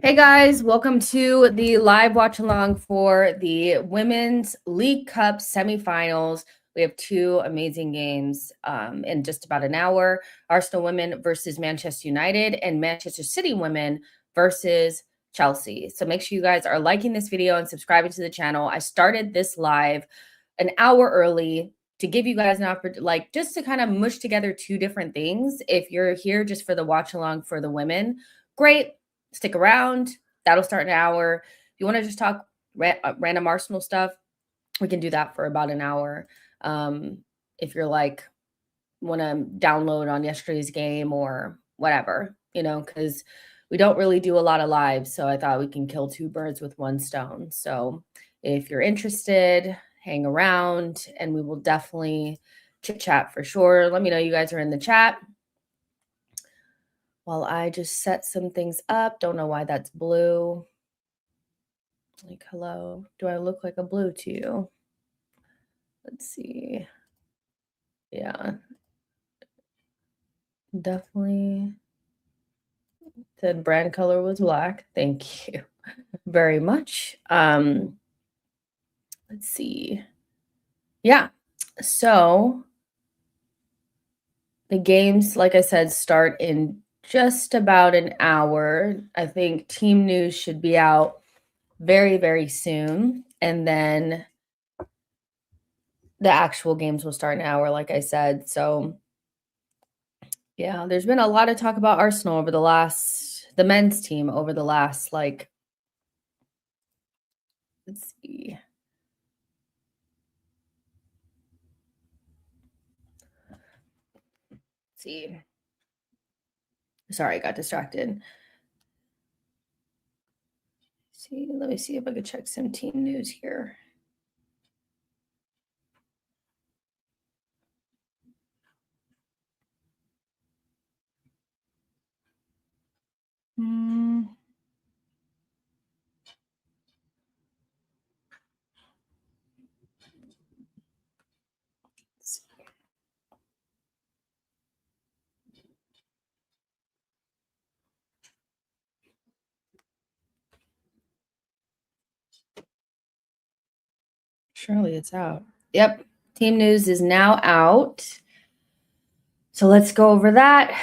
Hey guys, welcome to the live watch along for the Women's League Cup semifinals. We have two amazing games in just about an hour. Arsenal women versus Manchester United and Manchester City women versus Chelsea. So make sure you guys are liking this video and subscribing to the channel. I started this live an hour early to give you guys an opportunity, like just to kind of mush together two different things. If you're here just for the watch along for the women, great. Stick around. That'll start an hour. If you want to just talk random Arsenal stuff, we can do that for about an hour. If you're like, want to download on yesterday's game or whatever, because we don't really do a lot of lives. So I thought we can kill two birds with one stone. So if you're interested, hang around and we will definitely chit chat for sure. Let me know you guys are in the chat. While I just set some things up. Don't know why that's blue. Like, hello. Do I look like a blue to you? Let's see. Yeah. Definitely. Said brand color was black. Thank you very much. Let's see. Yeah. So the games, like I said, start in just about an hour. I think team news should be out very, very soon. And then the actual games will start in an hour, like I said. So, yeah, there's been a lot of talk about Arsenal over the men's team over the last, let's see. Let's see. Sorry, I got distracted. Let me see if I could check some team news here. Surely it's out. Yep. Team news is now out. So let's go over that.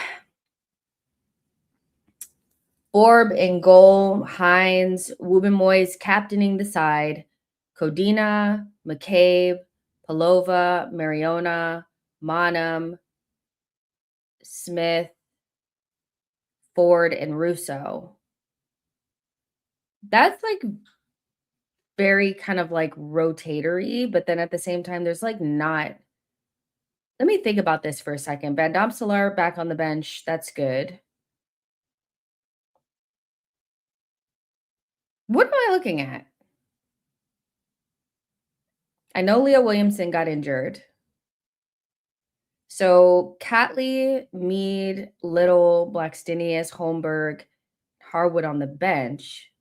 Orb in goal, Hines, Wubben-Moyes captaining the side, Codina, McCabe, Palova, Mariona, Monum, Smith, Ford, and Russo. That's very kind of rotatory, but then at the same time, there's not. Let me think about this for a second. Van Domselaar back on the bench. That's good. What am I looking at? I know Leah Williamson got injured. So Catley, Mead, Little, Blackstenius, Holmberg, Harwood on the bench.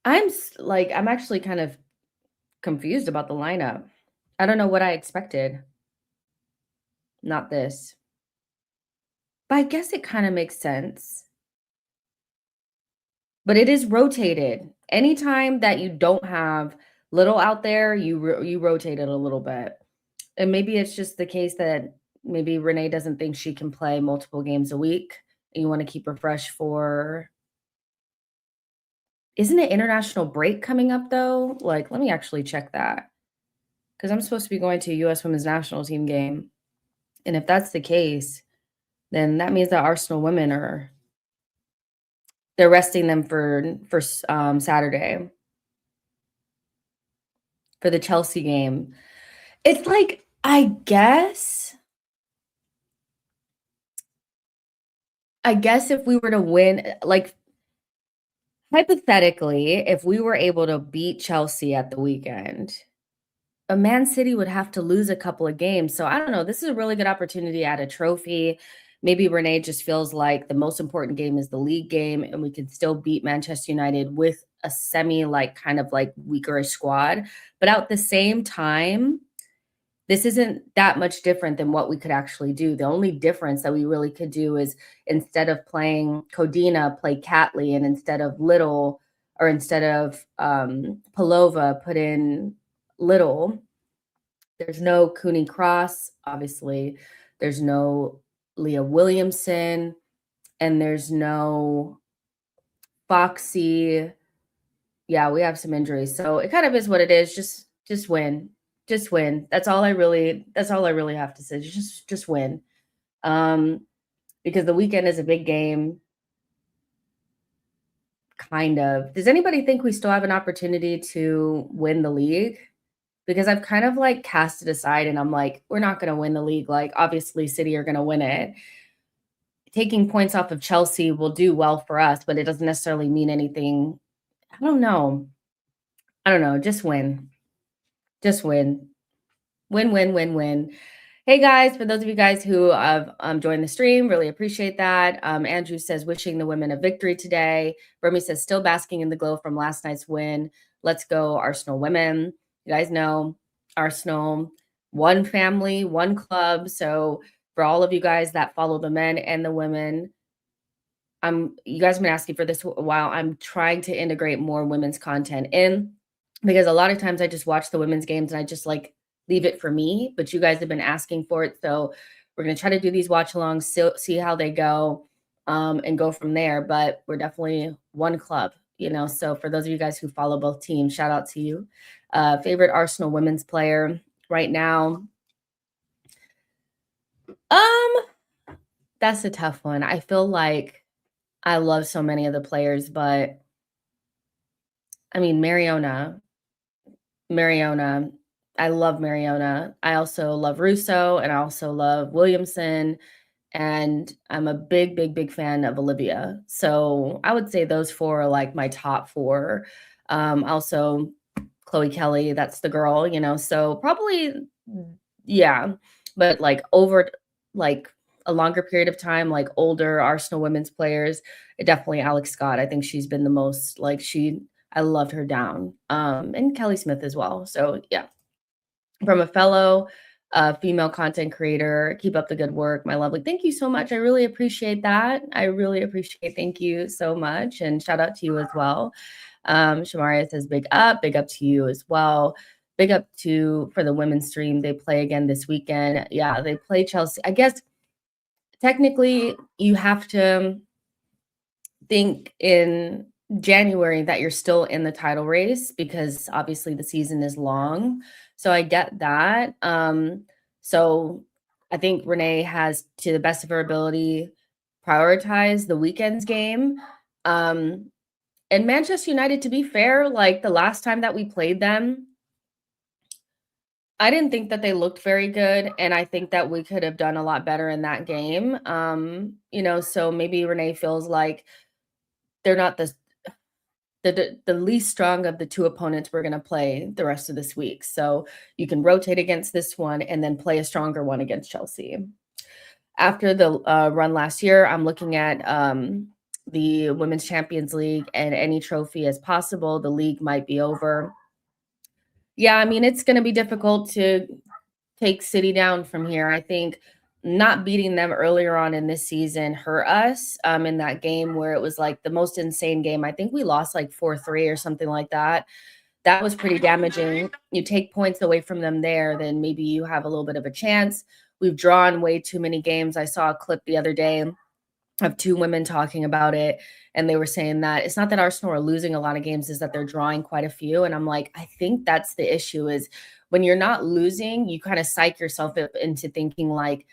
I'm actually kind of confused about the lineup. I don't know what I expected. Not this. But I guess it kind of makes sense. But it is rotated. Anytime that you don't have Little out there, you rotate it a little bit. And maybe it's just the case that maybe Renee doesn't think she can play multiple games a week. And you want to keep her fresh for... Isn't it international break coming up, though? Let me actually check that. Because I'm supposed to be going to a U.S. Women's National Team game. And if that's the case, then that means that Arsenal women they're resting them for Saturday. For the Chelsea game. It's I guess if we were to win, hypothetically, if we were able to beat Chelsea at the weekend, a Man City would have to lose a couple of games. So I don't know. This is a really good opportunity to add a trophy. Maybe Renee just feels like the most important game is the league game, and we can still beat Manchester United with a semi kind of weaker squad. But at the same time, this isn't that much different than what we could actually do. The only difference that we really could do is instead of playing Codina, play Catley, and instead of Little or instead of Palova, put in Little. There's no Cooney Cross, obviously. There's no Leah Williamson, and there's no Foxy. Yeah, we have some injuries, so it kind of is what it is. Just win, just win. That's all I really have to say. Just win, um, because the weekend is a big game. Kind of. Does anybody think we still have an opportunity to win the league? Because I've kind of like cast it aside, and I'm like, we're not going to win the league. Like, obviously, City are going to win it. Taking points off of Chelsea will do well for us, but it doesn't necessarily mean anything. I don't know. I don't know. Just win. Just win. Win, win, win, win. Hey guys, for those of you guys who have joined the stream, really appreciate that. Andrew says, wishing the women a victory today. Burmy says, still basking in the glow from last night's win. Let's go, Arsenal women. You guys know Arsenal, one family, one club. So for all of you guys that follow the men and the women, you guys have been asking for this a while. I'm trying to integrate more women's content in, because a lot of times I just watch the women's games and I just like leave it for me, but you guys have been asking for it. So we're going to try to do these watch alongs, see how they go, and go from there. But we're definitely one club, you know. So for those of you guys who follow both teams, shout out to you. Favorite Arsenal women's player right now? That's a tough one. I feel like I love so many of the players, but I mean, Mariona, I love Mariona. I also love Russo, and I also love Williamson, and I'm a big, big, big fan of Olivia. So I would say those four are like my top four. Also Chloe Kelly, that's the girl, you know, so probably, yeah, but like over like a longer period of time, like older Arsenal women's players, definitely Alex Scott. I think she's been the most like I loved her down. And Kelly Smith as well. So yeah, from a fellow female content creator, keep up the good work, my lovely. Thank you so much. I really appreciate that. I really appreciate. Thank you so much, and shout out to you as well. Shamaria says big up to you as well. Big up to for the women's stream. They play again this weekend. Yeah, they play Chelsea. I guess technically you have to think in January that you're still in the title race, because obviously the season is long. So I get that. So I think Renee has, to the best of her ability, prioritized the weekend's game. And Manchester United, to be fair, like the last time that we played them, I didn't think that they looked very good, and I think that we could have done a lot better in that game. You know, so maybe Renee feels like they're not the least strong of the two opponents we're going to play the rest of this week. So you can rotate against this one and then play a stronger one against Chelsea. After the run last year, I'm looking at the Women's Champions League and any trophy as possible. The league might be over. Yeah, I mean, it's going to be difficult to take City down from here. I think not beating them earlier on in this season hurt us in that game where it was like the most insane game. I think we lost like 4-3 or something like that. That was pretty damaging. You take points away from them there, then maybe you have a little bit of a chance. We've drawn way too many games. I saw a clip the other day of two women talking about it, and they were saying that it's not that Arsenal are losing a lot of games, is that they're drawing quite a few. And I'm like, I think that's the issue, is when you're not losing, you kind of psych yourself into thinking like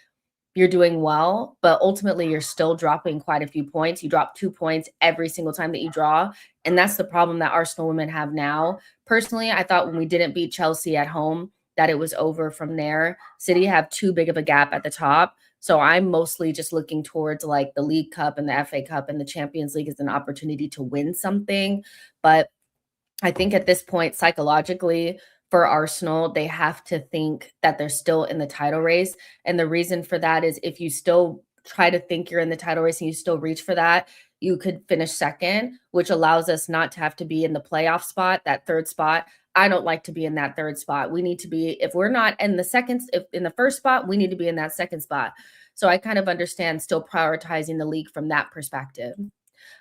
you're doing well, but ultimately you're still dropping quite a few points. You drop 2 points every single time that you draw. And that's the problem that Arsenal women have now. Personally, I thought when we didn't beat Chelsea at home that it was over from there. City have too big of a gap at the top. So I'm mostly just looking towards like the League Cup and the FA Cup and the Champions League as an opportunity to win something. But I think at this point, psychologically, for Arsenal, they have to think that they're still in the title race. And the reason for that is if you still try to think you're in the title race and you still reach for that, you could finish second, which allows us not to have to be in the playoff spot, that third spot. I don't like to be in that third spot. We need to be, if we're not in the second, if in the first spot, we need to be in that second spot. So I kind of understand still prioritizing the league from that perspective.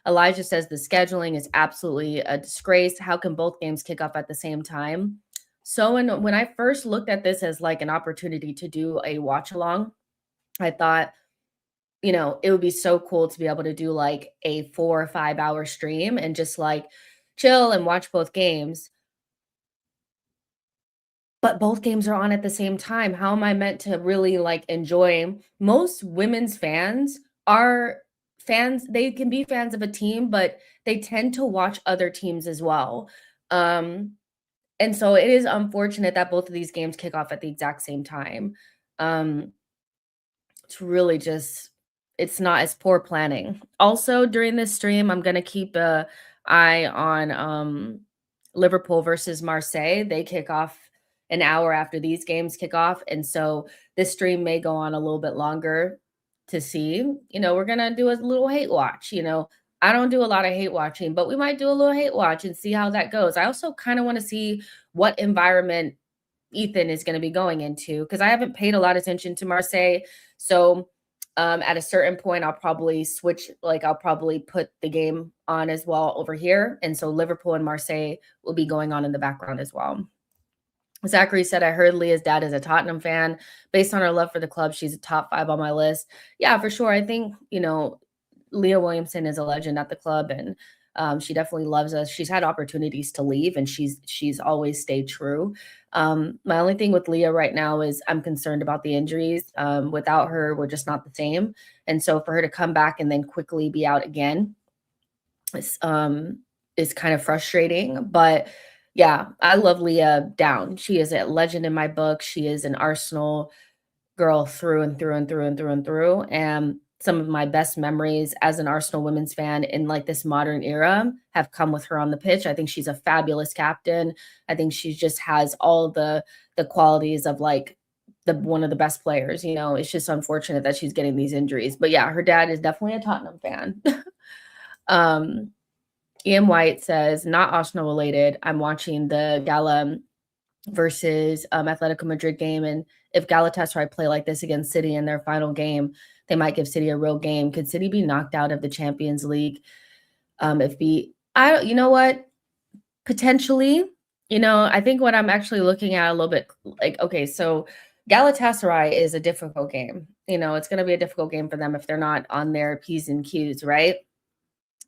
Elijah says the scheduling is absolutely a disgrace. How can both games kick off at the same time? So when I first looked at this as like an opportunity to do a watch along, I thought, it would be so cool to be able to do like a 4 or 5 hour stream and just like chill and watch both games. But both games are on at the same time. How am I meant to really like enjoy? Most women's fans are fans, they can be fans of a team, but they tend to watch other teams as well. Um, and so it is unfortunate that both of these games kick off at the exact same time. Um, it's really just it's not as poor planning. Also, during this stream, I'm gonna keep a eye on Liverpool versus Marseille. They kick off an hour after these games kick off, and so this stream may go on a little bit longer to see. We're gonna do a little hate watch. I don't do a lot of hate watching, but we might do a little hate watch and see how that goes. I also kind of want to see what environment Ethan is going to be going into because I haven't paid a lot of attention to Marseille. So at a certain point, I'll probably switch, like I'll probably put the game on as well over here. And so Liverpool and Marseille will be going on in the background as well. Zachary said, I heard Leah's dad is a Tottenham fan. Based on her love for the club, she's a top 5 on my list. Yeah, for sure. I think, Leah Williamson is a legend at the club, and she definitely loves us. She's had opportunities to leave, and she's always stayed true. My only thing with Leah right now is I'm concerned about the injuries. Without her, we're just not the same. And so for her to come back and then quickly be out again is kind of frustrating. But yeah, I love Leah down. She is a legend in my book. She is an Arsenal girl through and through and through and through and through. And some of my best memories as an Arsenal women's fan in like this modern era have come with her on the pitch. I think she's a fabulous captain. I think she just has all the qualities of like the one of the best players. It's just unfortunate that she's getting these injuries. But yeah, her dad is definitely a Tottenham fan. Ian White says, not Arsenal related. I'm watching the Gala versus Atletico Madrid game. And if Galatasaray play like this against City in their final game, they might give City a real game. Could City be knocked out of the Champions League? You know what? Potentially, I think what I'm actually looking at a little bit like, okay, so Galatasaray is a difficult game. It's going to be a difficult game for them if they're not on their P's and Q's, right?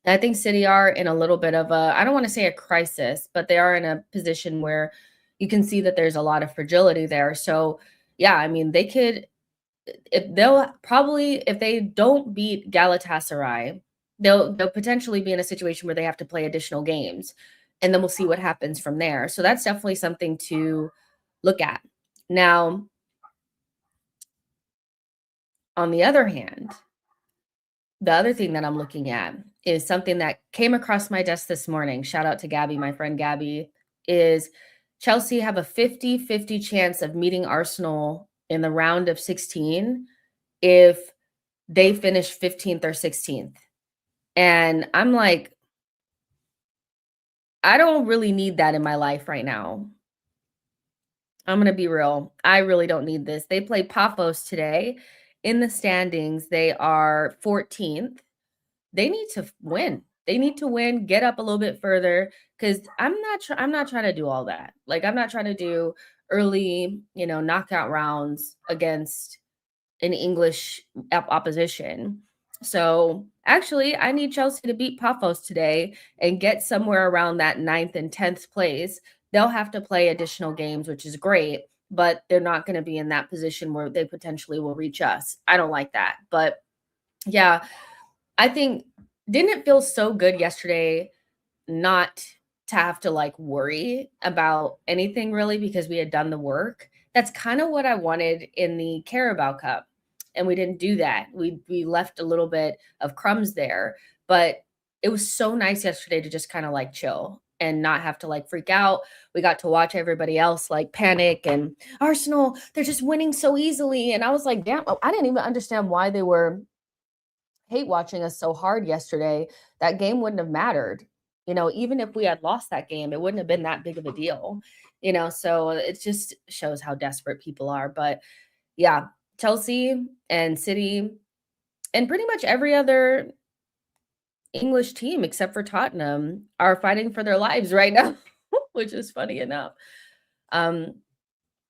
I think City are in a little bit of I don't want to say a crisis, but they are in a position where you can see that there's a lot of fragility there. So, yeah, I mean, they could, if they don't beat Galatasaray, they'll potentially be in a situation where they have to play additional games, and then we'll see what happens from there. So that's definitely something to look at. Now, on the other hand, the other thing that I'm looking at is something that came across my desk this morning. Shout out to Gabby, my friend Gabby, is Chelsea have a 50-50 chance of meeting Arsenal in the round of 16 if they finish 15th or 16th. And I'm like, I don't really need that in my life right now. I'm going to be real. I really don't need this. They play Paphos today. In the standings, they are 14th. They need to win. They need to win, get up a little bit further, because I'm not trying to do all that. Like, I'm not trying to do early, knockout rounds against an English opposition. So actually, I need Chelsea to beat Paphos today and get somewhere around that 9th and 10th place. They'll have to play additional games, which is great, but they're not going to be in that position where they potentially will reach us. I don't like that. But yeah, I think, didn't it feel so good yesterday not to have to like worry about anything really because we had done the work? That's kind of what I wanted in the Carabao Cup. And we didn't do that. We left a little bit of crumbs there, but it was so nice yesterday to just kind of like chill and not have to like freak out. We got to watch everybody else like panic, and Arsenal, they're just winning so easily. And I was like, damn, I didn't even understand why they were hate watching us so hard yesterday, that game wouldn't have mattered. Even if we had lost that game, it wouldn't have been that big of a deal. So it just shows how desperate people are. But yeah, Chelsea and City and pretty much every other English team except for Tottenham are fighting for their lives right now, which is funny enough. Um,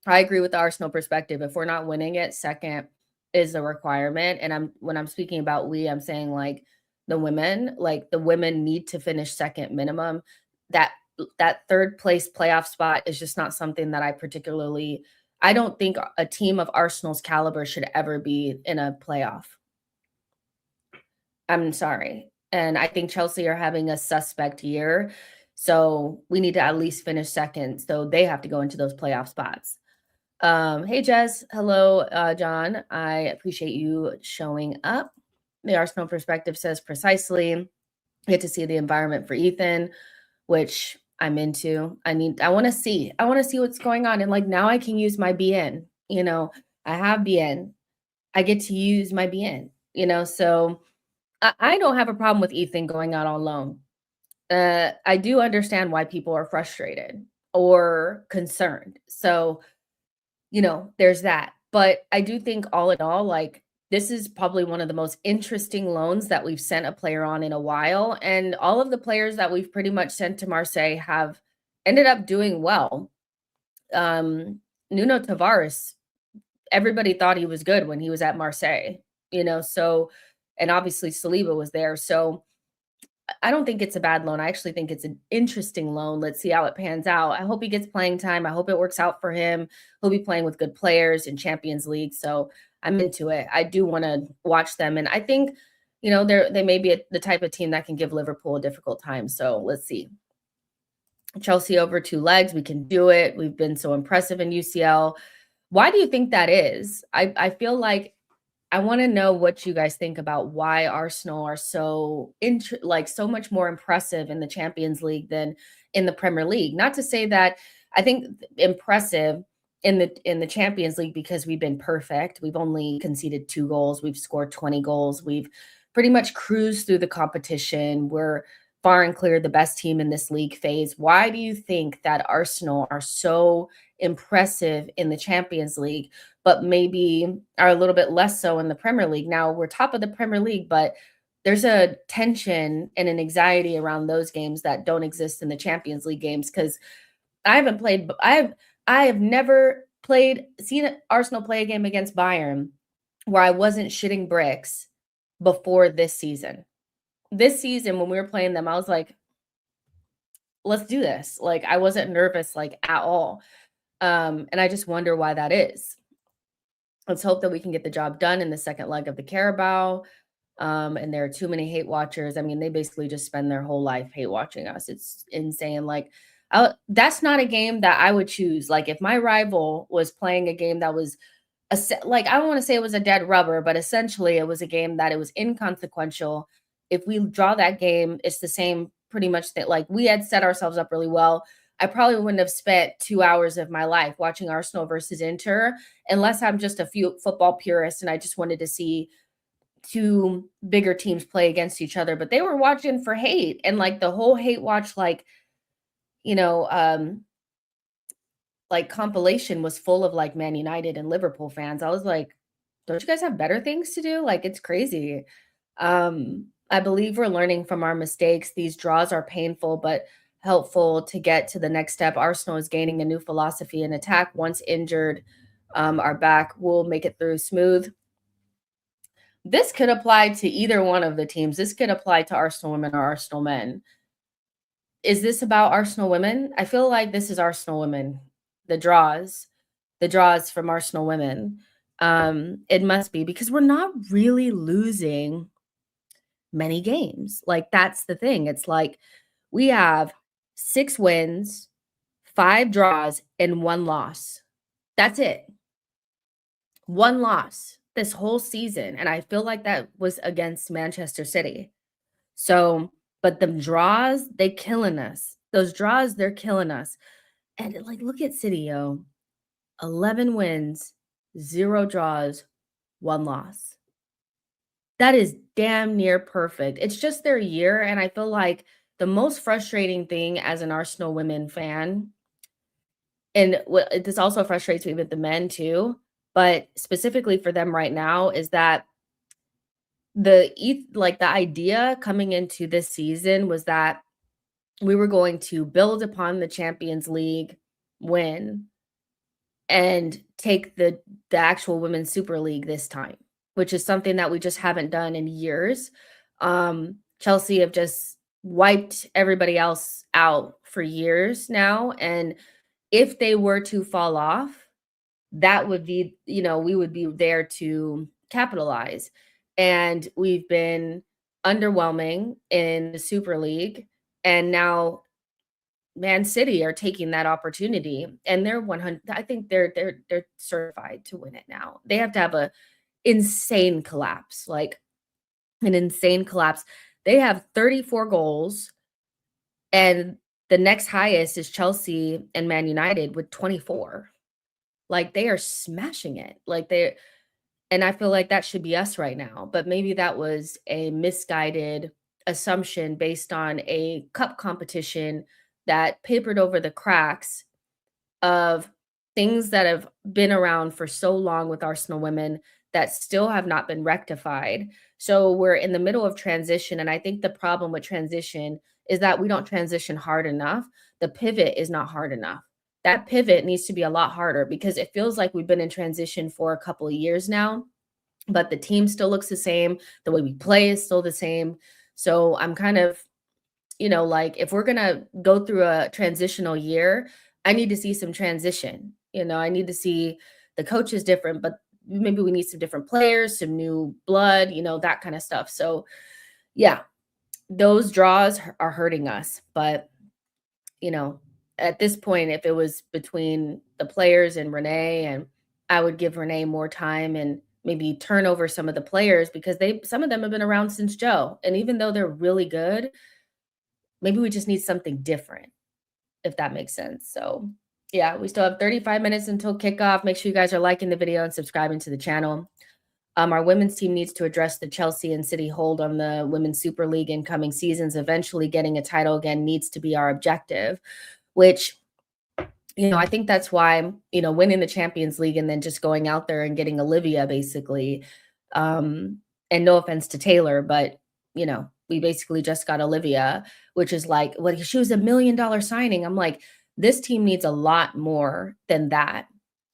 I agree with the Arsenal perspective. If we're not winning it, second is a requirement. And when I'm speaking about we, I'm saying like the women need to finish second minimum. That that third place playoff spot is just not something that I don't think a team of Arsenal's caliber should ever be in a playoff. I'm sorry. And I think Chelsea are having a suspect year. So we need to at least finish second. So they have to go into those playoff spots. Hey Jess, hello, John. I appreciate you showing up. The Arsenal perspective says precisely. Get to see the environment for Ethan, which I'm into. I want to see. I want to see what's going on. And like now I can use my BN. I have BN. I get to use my BN, so I don't have a problem with Ethan going out on loan. I do understand why people are frustrated or concerned. So there's that. But I do think all in all, like this is probably one of the most interesting loans that we've sent a player on in a while. And all of the players that we've pretty much sent to Marseille have ended up doing well. Nuno Tavares, everybody thought he was good when he was at Marseille, so, and obviously Saliba was there. So I don't think it's a bad loan. I actually think it's an interesting loan. Let's see how it pans out. I hope he gets playing time. I hope it works out for him. He'll be playing with good players in Champions League. So I'm into it. I do want to watch them. And I think, they may be the type of team that can give Liverpool a difficult time. So let's see. Chelsea over 2 legs. We can do it. We've been so impressive in UCL. Why do you think that is? I feel like I want to know what you guys think about why Arsenal are so so much more impressive in the Champions League than in the Premier League. Not to say that I think impressive in the Champions League because we've been perfect. We've only conceded 2 goals. We've scored 20 goals. We've pretty much cruised through the competition. We're far and clear the best team in this league phase. Why do you think that Arsenal are so impressive in the Champions League, but maybe are a little bit less so in the Premier League? Now we're top of the Premier League, but there's a tension and an anxiety around those games that don't exist in the Champions League games because I have never seen Arsenal play a game against Bayern where I wasn't shitting bricks before this season. This season, when we were playing them, I was like, let's do this. Like, I wasn't nervous, like, at all. And I just wonder why that is. Let's hope that we can get the job done in the second leg of the Carabao. And there are too many hate watchers. I mean, they basically just spend their whole life hate watching us. It's insane. Like, that's not a game that I would choose. Like, if my rival was playing a game that was like, I don't want to say it was a dead rubber, but essentially it was a game that it was inconsequential. If we draw that game, it's the same pretty much that like we had set ourselves up really well. I probably wouldn't have spent 2 hours of my life watching Arsenal versus Inter unless I'm just a few football purist and I just wanted to see 2 bigger teams play against each other. But they were watching for hate and like the whole hate watch, like, like compilation was full of like Man United and Liverpool fans. I was like, don't you guys have better things to do? Like it's crazy. I believe we're learning from our mistakes. These draws are painful but helpful to get to the next step. Arsenal is gaining a new philosophy in attack. Once injured, are back. We'll make it through smooth. This could apply to either one of the teams. This could apply to Arsenal women or Arsenal men. Is this about Arsenal women? I feel like this is Arsenal women. The draws from Arsenal women. It must be because we're not really losing many games. Like that's the thing. It's like we have 6 wins, 5 draws, and 1 loss. That's it. 1 loss this whole season. And I feel like that was against Manchester City. So, but the draws, they killing us. Those draws, they're killing us. And like, look at City, yo. 11 wins, 0 draws, 1 loss. That is damn near perfect. It's just their year, and I feel like the most frustrating thing as an Arsenal women fan, and what this also frustrates me with the men too, but specifically for them right now, is that the idea coming into this season was that we were going to build upon the Champions League win and take the actual Women's Super League this time, which is something that we just haven't done in years. Chelsea have just wiped everybody else out for years now, and if they were to fall off, that would be, we would be there to capitalize. And we've been underwhelming in the Super League, and now Man City are taking that opportunity, and they're 100. I think they're certified to win it now. They have to have a insane collapse, like an insane collapse. They have 34 goals, and the next highest is Chelsea and Man United with 24. Like, they are smashing it. And I feel like that should be us right now, but maybe that was a misguided assumption based on a cup competition that papered over the cracks of things that have been around for so long with Arsenal women that still have not been rectified. So we're in the middle of transition, and I think the problem with transition is that we don't transition hard enough. The pivot is not hard enough. That pivot needs to be a lot harder because it feels like we've been in transition for a couple of years now, but the team still looks the same. The way we play is still the same. So I'm kind of, like, if we're gonna go through a transitional year, I need to see some transition. I need to see the coach is different, but maybe we need some different players, some new blood, that kind of stuff. So yeah, those draws are hurting us. But you know, at this point, if it was between the players and Renee, and I would give Renee more time and maybe turn over some of the players because some of them have been around since Joe. And even though they're really good, maybe we just need something different, if that makes sense. So yeah, we still have 35 minutes until kickoff. Make sure you guys are liking the video and subscribing to the channel. Our women's team needs to address the Chelsea and City hold on the Women's Super League in coming seasons. Eventually getting a title again needs to be our objective, which, I think that's why, winning the Champions League and then just going out there and getting Olivia basically, and no offense to Taylor, but, we basically just got Olivia, which is like, well, she was $1 million signing. I'm like, this team needs a lot more than that.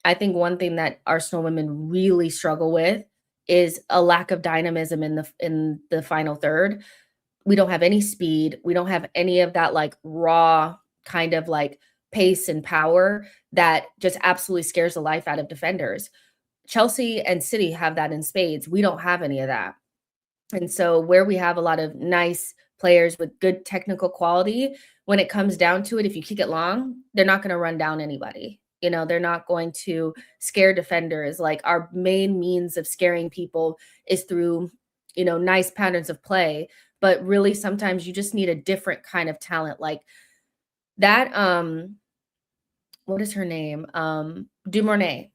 I think one thing that Arsenal women really struggle with is a lack of dynamism in the final third. We don't have any speed. We don't have any of that like raw kind of like pace and power that just absolutely scares the life out of defenders. Chelsea and City have that in spades. We don't have any of that. And so where we have a lot of nice players with good technical quality, when it comes down to it, if you kick it long, they're not going to run down anybody. They're not going to scare defenders. Like, our main means of scaring people is through, nice patterns of play. But really, sometimes you just need a different kind of talent. Like that, what is her name? Dumornay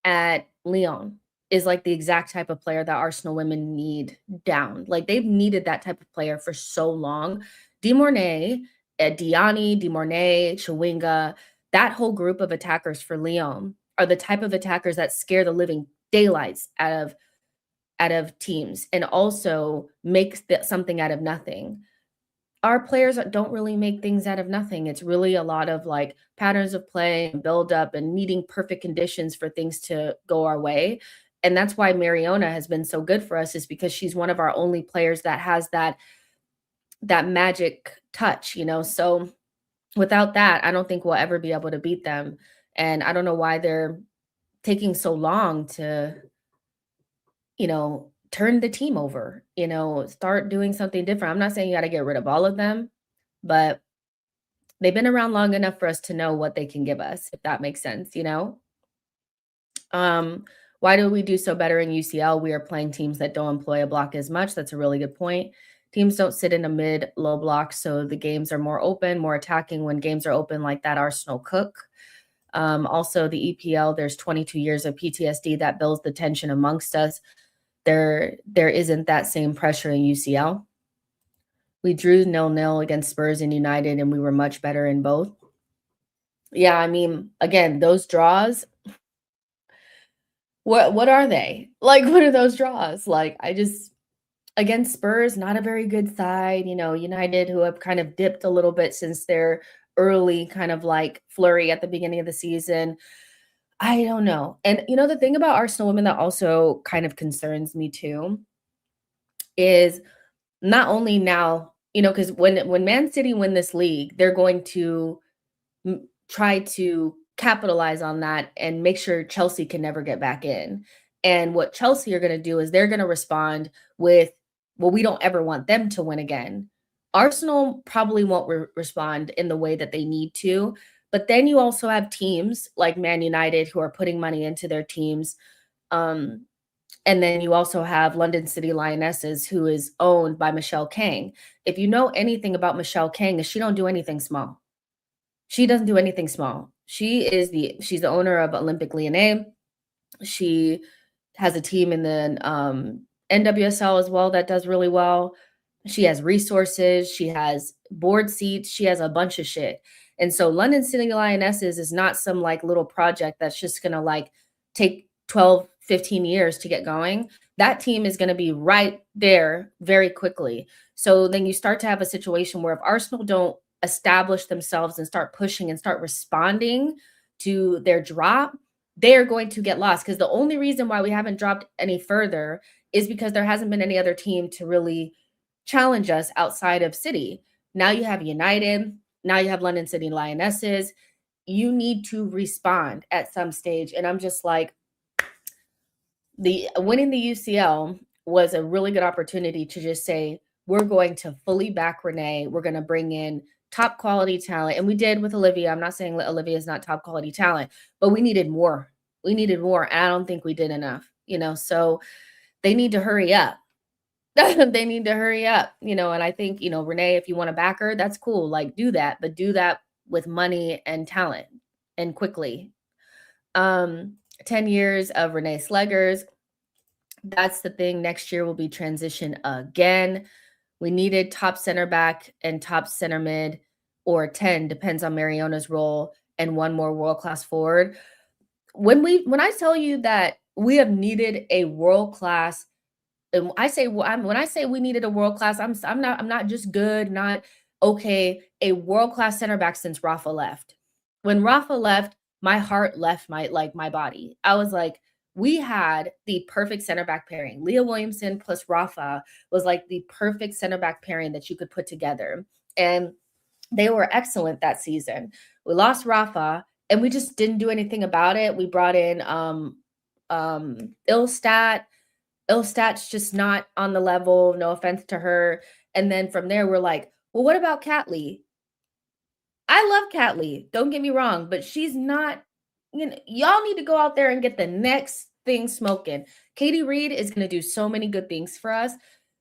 at Lyon is like the exact type of player that Arsenal women need down. Like, they've needed that type of player for so long. Demornay, Diani, Demornay, Chawinga, that whole group of attackers for Lyon are the type of attackers that scare the living daylights out of teams and also make something out of nothing. Our players don't really make things out of nothing. It's really a lot of like patterns of play and build up and needing perfect conditions for things to go our way. And that's why Mariona has been so good for us, is because she's one of our only players that has that magic touch, So without that, I don't think we'll ever be able to beat them. And I don't know why they're taking so long to, turn the team over, start doing something different. I'm not saying you got to get rid of all of them, but they've been around long enough for us to know what they can give us, if that makes sense. Why do we do so better in UCL? We are playing teams that don't employ a block as much. That's a really good point. Teams don't sit in a mid-low block, so the games are more open, more attacking. When games are open like that, Arsenal cook. Also, the EPL, there's 22 years of PTSD that builds the tension amongst us. There isn't that same pressure in UCL. We drew 0-0 against Spurs and United, and we were much better in both. Yeah, I mean, again, those draws, what are they? Like, what are those draws? Like, I just against Spurs, not a very good side, United who have kind of dipped a little bit since their early kind of like flurry at the beginning of the season. I don't know. And the thing about Arsenal women that also kind of concerns me too is not only now, because when Man City win this league, they're going to try to capitalize on that and make sure Chelsea can never get back in. And what Chelsea are going to do is they're going to respond with, well, we don't ever want them to win again. Arsenal probably won't respond in the way that they need to. But then you also have teams like Man United who are putting money into their teams. Um, and then you also have London City Lionesses, who is owned by Michelle Kang. If you know anything about Michelle Kang, is she don't do anything small. She doesn't do anything small. She's the owner of Olympique Lyonnais. She has a team in the NWSL as well that does really well. She has resources, she has board seats, she has a bunch of shit. And so London City Lionesses is not some like little project that's just gonna like take 12, 15 years to get going. That team is gonna be right there very quickly. So then you start to have a situation where if Arsenal don't establish themselves and start pushing and start responding to their drop, they are going to get lost. Because the only reason why we haven't dropped any further is because there hasn't been any other team to really challenge us outside of City. Now you have United, now you have London City Lionesses. You need to respond at some stage. And I'm just like, the winning the UCL was a really good opportunity to just say, we're going to fully back Renee. We're going to bring in top quality talent. And we did with Olivia. I'm not saying Olivia is not top quality talent, but we needed more. We needed more. And I don't think we did enough, so they need to hurry up. They need to hurry up, and I think, Renee, if you want to back her, that's cool. Like do that, but do that with money and talent and quickly. 10 years of Renee Sleggers. That's the thing. Next year will be transition again. We needed top center back and top center mid, or 10, depends on Mariona's role, and one more world-class forward. When I tell you that we have needed a world-class, and when I say we needed a world-class, I'm not just good, not okay, a world-class center back since Rafa left. When Rafa left, my heart left my body. I was like, we had the perfect center back pairing. Leah Williamson plus Rafa was like the perfect center back pairing that you could put together. And they were excellent that season. We lost Rafa and we just didn't do anything about it. We brought in Ilstat. Ilstat's just not on the level, no offense to her. And then from there, we're like, well, what about Catley? I love Catley, don't get me wrong, but she's not, y'all need to go out there and get the next thing smoking. Katie Reed is going to do so many good things for us.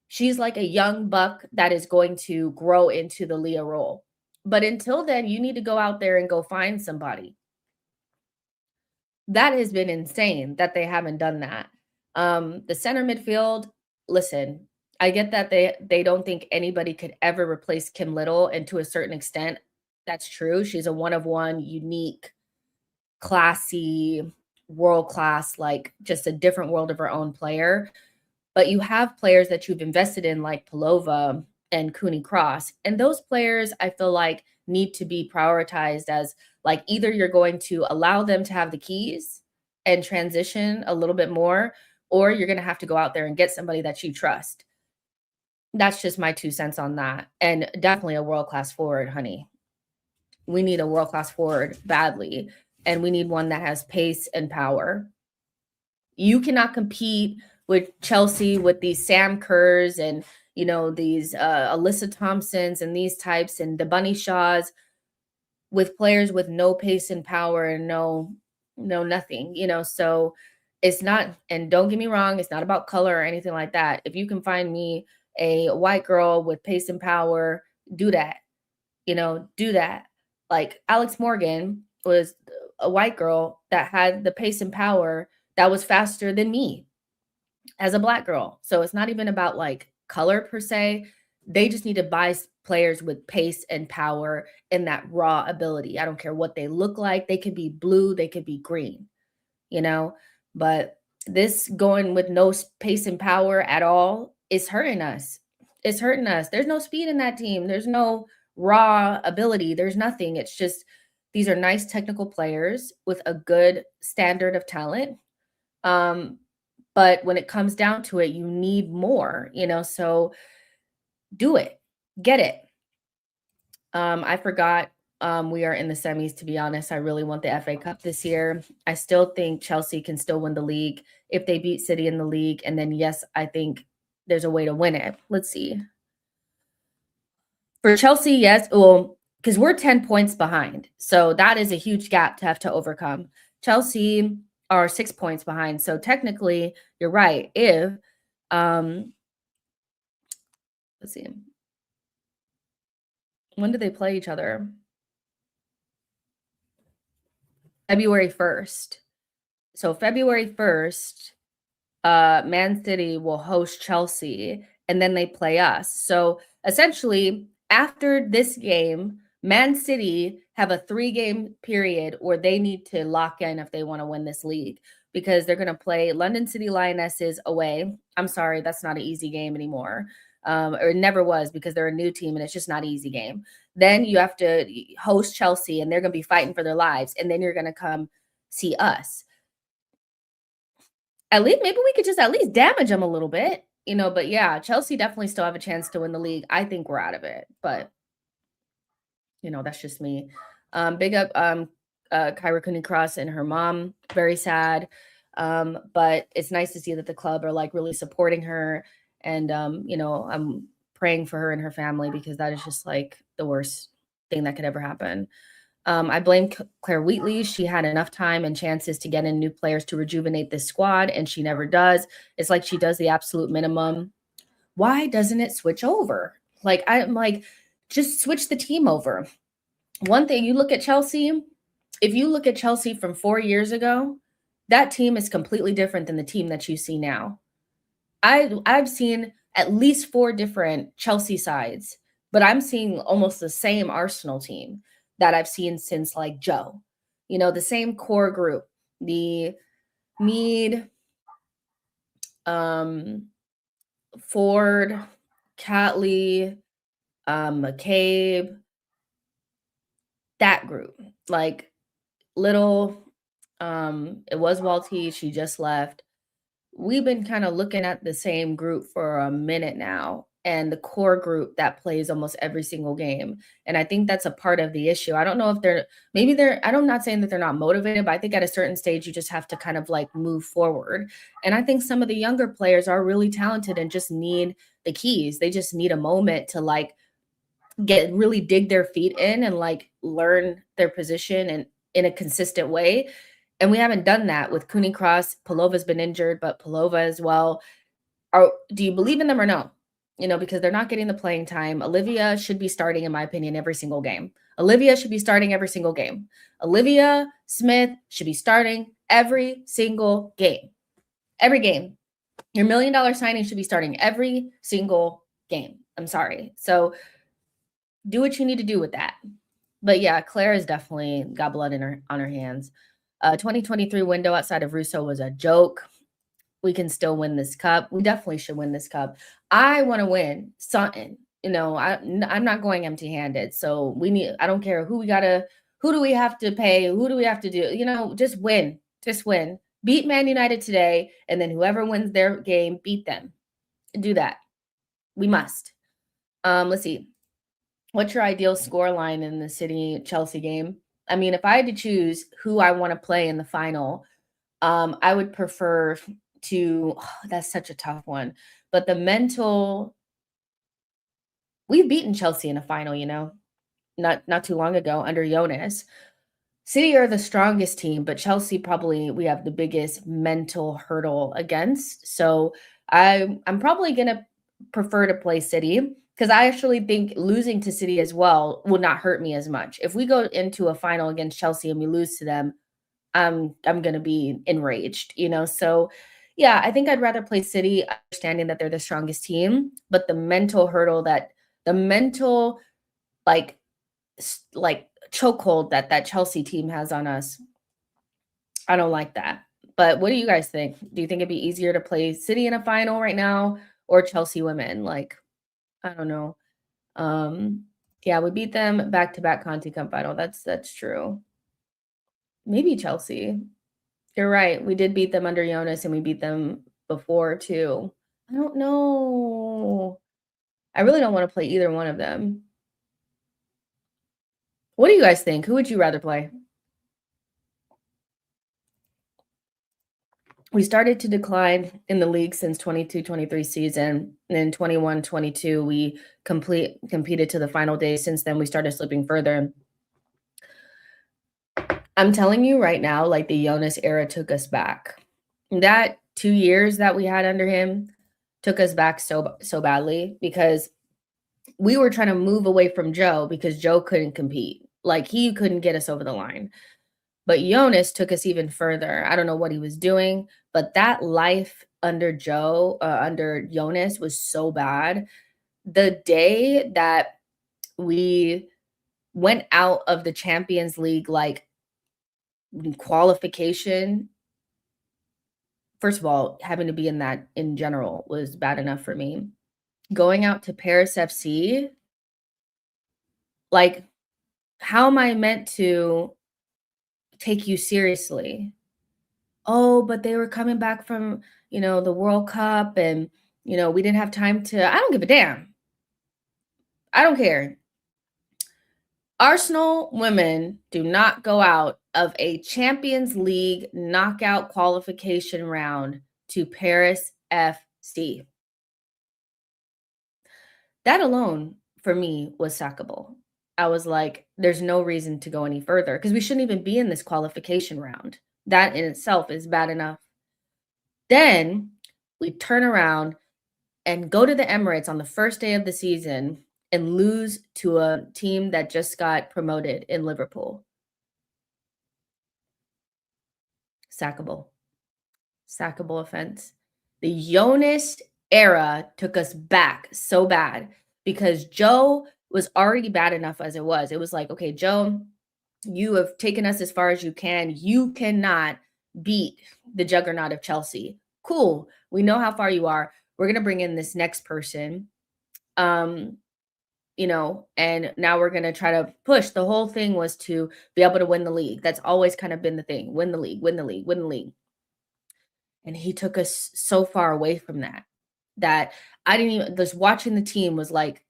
She's like a young buck that is going to grow into the Leah role. But until then, you need to go out there and go find somebody. That has been insane that they haven't done that. The center midfield, listen, I get that they don't think anybody could ever replace Kim Little, and to a certain extent, that's true. She's a one of one, unique, classy, world class, like just a different world of her own player. But you have players that you've invested in, like Pelova and Cooney Cross, and those players I feel like need to be prioritized as like either you're going to allow them to have the keys and transition a little bit more, or you're going to have to go out there and get somebody that you trust. That's just my 2 cents on that. And definitely a world-class forward, honey. We need a world-class forward badly, and we need one that has pace and power. You cannot compete with Chelsea with these Sam Kerrs and, these Alyssa Thompsons and these types and the Bunny Shaws with players with no pace and power and no nothing, so it's not, and don't get me wrong, it's not about color or anything like that. If you can find me a white girl with pace and power, do that, do that. Like Alex Morgan was a white girl that had the pace and power that was faster than me. as a black girl. So it's not even about like color per se. They just need to buy players with pace and power and that raw ability. I don't care what they look like. They could be blue, they could be green, you know? But this going with no pace and power at all is hurting us. It's hurting us. There's no speed in that team. There's no raw ability. There's nothing. It's just these are nice technical players with a good standard of talent. Um, but when it comes down to it, you need more, so do it, get it. I forgot we are in the semis, to be honest. I really want the FA Cup this year. I still think Chelsea can still win the league if they beat City in the league. And then, yes, I think there's a way to win it. Let's see. For Chelsea, yes. Well, because we're 10 points behind. So that is a huge gap to have to overcome. Chelsea are 6 points behind. So technically, you're right. If, let's see. When do they play each other? February 1st. So February 1st, Man City will host Chelsea and then they play us. So essentially, after this game, Man City have a 3-game period where they need to lock in if they want to win this league because they're going to play London City Lionesses away. I'm sorry, that's not an easy game anymore. Or it never was because they're a new team and it's just not an easy game. Then you have to host Chelsea and they're going to be fighting for their lives. And then you're going to come see us. At least maybe we could just at least damage them a little bit, but yeah, Chelsea definitely still have a chance to win the league. I think we're out of it, but that's just me. Big up Kyra Cooney-Cross and her mom. Very sad. But it's nice to see that the club are like really supporting her. And, I'm praying for her and her family because that is just like the worst thing that could ever happen. I blame Claire Wheatley. She had enough time and chances to get in new players to rejuvenate this squad, and she never does. It's like she does the absolute minimum. Why doesn't it switch over? Like, I'm like, just switch the team over. One thing, you look at Chelsea, if you look at Chelsea from 4 years ago, that team is completely different than the team that you see now. I've seen at least 4 different Chelsea sides, but I'm seeing almost the same Arsenal team that I've seen since like Joe. The same core group, the Mead, Ford, Catley, McCabe, that group. Like Little, it was Walty, she just left. We've been kind of looking at the same group for a minute now, and the core group that plays almost every single game. And I think that's a part of the issue. I don't know if I'm not saying that they're not motivated, but I think at a certain stage, you just have to kind of like move forward. And I think some of the younger players are really talented and just need the keys. They just need a moment to like really dig their feet in and like learn their position and in a consistent way. And we haven't done that with Cooney Cross. Palova's been injured, but Palova as well. Do you believe in them or no? Because they're not getting the playing time. Olivia should be starting, in my opinion, every single game. Olivia should be starting every single game. Olivia Smith should be starting every single game. Every game. Your $1 million signing should be starting every single game. I'm sorry. So do what you need to do with that. But yeah, Claire has definitely got blood on her hands. 2023 window outside of Russo was a joke. We can still win this cup. We definitely should win this cup. I want to win something. I'm not going empty-handed. So I don't care who do we have to pay? Who do we have to do? Just win. Just win. Beat Man United today, and then whoever wins their game, beat them. Do that. We must. Let's see. What's your ideal score line in the City-Chelsea game? I mean, if I had to choose who I want to play in the final, I would prefer that's such a tough one. But we've beaten Chelsea in a final, not too long ago under Jonas. City are the strongest team, but Chelsea probably we have the biggest mental hurdle against. So I'm probably going to prefer to play City because I actually think losing to City as well would not hurt me as much. If we go into a final against Chelsea and we lose to them, I'm going to be enraged, So Yeah, I think I'd rather play City, understanding that they're the strongest team, but the mental, like, like, chokehold that that Chelsea team has on us, I don't like that. But what do you guys think? Do you think it'd be easier to play City in a final right now or Chelsea women? Like, I don't know. Um, yeah, we beat them back-to-back Conti Cup final. That's true. Maybe Chelsea. You're right. We did beat them under Jonas, and we beat them before too. I don't know. I really don't wanna play either one of them. What do you guys think? Who would you rather play? We started to decline in the league since 22-23 season. And in 21-22, we competed to the final day. Since then, we started slipping further. I'm telling you right now, like, the Jonas era took us back. That 2 years that we had under him took us back so badly because we were trying to move away from Joe because Joe couldn't compete. Like, he couldn't get us over the line. But Jonas took us even further. I don't know what he was doing, but that life under under Jonas was so bad. The day that we went out of the Champions League, like, qualification, first of all, having to be in that in general was bad enough for me. Going out to Paris FC, like, how am I meant to take you seriously? Oh, but they were coming back from, the World Cup and, we didn't have time to I don't give a damn. I don't care. Arsenal women do not go out of a Champions League knockout qualification round to Paris FC. That alone for me was sackable. I was like, there's no reason to go any further because we shouldn't even be in this qualification round. That in itself is bad enough. Then we turn around and go to the Emirates on the first day of the season and lose to a team that just got promoted in Liverpool. Sackable. Sackable offense. The Jonas era took us back so bad because Joe was already bad enough as it was. It was like, okay, Joe, you have taken us as far as you can. You cannot beat the juggernaut of Chelsea. Cool. We know how far you are. We're going to bring in this next person. And now we're going to try to push. The whole thing was to be able to win the league. That's always kind of been the thing. Win the league, win the league, win the league. And he took us so far away from that I didn't even just watching the team was like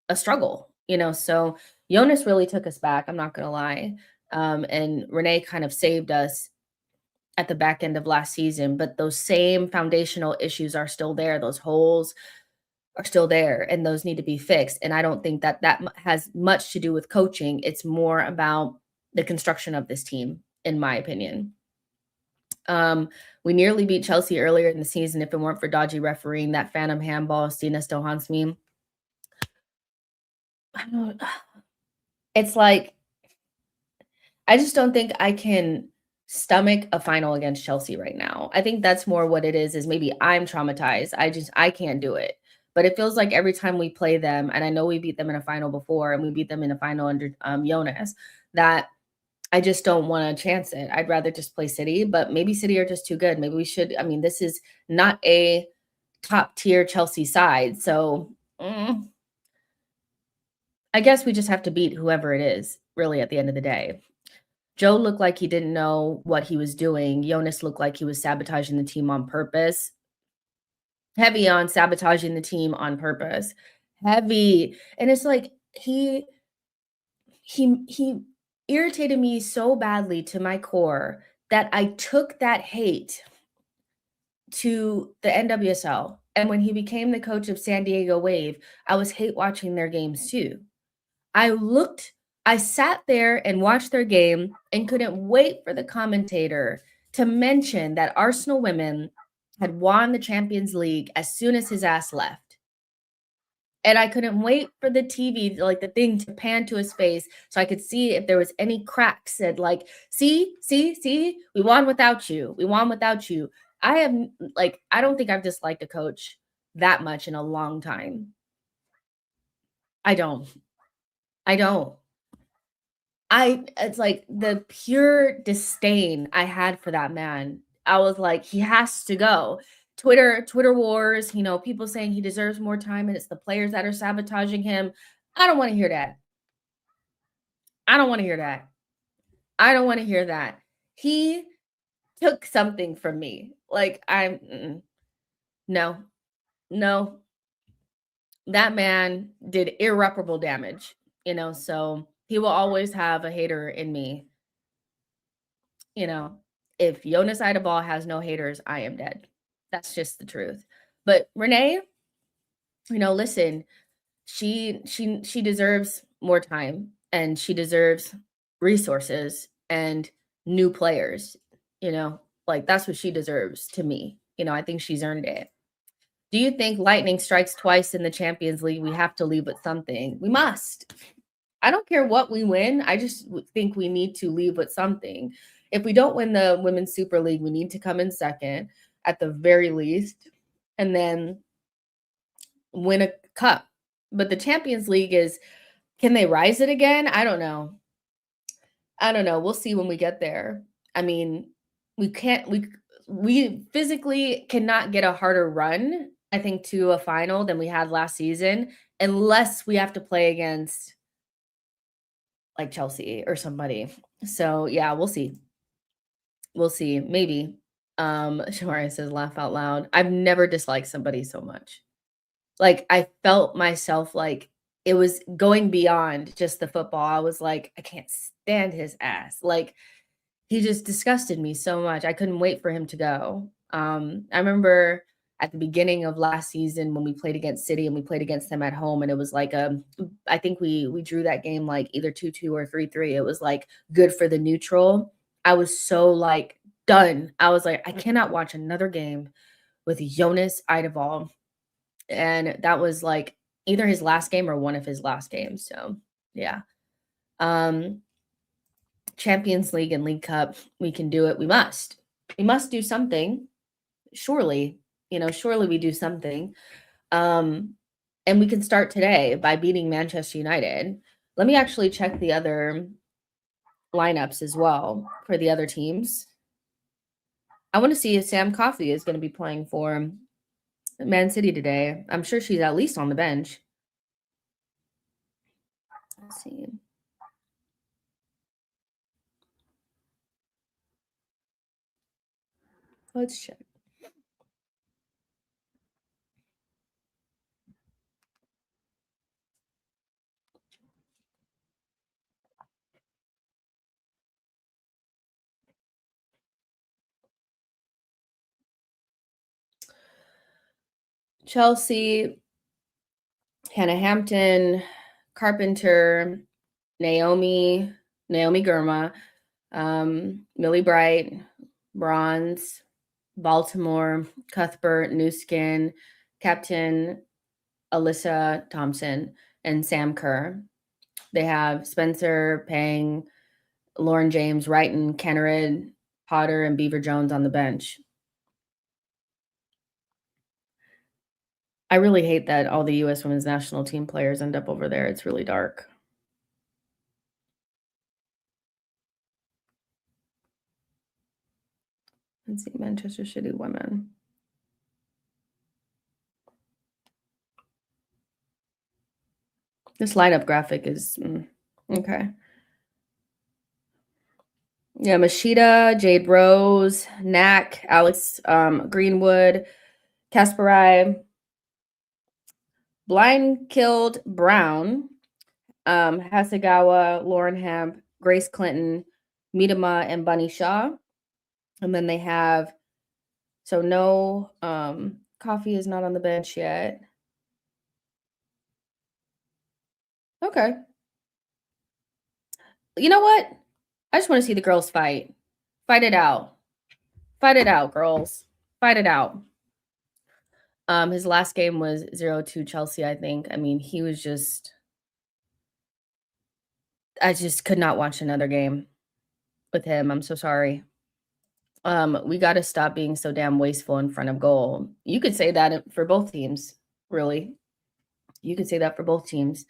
a struggle. So Jonas really took us back, I'm not gonna lie. And Renee kind of saved us at the back end of last season, but those same foundational issues are still there. Those holes are still there and those need to be fixed. And I don't think that has much to do with coaching. It's more about the construction of this team, in my opinion. We nearly beat Chelsea earlier in the season if it weren't for dodgy refereeing. That phantom handball, Stina still haunts me. I don't It's like, I just don't think I can stomach a final against Chelsea right now. I think that's more what it is maybe I'm traumatized. I can't do it. But it feels like every time we play them, and I know we beat them in a final before, and we beat them in a final under Jonas, that I just don't want to chance it. I'd rather just play City, but maybe City are just too good. Maybe we should. I mean, this is not a top tier Chelsea side. So I guess we just have to beat whoever it is, really, at the end of the day. Joe looked like he didn't know what he was doing. Jonas looked like he was sabotaging the team on purpose. Heavy on sabotaging the team on purpose. Heavy. And it's like he irritated me so badly to my core that I took that hate to the NWSL. And when he became the coach of San Diego Wave, I was hate watching their games too. I sat there and watched their game and couldn't wait for the commentator to mention that Arsenal women had won the Champions League as soon as his ass left. And I couldn't wait for the TV, like the thing to pan to his face so I could see if there was any cracks. Said like, see, we won without you. We won without you. I have like, I don't think I've disliked a coach that much in a long time. I don't. I don't. It's like the pure disdain I had for that man. I was like, he has to go. Twitter wars, people saying he deserves more time and it's the players that are sabotaging him. I don't want to hear that. I don't want to hear that. I don't want to hear that. He took something from me. Like no, no, that man did irreparable damage, so he will always have a hater in me. You know, if Jonas Ideball has no haters, I am dead. That's just the truth. But Renee, listen, she deserves more time and she deserves resources and new players, you know, like that's what she deserves to me. I think she's earned it. Do you think lightning strikes twice in the Champions League? We have to leave with something. We must. I don't care what we win. I just think we need to leave with something. If we don't win the Women's Super League, we need to come in second at the very least and then win a cup. But the Champions League is, can they rise it again? I don't know. I don't know. We'll see when we get there. I mean, we can't we physically cannot get a harder run, I think, to a final than we had last season unless we have to play against like Chelsea or somebody. So, yeah, we'll see. We'll see. Maybe. Shamari says laugh out loud. I've never disliked somebody so much. Like, I felt myself like it was going beyond just the football. I was like, I can't stand his ass. Like, he just disgusted me so much. I couldn't wait for him to go. I remember at the beginning of last season when we played against City and we played against them at home, and it was like I think we drew that game like either 2-2 or 3-3. It was like good for the neutral. I was so like done. I was like, I cannot watch another game with Jonas Eidevall. And that was like either his last game or one of his last games. So yeah. Um, Champions League and League Cup, we can do it. We must. We must do something. Surely, surely we do something. And we can start today by beating Manchester United. Let me actually check the other lineups as well for the other teams. I want to see if Sam Coffey is going to be playing for Man City today. I'm sure she's at least on the bench. Let's see. Let's check. Chelsea, Hannah Hampton, Carpenter, Naomi Girma, Millie Bright, Bronze, Baltimore, Cuthbert, Newskin, Captain Alyssa Thompson, and Sam Kerr. They have Spencer, Pang, Lauren James, Wrighton, Kennerid, Potter, and Beaver Jones on the bench. I really hate that all the U.S. women's national team players end up over there. It's really dark. Let's see, Manchester City women. This lineup graphic is okay. Yeah, Machida, Jade Rose, Knack, Alex Greenwood, Kasparai, Blind Killed Brown, Hasegawa, Lauren Hemp, Grace Clinton, Midama, and Bunny Shaw. And then they have, so no, Coffee is not on the bench yet. Okay. You know what? I just want to see the girls fight. Fight it out. Fight it out, girls. Fight it out. His last game was 0-2 Chelsea, I think. I mean, he was just I just could not watch another game with him. I'm so sorry. We got to stop being so damn wasteful in front of goal. You could say that for both teams, really. You could say that for both teams,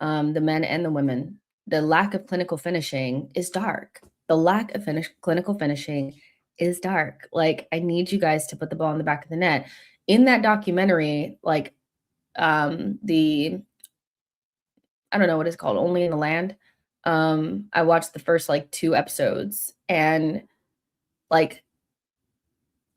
the men and the women. The lack of clinical finishing is dark. The lack of clinical finishing is dark. Like, I need you guys to put the ball in the back of the net. In that documentary, like, the I don't know what it's called, Only in the Land. I watched the first like 2 episodes, and like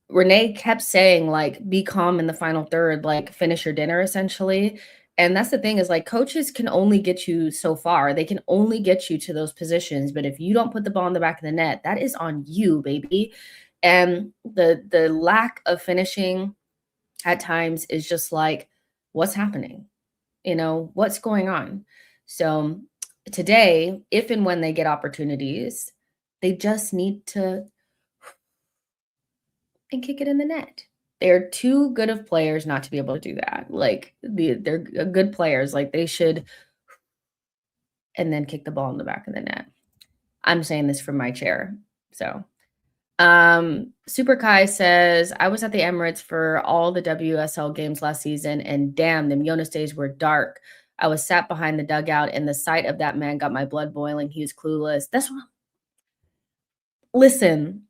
Renee kept saying, like, "Be calm in the final third, like, finish your dinner," essentially. And that's the thing is, like, coaches can only get you so far. They can only get you to those positions, but if you don't put the ball in the back of the net, that is on you, baby. And the lack of finishing at times is just like, what's happening? You know, what's going on? So today, if and when they get opportunities, they just need to and kick it in the net. They're too good of players not to be able to do that. Like, they're good players, like, they should and then kick the ball in the back of the net. I'm saying this from my chair. So, Super Kai says, "I was at the Emirates for all the WSL games last season, and damn, them Jonas days were dark. I was sat behind the dugout, and the sight of that man got my blood boiling. He was clueless." That's what listen,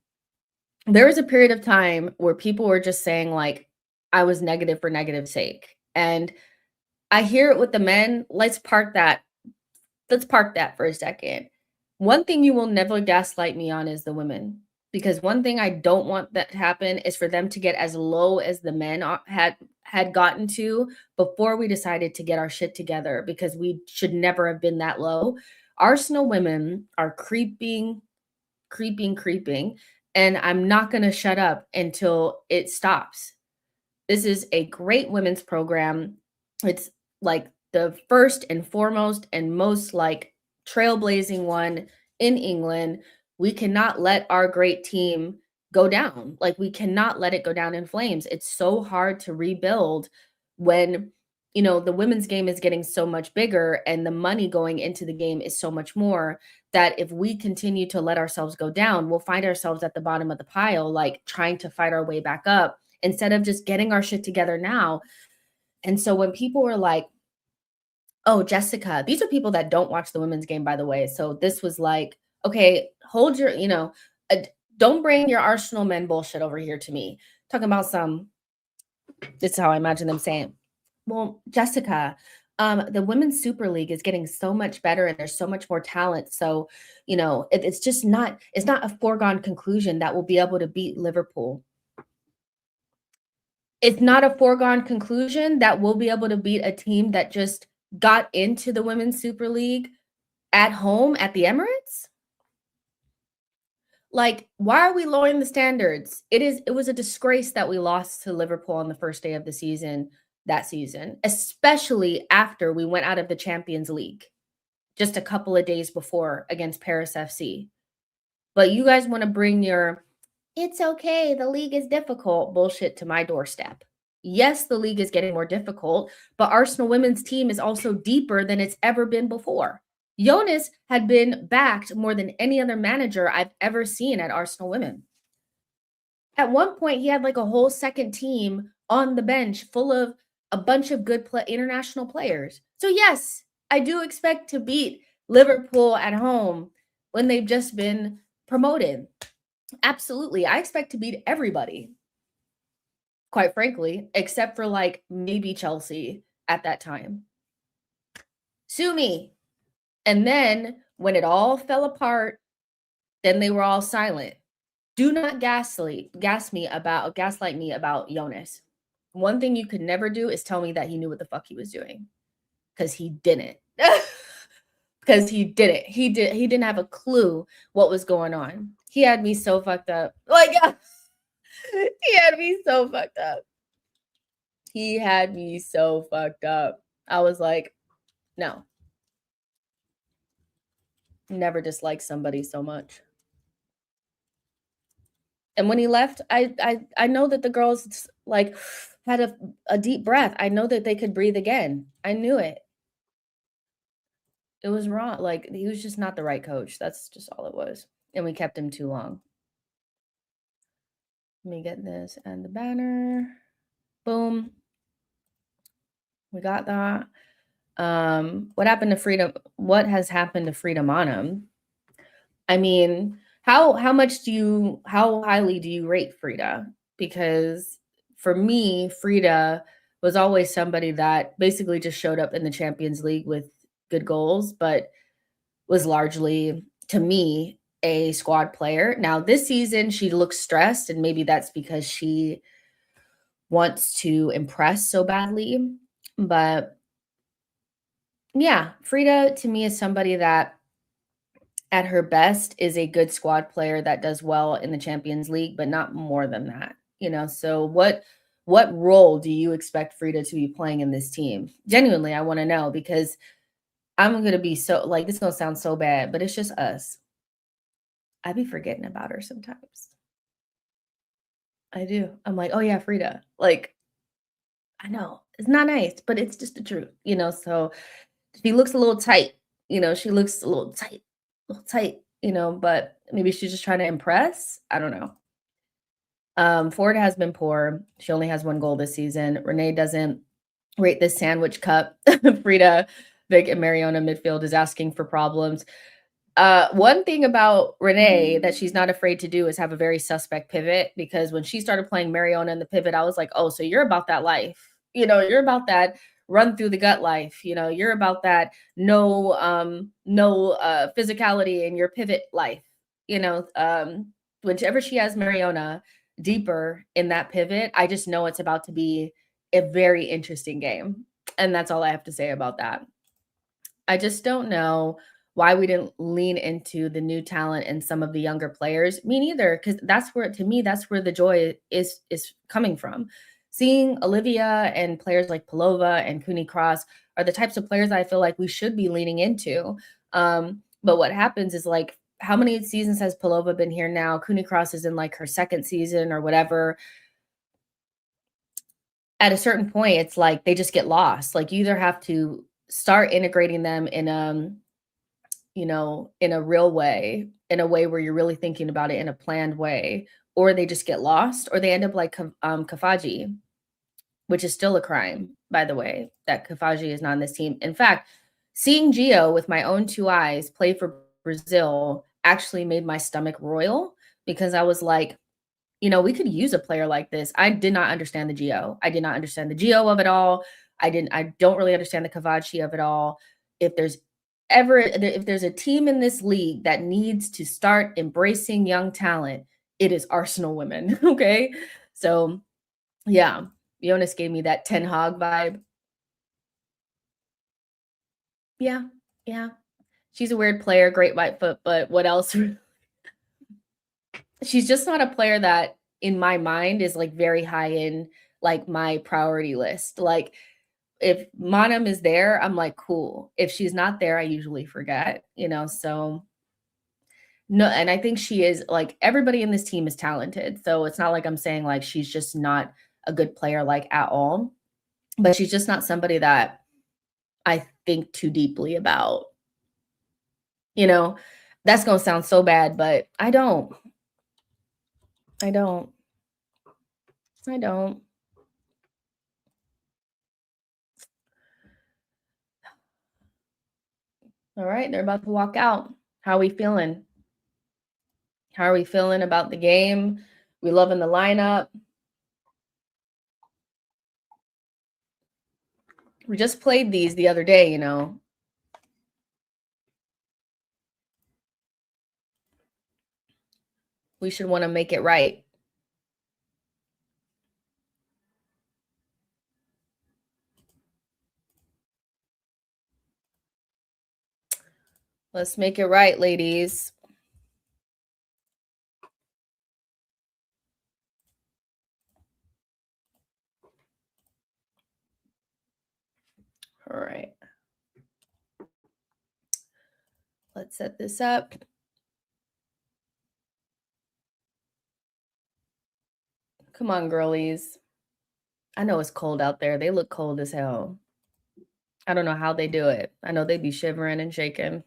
there was a period of time where people were just saying, like, I was negative for negative sake, and I hear it with the men. Let's park that for a second. One thing you will never gaslight me on is the women, because one thing I don't want that to happen is for them to get as low as the men had gotten to before we decided to get our shit together, because we should never have been that low. Arsenal women are creeping, and I'm not going to shut up until it stops. This is a great women's program. It's like the first and foremost and most like trailblazing one in England. We cannot let our great team go down. Like, we cannot let it go down in flames. It's so hard to rebuild when, you know, the women's game is getting so much bigger and the money going into the game is so much more, that if we continue to let ourselves go down, we'll find ourselves at the bottom of the pile, like trying to fight our way back up instead of just getting our shit together now. And so when people were like, "Oh, Jessica," these are people that don't watch the women's game, by the way. So this was like, okay, hold your, uh, don't bring your Arsenal men bullshit over here to me. Talking about this is how I imagine them saying, "Well, Jessica, the women's super league is getting so much better and there's so much more talent. So, it's just it's not a foregone conclusion that we'll be able to beat Liverpool. It's not a foregone conclusion that we'll be able to beat a team that just got into the Women's Super League at home at the Emirates? Like, why are we lowering the standards? It was a disgrace that we lost to Liverpool on the first day of the season that season, especially after we went out of the Champions League just a couple of days before against Paris FC. But you guys want to bring your "it's okay, the league is difficult" bullshit to my doorstep. Yes, the league is getting more difficult, but Arsenal women's team is also deeper than it's ever been before. Jonas had been backed more than any other manager I've ever seen at Arsenal women. At one point, he had like a whole second team on the bench full of a bunch of good international players. So, yes, I do expect to beat Liverpool at home when they've just been promoted. Absolutely. I expect to beat everybody, quite frankly, except for like maybe Chelsea at that time. Sue me. And then when it all fell apart, then they were all silent. Do not gaslight me about Jonas. One thing you could never do is tell me that he knew what the fuck he was doing, because he didn't. Because he didn't. He didn't have a clue what was going on. He had me so fucked up. Like, he had me so fucked up. He had me so fucked up. I was like, no. Never disliked somebody so much. And when he left, I know that the girls like had a deep breath. I know that they could breathe again. I knew it. It was wrong. Like, he was just not the right coach. That's just all it was. And we kept him too long. Let me get this and the banner. Boom. We got that. What happened to Freedom? What has happened to Freedom Autumn? I mean, how how highly do you rate Frida? Because for me, Frida was always somebody that basically just showed up in the Champions League with good goals, but was largely, to me, a squad player. Now, this season, she looks stressed, and maybe that's because she wants to impress so badly. But yeah, Frida to me is somebody that at her best is a good squad player that does well in the Champions League, but not more than that. So what role do you expect Frida to be playing in this team? Genuinely, I want to know because I'm gonna be so like this is gonna sound so bad, but it's just us. I be forgetting about her sometimes. I do. I'm like, oh yeah, Frida. Like, I know it's not nice, but it's just the truth. So she looks a little tight. She looks a little tight. But maybe she's just trying to impress. I don't know. Ford has been poor. She only has one goal this season. Renee doesn't rate this sandwich cup. Frida, Vic, and Mariona midfield is asking for problems. One thing about Renee that she's not afraid to do is have a very suspect pivot, because when she started playing Mariona in the pivot, I was like, oh, so you're about that life. You're about that run through the gut life. You're about that no physicality in your pivot life. Whenever she has Mariona deeper in that pivot, I just know it's about to be a very interesting game. And that's all I have to say about that. I just don't know why we didn't lean into the new talent and some of the younger players. Me neither, because to me, that's where the joy is coming from. Seeing Olivia and players like Palova and Cooney Cross are the types of players I feel like we should be leaning into. But what happens is, like, how many seasons has Palova been here now? Cooney Cross is in like her second season or whatever. At a certain point, it's like they just get lost. Like, you either have to start integrating them in a real way, in a way where you're really thinking about it in a planned way, or they just get lost, or they end up like Kafaji, which is still a crime, by the way, that Kafaji is not on this team. In fact, seeing Gio with my own two eyes play for Brazil actually made my stomach roil, because I was like, we could use a player like this. I did not understand the Gio. I did not understand the Gio of it all. I don't really understand the Cavacci of it all. If there's a team in this league that needs to start embracing young talent, it is Arsenal women. Okay. So yeah, Jonas gave me that Ten Hag vibe. Yeah. Yeah. She's a weird player, great white foot, but what else? She's just not a player that in my mind is like very high in like my priority list. Like, if Monum is there, I'm like, cool. If she's not there, I usually forget. So no, and I think she is, like, everybody in this team is talented. So it's not like I'm saying like she's just not a good player, like, at all. But she's just not somebody that I think too deeply about. You know, that's gonna sound so bad, but I don't. I don't. I don't. All right, they're about to walk out. How are we feeling? How are we feeling about the game? We loving the lineup. We just played these the other day. We should want to make it right. Let's make it right, ladies. All right. Let's set this up. Come on, girlies. I know it's cold out there. They look cold as hell. I don't know how they do it. I know they'd be shivering and shaking.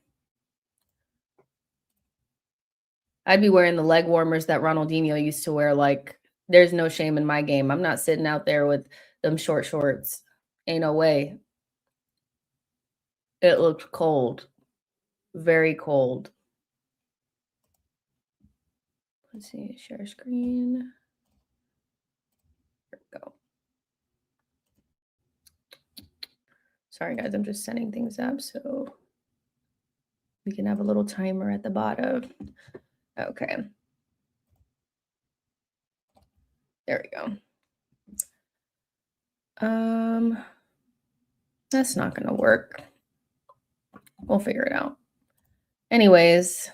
I'd be wearing the leg warmers that Ronaldinho used to wear, like, There's no shame in my game. I'm not sitting out there with them short shorts. Ain't no way. It looked cold, very cold. Let's see, share screen. There we go. Sorry, guys, I'm just setting things up so we can have a little timer at the bottom. Okay. There we go. That's not gonna work. We'll figure it out. Anyways,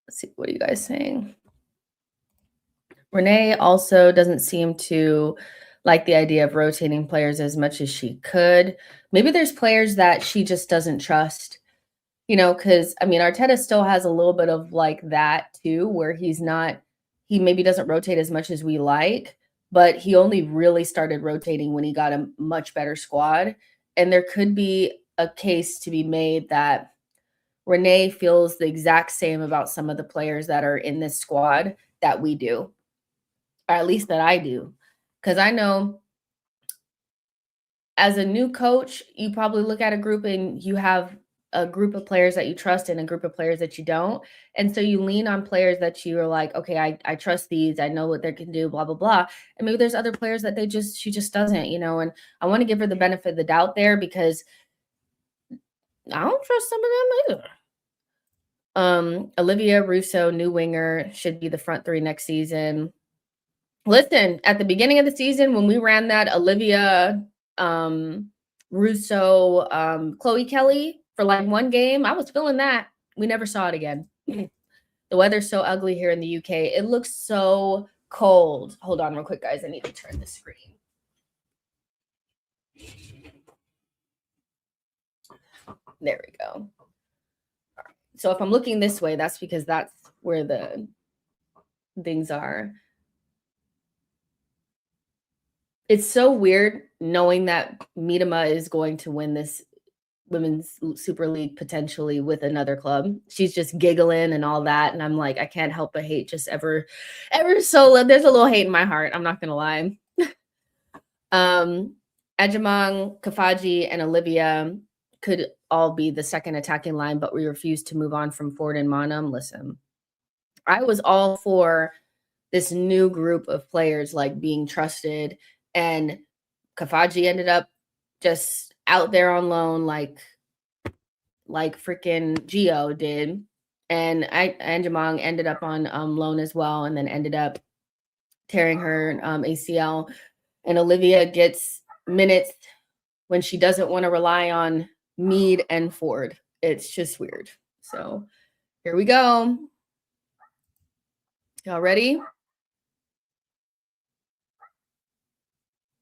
let's see, what are you guys saying? Renee also doesn't seem to like the idea of rotating players as much as she could. Maybe there's players that she just doesn't trust, you know, because I mean, Arteta still has a little bit of like that too, where he maybe doesn't rotate as much as we like, but he only really started rotating when he got a much better squad. And there could be a case to be made that Renee feels the exact same about some of the players that are in this squad that we do, or at least that I do. Because I know as a new coach, you probably look at a group and you have a group of players that you trust and a group of players that you don't. And so you lean on players that you are like, okay, I trust these. I know what they can do, blah, blah, blah. And maybe there's other players that she just doesn't, you know, and I want to give her the benefit of the doubt there because I don't trust some of them either. Olivia Russo, new winger, should be the front three next season. Listen, at the beginning of the season, when we ran that Olivia, Russo, Chloe Kelly for like one game, I was feeling that. We never saw it again. The weather's so ugly here in the UK. It looks so cold. Hold on real quick, guys. I need to turn the screen. There we go. So if I'm looking this way, that's because that's where the things are. It's so weird knowing that Miedema is going to win this Women's Super League potentially with another club. She's just giggling and all that. And I'm like, I can't help but hate just ever so. There's a little hate in my heart. I'm not going to lie. Ajamang, Kafaji, and Olivia could all be the second attacking line, but we refuse to move on from Ford and Monum. Listen, I was all for this new group of players like being trusted, and Kafaji ended up just out there on loan like freaking Gio did. And Anjamang ended up on loan as well, and then ended up tearing her ACL. And Olivia gets minutes when she doesn't want to rely on Mead and Ford. It's just weird. So here we go. Y'all ready?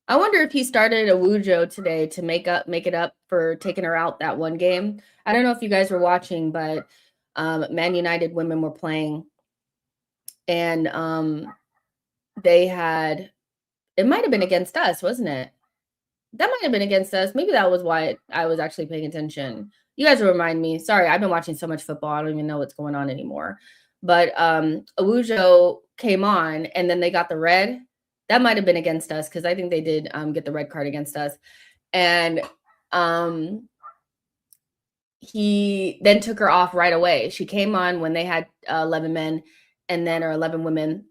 I wonder if he started a Wujo today to make it up for taking her out that one game. I don't know if you guys were watching, but Man United women were playing, and they had, it might have been against us, wasn't it? That might have been against us. Maybe that was why I was actually paying attention. You guys will remind me. Sorry, I've been watching so much football. I don't even know what's going on anymore. But Awujo came on, and then they got the red. That might have been against us because I think they did get the red card against us. And he then took her off right away. She came on when they had 11 men and then, or 11 women.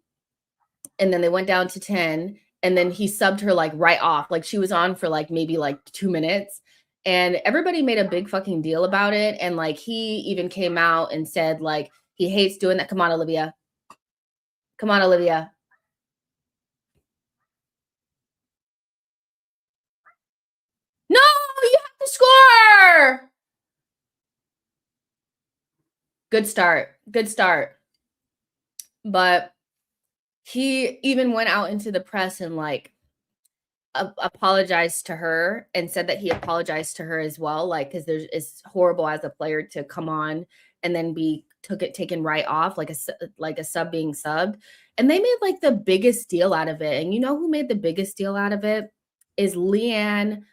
And then they went down to 10. And then he subbed her like right off. Like she was on for like maybe like 2 minutes. And everybody made a big fucking deal about it. And like he even came out and said like he hates doing that. Come on, Olivia. Come on, Olivia. No, you have to score. Good start. Good start. But he even went out into the press and like apologized to her and said that he apologized to her as well. Like, because it's horrible as a player to come on and then be taken right off, like a sub being subbed. And they made like the biggest deal out of it. And you know who made the biggest deal out of it is Leanne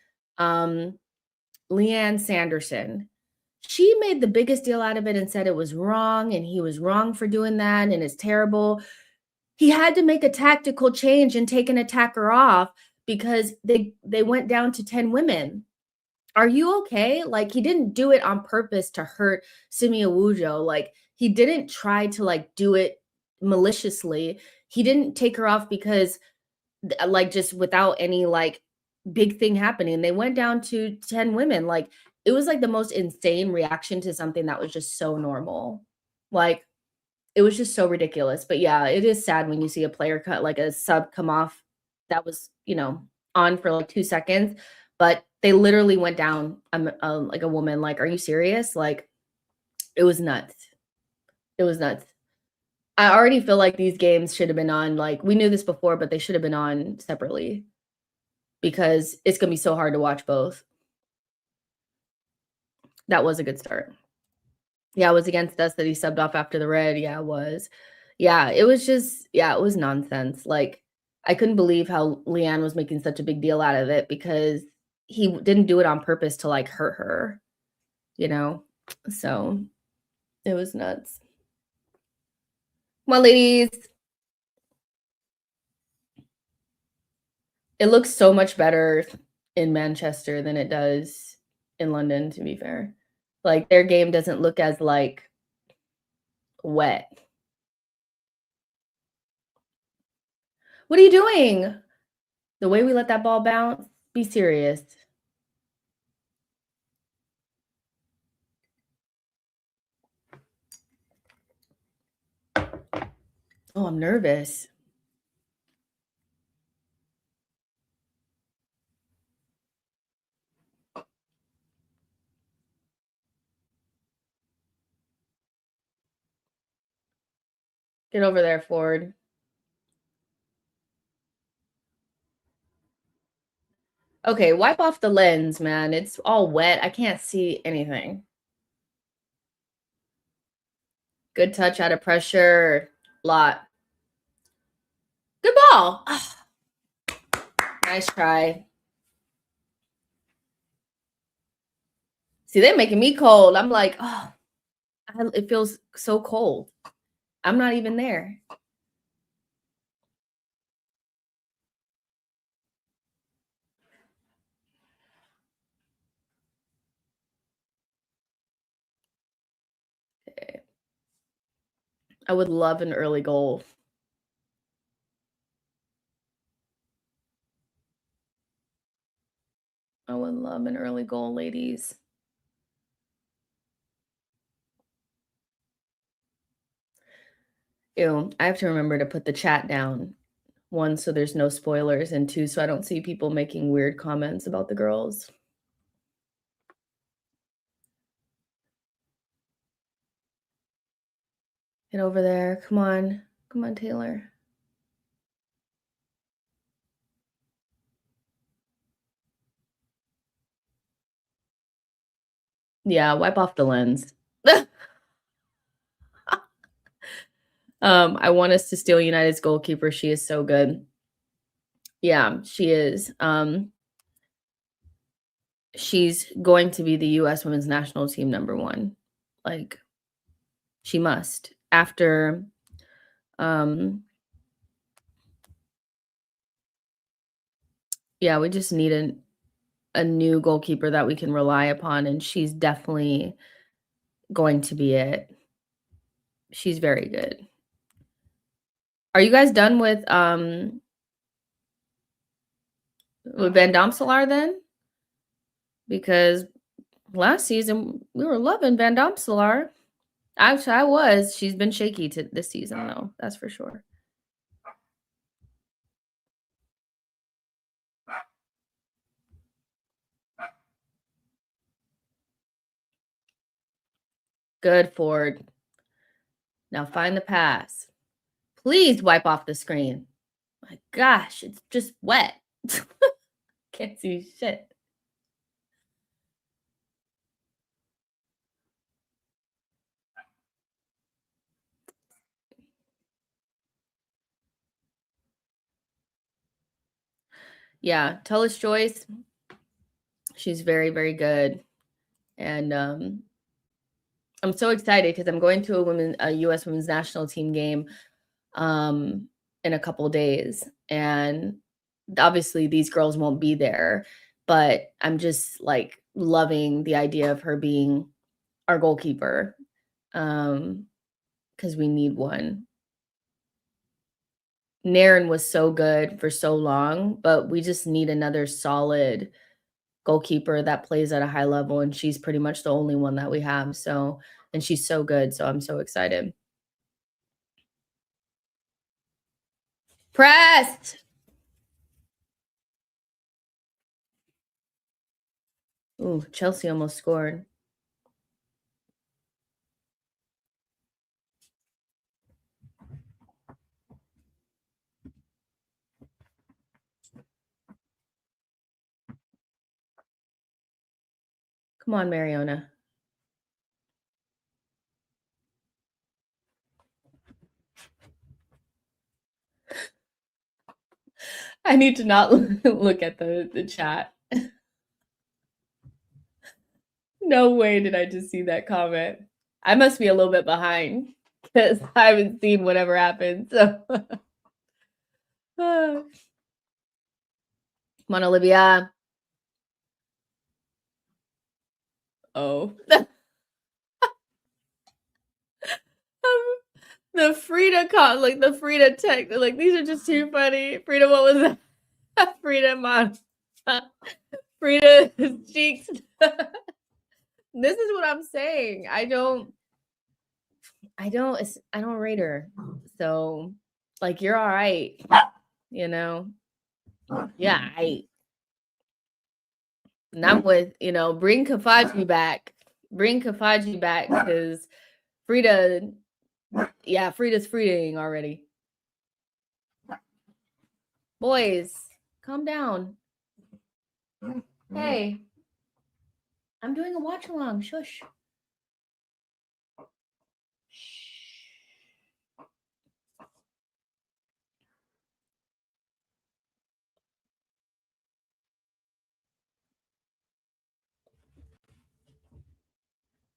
Sanderson. She made the biggest deal out of it and said it was wrong and he was wrong for doing that and it's terrible. He had to make a tactical change and take an attacker off because they went down to 10 women. Are you okay? Like, he didn't do it on purpose to hurt Simi Awujo. Like, he didn't try to, like, do it maliciously. He didn't take her off because, like, just without any, like, big thing happening. They went down to 10 women. Like, it was, like, the most insane reaction to something that was just so normal. Like, it was just so ridiculous. But, yeah, it is sad when you see a player cut like, a sub come off that was, on for, like, 2 seconds, but they literally went down, like, a woman. Like, "Are you serious?" Like, it was nuts. It was nuts. I already feel like these games should have been on, like, we knew this before, but they should have been on separately because it's gonna be so hard to watch both. That was a good start. Yeah, it was against us that he subbed off after the red. Yeah, it was. Yeah, it was just yeah, it was nonsense. Like, I couldn't believe how Leanne was making such a big deal out of it because he didn't do it on purpose to, like, hurt her, you know? So, it was nuts. Well, ladies, it looks so much better in Manchester than it does in London, to be fair. Like, their game doesn't look as, like, wet. What are you doing? The way we let that ball bounce? Be serious. Oh, I'm nervous. Get over there, Ford. Okay, wipe off the lens, man. It's all wet. I can't see anything. Good touch out of pressure. Lot. Good ball. Ah, nice try. See, they're making me cold. I'm like, oh, it feels so cold. I'm not even there. Okay. I would love an early goal. I would love an early goal, ladies. Ew, I have to remember to put the chat down. One, so there's no spoilers, and two, so I don't see people making weird comments about the girls. Get over there. Come on. Come on, Taylor. Yeah, wipe off the lens. I want us to steal United's goalkeeper. She is so good. Yeah, she is. She's going to be the US women's national team number 1. Like, she must. After, yeah, we just need a new goalkeeper that we can rely upon, and she's definitely going to be it. She's very good. Are you guys done with Van Domselaar then? Because last season we were loving Van Domselaar. Actually, I was. She's been shaky to this season, though. That's for sure. Good, Ford. Now find the pass. Please wipe off the screen. My gosh, it's just wet. Can't see shit. Yeah, Tullis Joyce. She's very, very good. And I'm so excited because I'm going to a US women's national team game. in a couple days, and obviously these girls won't be there, but I'm just like loving the idea of her being our goalkeeper, because we need one. Naren was so good for so long, but we just need another solid goalkeeper that plays at a high level, and she's pretty much the only one that we have. So, and she's so good, so I'm so excited. Pressed. Ooh, Chelsea almost scored. Come on, Mariona. I need to not look at the chat. No way did I just see that comment. I must be a little bit behind because I haven't seen whatever happened. So, come on, Olivia. Oh, the Frida like the Frida tech. Like these are just too funny. Frida, what was that? Frida, man. Frida cheeks. This is what I'm saying. I don't rate her. So like you're all right, you know. Yeah, and I'm with, bring Kafaji back. Bring Kafaji back because Frida, yeah, Frida's Fridaing already. Boys, calm down. Hey, I'm doing a watch along. Shush.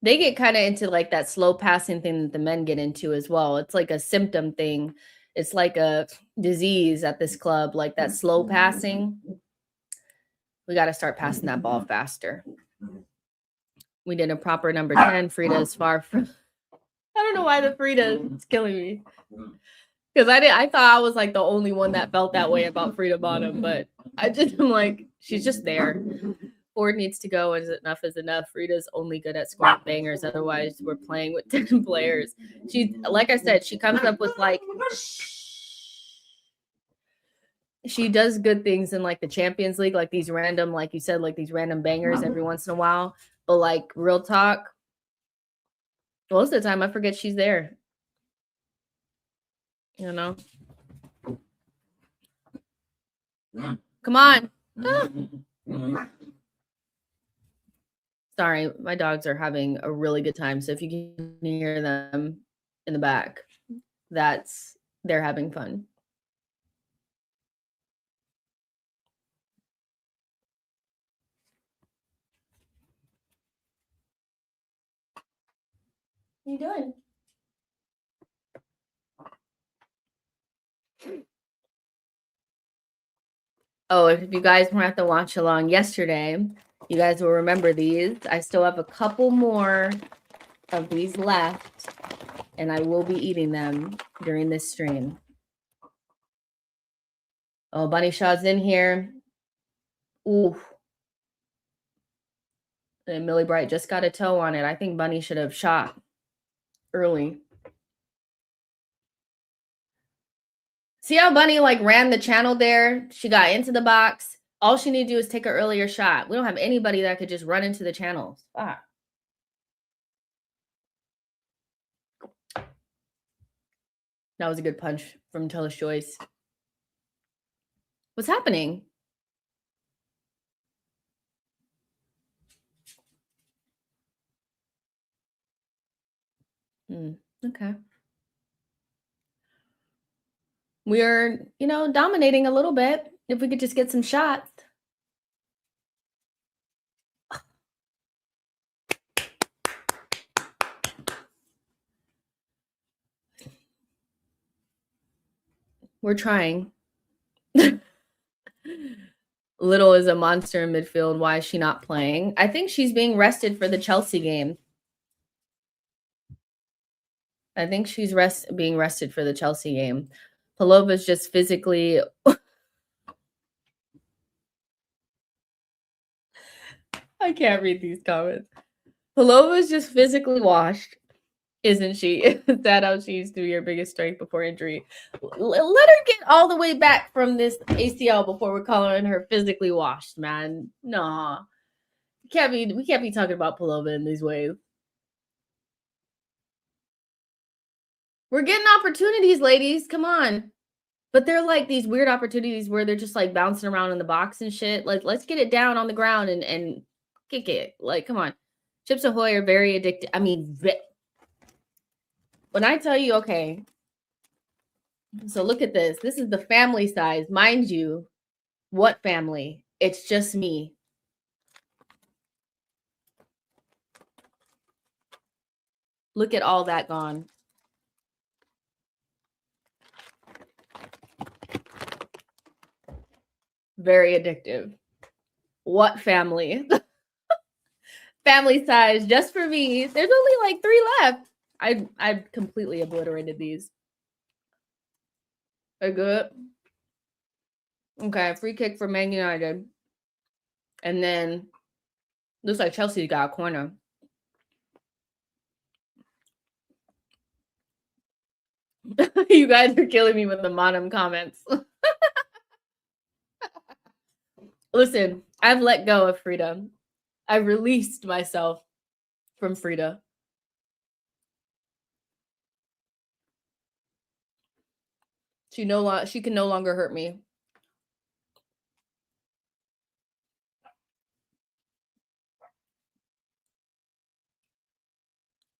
They get kind of into like that slow passing thing that the men get into as well. It's like a symptom thing. It's like a disease at this club, like that slow passing. We got to start passing that ball faster. We did a proper number 10. Frida is far from. I don't know why the Frida is killing me. Because I thought I was like the only one that felt that way about Frida Bottom, but I'm like, she's just there. Ford needs to go, and enough is enough. Frida's only good at scoring bangers. Otherwise, we're playing with 10 players. She, like I said, she comes up with like, she does good things in like the Champions League, like these random, like you said, like these random bangers every once in a while. But like real talk, most of the time I forget she's there. You know? Come on. Sorry, my dogs are having a really good time. So if you can hear them in the back, they're having fun. What are you doing? Oh, if you guys were at the watch along yesterday, you guys will remember these. I still have a couple more of these left, and I will be eating them during this stream. Oh, Bunny Shaw's in here. Ooh. And Millie Bright just got a toe on it. I think Bunny should have shot early. See how Bunny like ran the channel there? She got into the box. All she need to do is take an earlier shot. We don't have anybody that could just run into the channels. Ah. That was a good punch from Tellis Joyce. What's happening? Okay. We're, dominating a little bit. If we could just get some shots. We're trying. Little is a monster in midfield. Why is she not playing? I think she's being rested for the Chelsea game. I think she's being rested for the Chelsea game. Palova's just physically. I can't read these comments. Palova's just physically washed, isn't she? Is that how she used to be your biggest strength before injury? Let her get all the way back from this ACL before we're calling her physically washed, man. Nah. We can't be talking about Palova in these ways. We're getting opportunities, ladies. Come on. But they're like these weird opportunities where they're just like bouncing around in the box and shit. Like, let's get it down on the ground and kick it. Like, come on. Chips Ahoy are very addictive. I mean, when I tell you, okay, so look at this. This is the family size. Mind you, what family? It's just me. Look at all that gone. Very addictive. What family? Family size just for me. There's only like 3 left. I completely obliterated these. They're good. Okay, free kick for Man United. And then looks like Chelsea got a corner. You guys are killing me with the Monum comments. Listen, I've let go of Frida. I've released myself from Frida. She can no longer hurt me.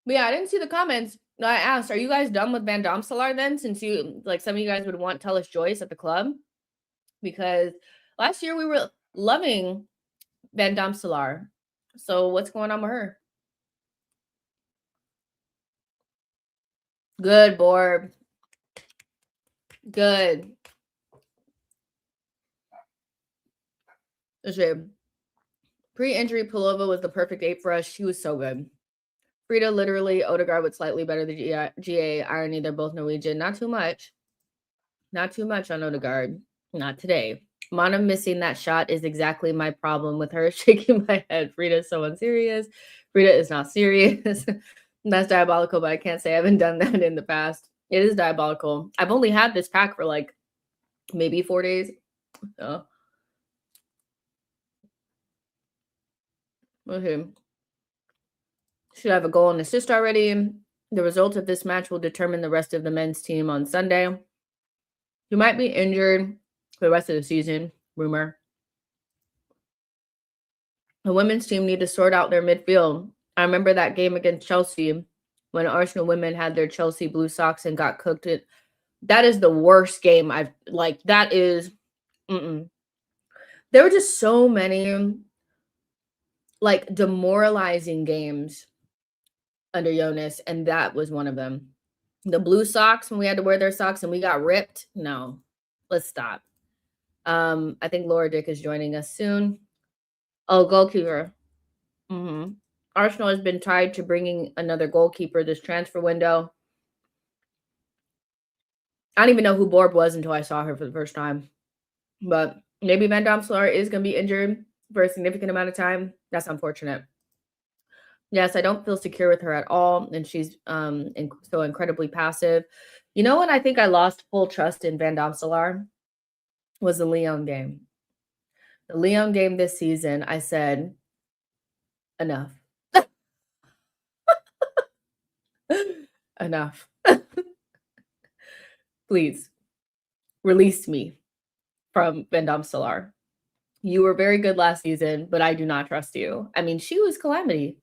But yeah, I didn't see the comments. I asked, are you guys done with Van Domselaar then? Since you like some of you guys would want Tell Us Joyce at the club. Because last year we were loving Van Domselaar. So what's going on with her? Good, Borb. Good. Pre-injury, Palova was the perfect 8 for us. She was so good. Frida, literally, Odegaard with slightly better than GA. Irony, they're both Norwegian. Not too much. Not too much on Odegaard. Not today. Mana missing that shot is exactly my problem with her. Shaking my head. Frida is so unserious. Frida is not serious. That's diabolical, but I can't say I haven't done that in the past. It is diabolical. I've only had this pack for like maybe 4 days. So. Okay. Should have a goal and assist already. The result of this match will determine the rest of the men's team on Sunday. He might be injured for the rest of the season. Rumor. The women's team need to sort out their midfield. I remember that game against Chelsea when Arsenal women had their Chelsea blue socks and got cooked. That is the worst game I've like. That is. There were just so many like demoralizing games under Jonas, and that was one of them. The blue socks when we had to wear their socks and we got ripped. No, let's stop. I think Laura Dick is joining us soon. Oh, goalkeeper. Arsenal has been tied to bringing another goalkeeper this transfer window. I don't even know who Borb was until I saw her for the first time. But maybe Van Domselaar is going to be injured for a significant amount of time. That's unfortunate. Yes, I don't feel secure with her at all. And she's so incredibly passive. You know what? I think I lost full trust in Van Domselaar was the Lyon game. The Lyon game this season, I said, enough. Enough. Please release me from Van Domselaar. You were very good last season, but I do not trust you. I mean, she was calamity.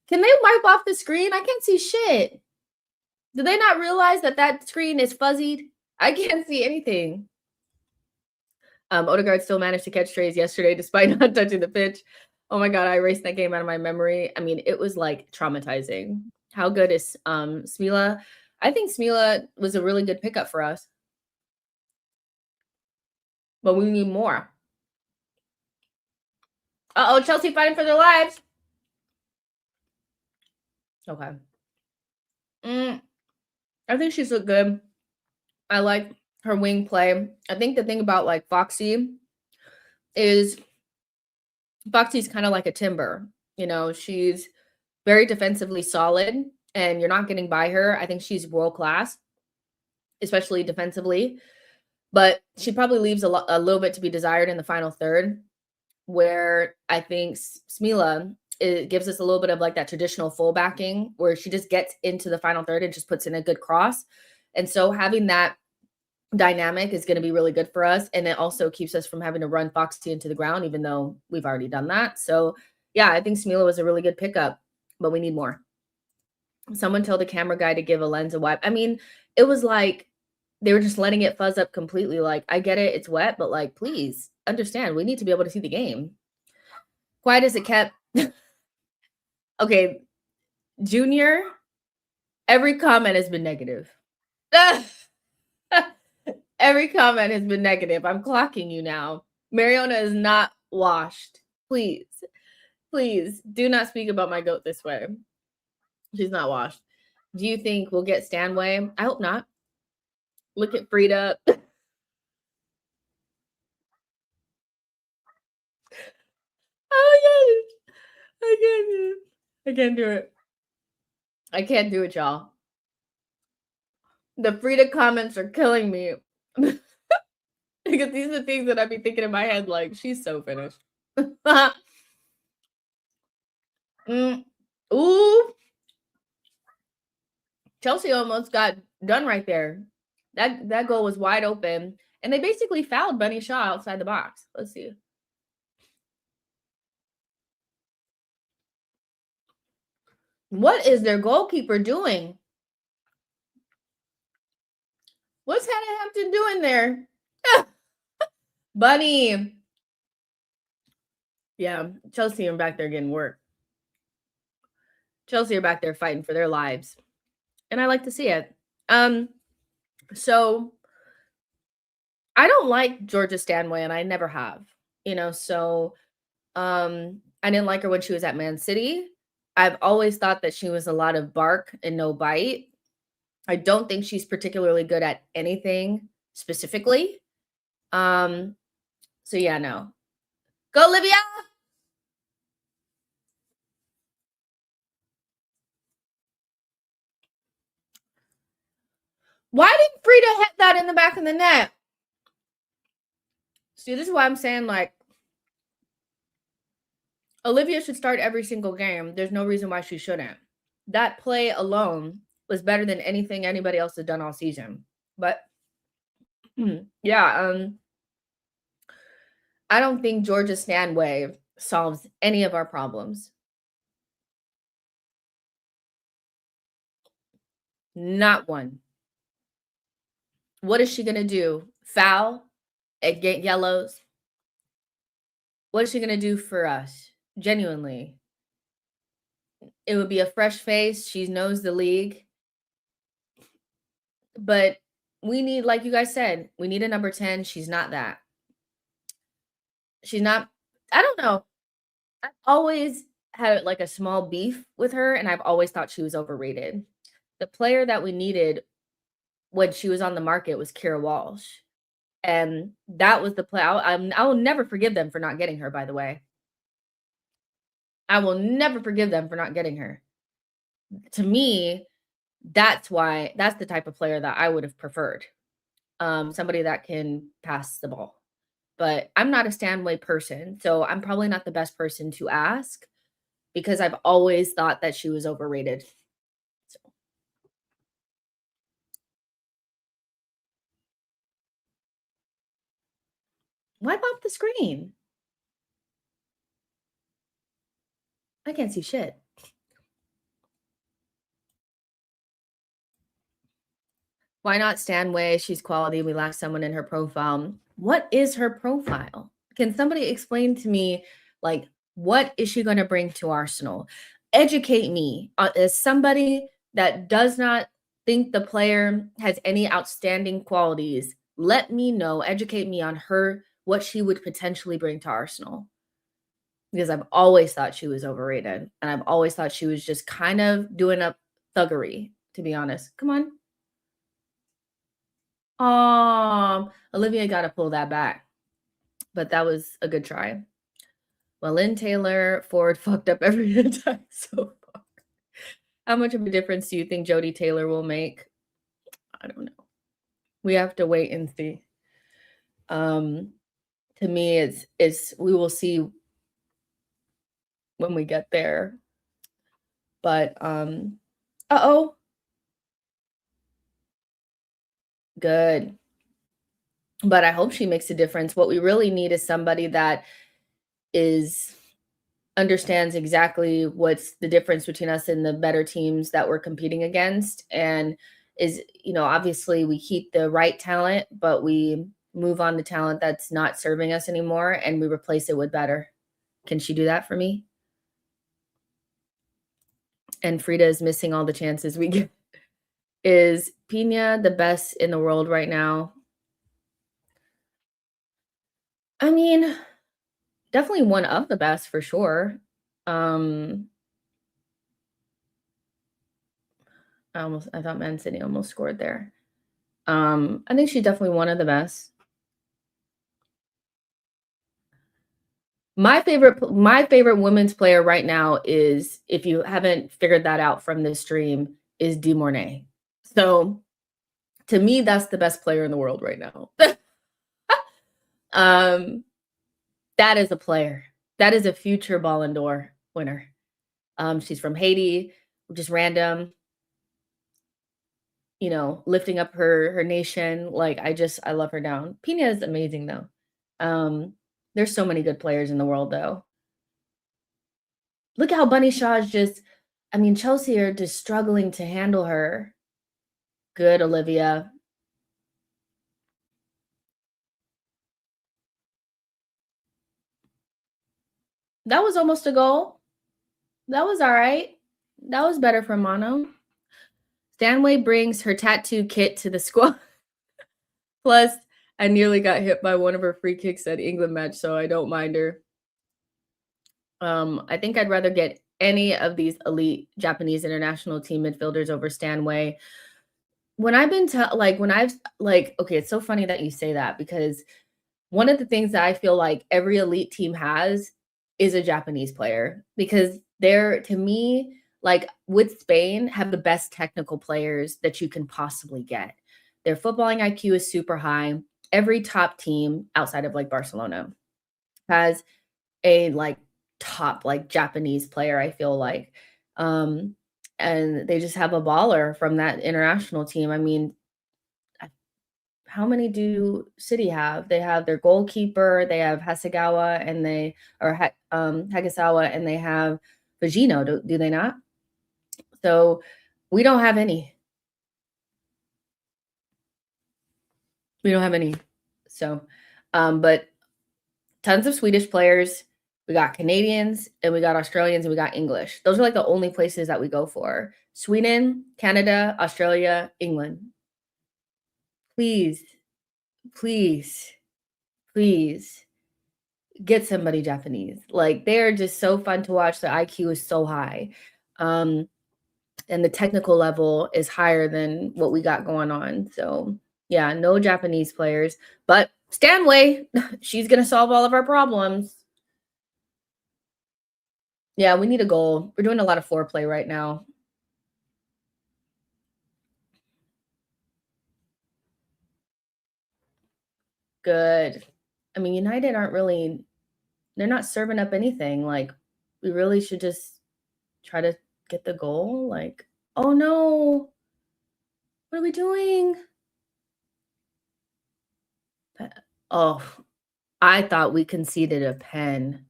Can they wipe off the screen? I can't see shit. Do they not realize that screen is fuzzied? I can't see anything. Odegaard still managed to catch strays yesterday despite not touching the pitch. Oh my God, I erased that game out of my memory. I mean, it was like traumatizing. How good is Smila? I think Smila was a really good pickup for us. but we need more. Uh-oh, Chelsea fighting for their lives. Okay. I think she's looked good. I like her wing play. I think the thing about like Foxy is Foxy's kind of like a timber. You know, she's very defensively solid and you're not getting by her. I think she's world class, especially defensively, but she probably leaves a little bit to be desired in the final third, where I think Smila, it gives us a little bit of like that traditional full backing where she just gets into the final third and just puts in a good cross. And so having that dynamic is going to be really good for us. And it also keeps us from having to run Foxy into the ground, even though we've already done that. So yeah, I think Smila was a really good pickup, but we need more. Someone told the camera guy to give a lens a wipe. I mean, it was like they were just letting it fuzz up completely. Like, I get it, it's wet, but like, please understand, we need to be able to see the game. Quiet as it kept. Okay, Junior, every comment has been negative. Every comment has been negative. I'm clocking you now. Mariona is not washed. Please, please do not speak about my goat this way. She's not washed. Do you think we'll get Stanway? I hope not. Look at Frida. Oh my gosh. I can't do it. I can't do it. I can't do it, y'all. The Frida comments are killing me. Because these are the things that I'd be thinking in my head, like, she's so finished. Ooh. Chelsea almost got done right there. That goal was wide open. And they basically fouled Bunny Shaw outside the box. Let's see. What is their goalkeeper doing? What's Hannah Hampton doing there? Bunny. Yeah, Chelsea are back there getting work. Chelsea are back there fighting for their lives. And I like to see it. So I don't like Georgia Stanway, and I never have. You know, so I didn't like her when she was at Man City. I've always thought that she was a lot of bark and no bite. I don't think she's particularly good at anything specifically. So yeah, no. Go, Livia! Why didn't Frida hit that in the back of the net? See, this is why I'm saying, like, Olivia should start every single game. There's no reason why she shouldn't. That play alone was better than anything anybody else had done all season. But yeah, I don't think Georgia Stanway solves any of our problems. Not one. What is she gonna do? Foul and get yellows? What is she gonna do for us? Genuinely. It would be a fresh face. She knows the league. But we need, like you guys said, we need a number 10. She's not that. She's not, I don't know. I've always had like a small beef with her, and I've always thought she was overrated. The player that we needed when she was on the market was Kira Walsh. And that was the play. I will never forgive them for not getting her, by the way. I will never forgive them for not getting her. To me, that's the type of player that I would have preferred. Somebody that can pass the ball. But I'm not a Stanway person, so I'm probably not the best person to ask because I've always thought that she was overrated. So. Wipe off the screen. I can't see shit. Why not Stanway? She's quality. We lack someone in her profile. What is her profile? Can somebody explain to me, like, what is she going to bring to Arsenal? Educate me as somebody that does not think the player has any outstanding qualities. Let me know, educate me on her what she would potentially bring to Arsenal because I've always thought she was overrated, and I've always thought she was just kind of doing up thuggery, to be honest. Come on. Olivia gotta pull that back, but that was a good try. Well, Lynn Taylor Ford fucked up every attack so far. How much of a difference do you think Jodie Taylor will make? I don't know. We have to wait and see. To me, it's we will see when we get there. But uh-oh. Good. But I hope she makes a difference. What we really need is somebody that is understands exactly what's the difference between us and the better teams that we're competing against and is, obviously we keep the right talent, but we move on to talent that's not serving us anymore and we replace it with better. Can she do that for me? And Frida is missing all the chances we get. Is Pina the best in the world right now? I mean, definitely one of the best for sure. Um, I thought Man City almost scored there. I think she's definitely one of the best. My favorite women's player right now is, if you haven't figured that out from this stream, is Dee Mornay. So to me, that's the best player in the world right now. um, that is a player. That is a future Ballon d'Or winner. She's from Haiti, just random, lifting up her nation. Like I love her down. Pina is amazing though. There's so many good players in the world though. Look how Bunny Shaw is Chelsea are just struggling to handle her. Good, Olivia. That was almost a goal. That was all right. That was better for Mono. Stanway brings her tattoo kit to the squad. Plus, I nearly got hit by one of her free kicks at England match, so I don't mind her. I think I'd rather get any of these elite Japanese international team midfielders over Stanway. When I've been okay, it's so funny that you say that because one of the things that I feel like every elite team has is a Japanese player because they're, to me, like with Spain, have the best technical players that you can possibly get. Their footballing IQ is super high. Every top team outside of like Barcelona has a top Japanese player, I feel like. And they just have a baller from that international team. I mean, how many do City have? They have their goalkeeper, they have Hasegawa, and Hagasawa, and they have Vagino. Do they not? So we don't have any. We don't have any. So, but tons of Swedish players. We got Canadians and we got Australians and we got English. Those are like the only places that we go for. Sweden, Canada, Australia, England. Please, please, please get somebody Japanese. Like they're just so fun to watch. The IQ is so high. And the technical level is higher than what we got going on. So yeah, no Japanese players, but Stanway, she's going to solve all of our problems. Yeah, we need a goal. We're doing a lot of foreplay right now. Good. I mean, United they're not serving up anything. Like, we really should just try to get the goal. Like, oh no, what are we doing? Oh, I thought we conceded a pen.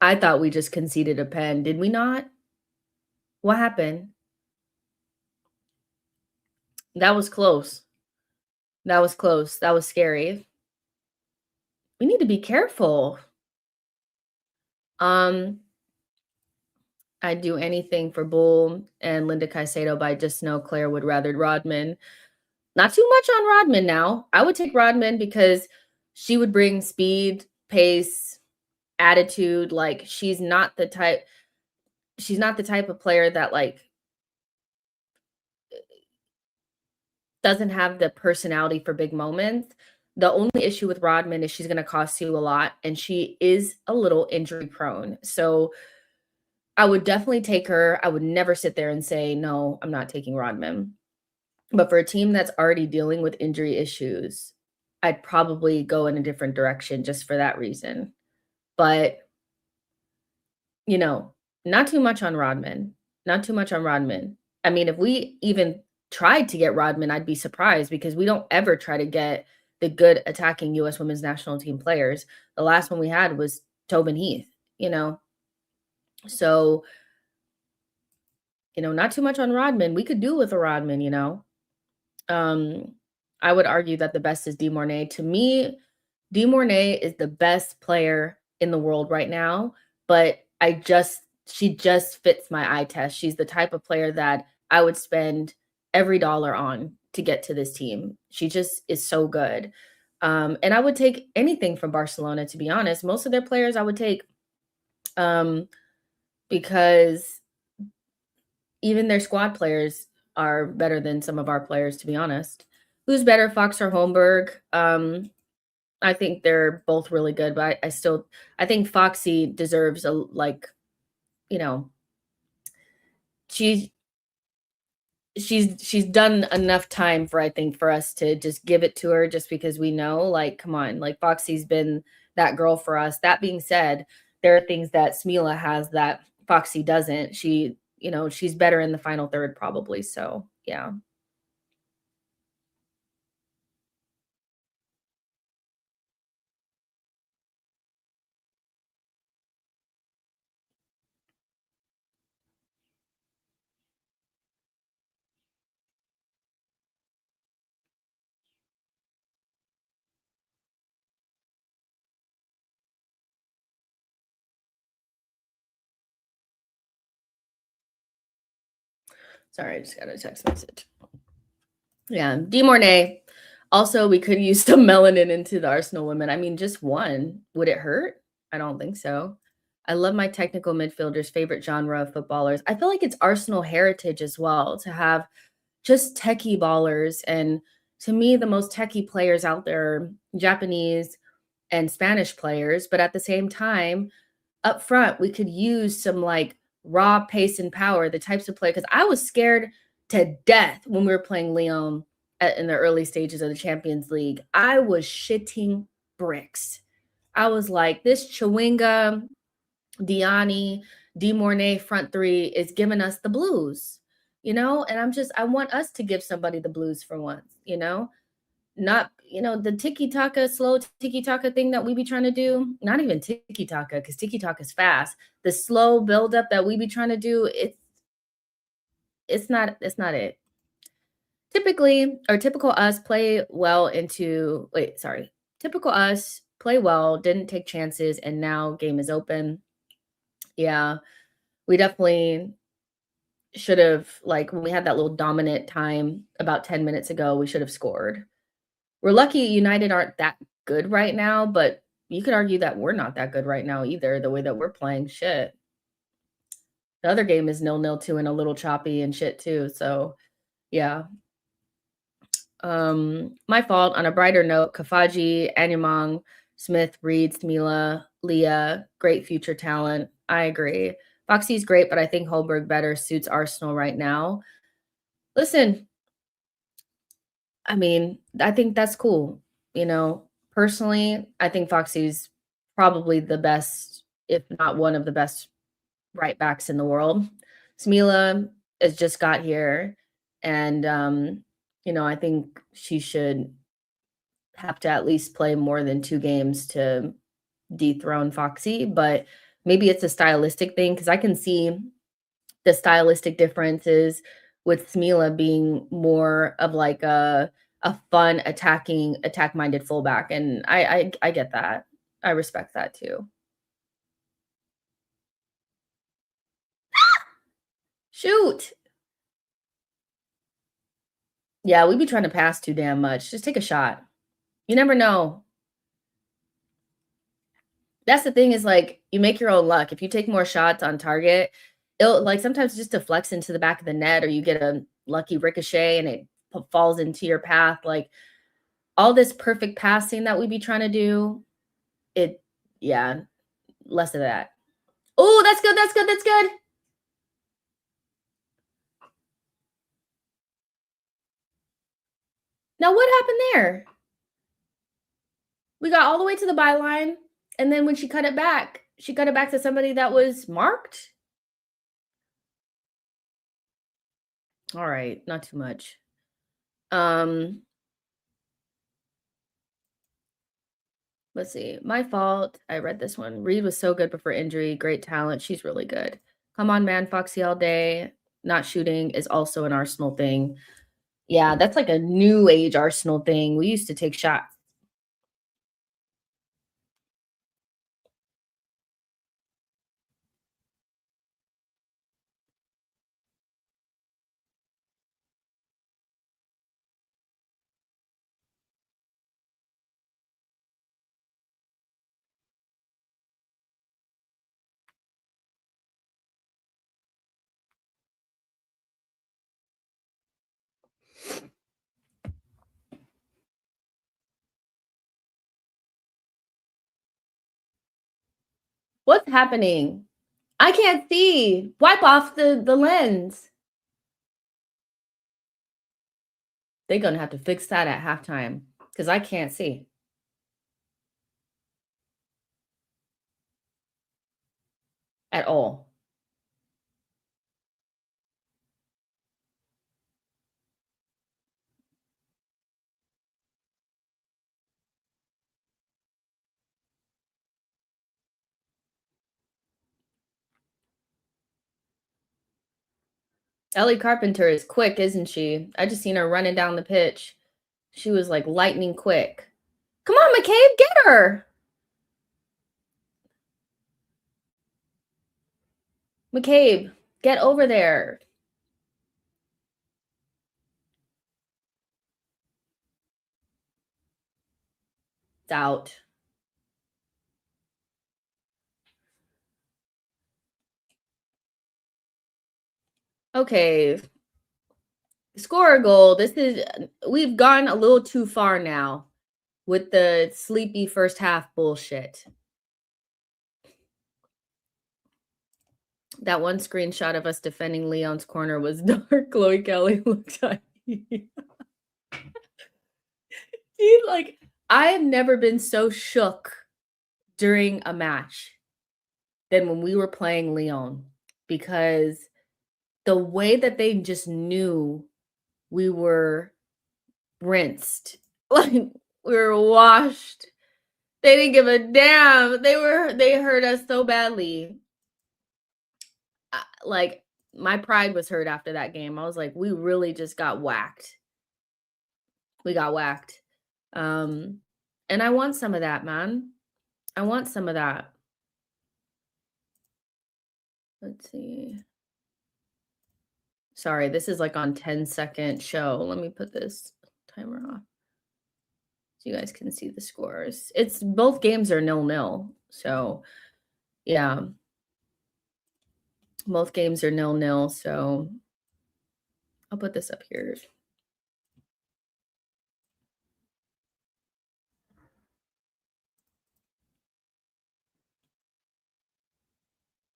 I thought we just conceded a pen. Did we not? What happened? That was close. That was close. That was scary. We need to be careful. Um, I'd do anything for Bull and Linda Caicedo, but I just know Claire would rather Rodman. Not too much on Rodman now. I would take Rodman because she would bring speed, pace, attitude. Like she's not the type of player that like doesn't have the personality for big moments. The only issue with Rodman is she's going to cost you a lot and she is a little injury prone. So I would definitely take her. I would never sit there and say, no, I'm not taking Rodman. But for a team that's already dealing with injury issues, I'd probably go in a different direction just for that reason. But, you know, not too much on Rodman. Not too much on Rodman. I mean, if we even tried to get Rodman, I'd be surprised because we don't ever try to get the good attacking US women's national team players. The last one we had was Tobin Heath, you know. So, not too much on Rodman. We could do with a Rodman, you know. Um, I would argue that the best is Dee Mornay. To me, Dee Mornay is the best player in the world right now, but she just fits my eye test. She's the type of player that I would spend every dollar on to get to this team. She just is so good. And I would take anything from Barcelona, to be honest. Most of their players I would take um, because even their squad players are better than some of our players, to be honest. Who's better, Fox or Holmberg? I think they're both really good, but I think Foxy deserves you know, she's she's done enough time for I think for us to just give it to her just because we know, like, come on, like Foxy's been that girl for us. That being said, there are things that Smila has that Foxy doesn't. She's better in the final third probably. So yeah. Sorry, I just got a text message. Yeah, Dee Mornay. Also, we could use some melanin into the Arsenal women. I mean, just one. Would it hurt? I don't think so. I love my technical midfielders' favorite genre of footballers. I feel like it's Arsenal heritage as well to have just techie ballers. And to me, the most techie players out there are Japanese and Spanish players. But at the same time, up front, we could use some like raw pace and power, the types of play. Because I was scared to death when we were playing Lyon in the early stages of the Champions League. I was shitting bricks. I was like, this Chewinga, Diani, Di Mornay front three is giving us the blues, And I want us to give somebody the blues for once. Not, the tiki taka, slow tiki taka thing that we be trying to do. Not even tiki taka, because tiki taka is fast. The slow buildup that we be trying to do, it's not it. Typical us play well into wait, sorry. Typical us play well, didn't take chances, and now game is open. Yeah, we definitely should have, like, when we had that little dominant time about 10 minutes ago, we should have scored. We're lucky United aren't that good right now, but you could argue that we're not that good right now either, the way that we're playing. Shit. The other game is 0-0 too and a little choppy and shit too. So yeah. My fault. On a brighter note, Kafaji, Anyamong, Smith, Reed, Smila, Leah, great future talent. I agree. Foxy's great, but I think Holberg better suits Arsenal right now. Listen, I mean, I think that's cool. Personally, I think Foxy's probably the best, if not one of the best right backs in the world. Smila has just got here, and I think she should have to at least play more than 2 games to dethrone Foxy, but maybe it's a stylistic thing because I can see the stylistic differences with Smila being more of like a fun attacking attack-minded fullback, and I get that. I respect that too. Shoot. Yeah, we be trying to pass too damn much. Just take a shot. You never know. That's the thing is, like, you make your own luck. If you take more shots on target, it'll like, sometimes just deflects into the back of the net or you get a lucky ricochet and it falls into your path. Like, all this perfect passing that we be trying to do, it yeah, less of that. Oh, that's good, that's good, that's good. Now what happened there? We got all the way to the byline, and then when she cut it back to somebody that was marked? Alright, not too much. Um, let's see. My fault. I read this one. Reed was so good before injury, great talent. She's really good. Come on, man, Foxy all day. Not shooting is also an Arsenal thing. Yeah, that's like a new age Arsenal thing. We used to take shots. What's happening? I can't see. Wipe off the lens. They're gonna have to fix that at halftime because I can't see at all. Ellie Carpenter is quick, isn't she? I just seen her running down the pitch. She was like lightning quick. Come on, McCabe, get her. McCabe, get over there. It's out. Okay. Score a goal. We've gone a little too far now with the sleepy first half bullshit. That one screenshot of us defending Leon's corner was dark. Chloe Kelly looked at me. Like, I have never been so shook during a match than when we were playing Leon because the way that they just knew we were rinsed, like we were washed. They didn't give a damn. They hurt us so badly. Like my pride was hurt after that game. I was like, we really just got whacked. We got whacked. And I want some of that, man. I want some of that. Let's see. Sorry, this is like on 10-second show. Let me put this timer off so you guys can see the scores. It's both games are 0-0. So, yeah. Both games are 0-0. So, I'll put this up here.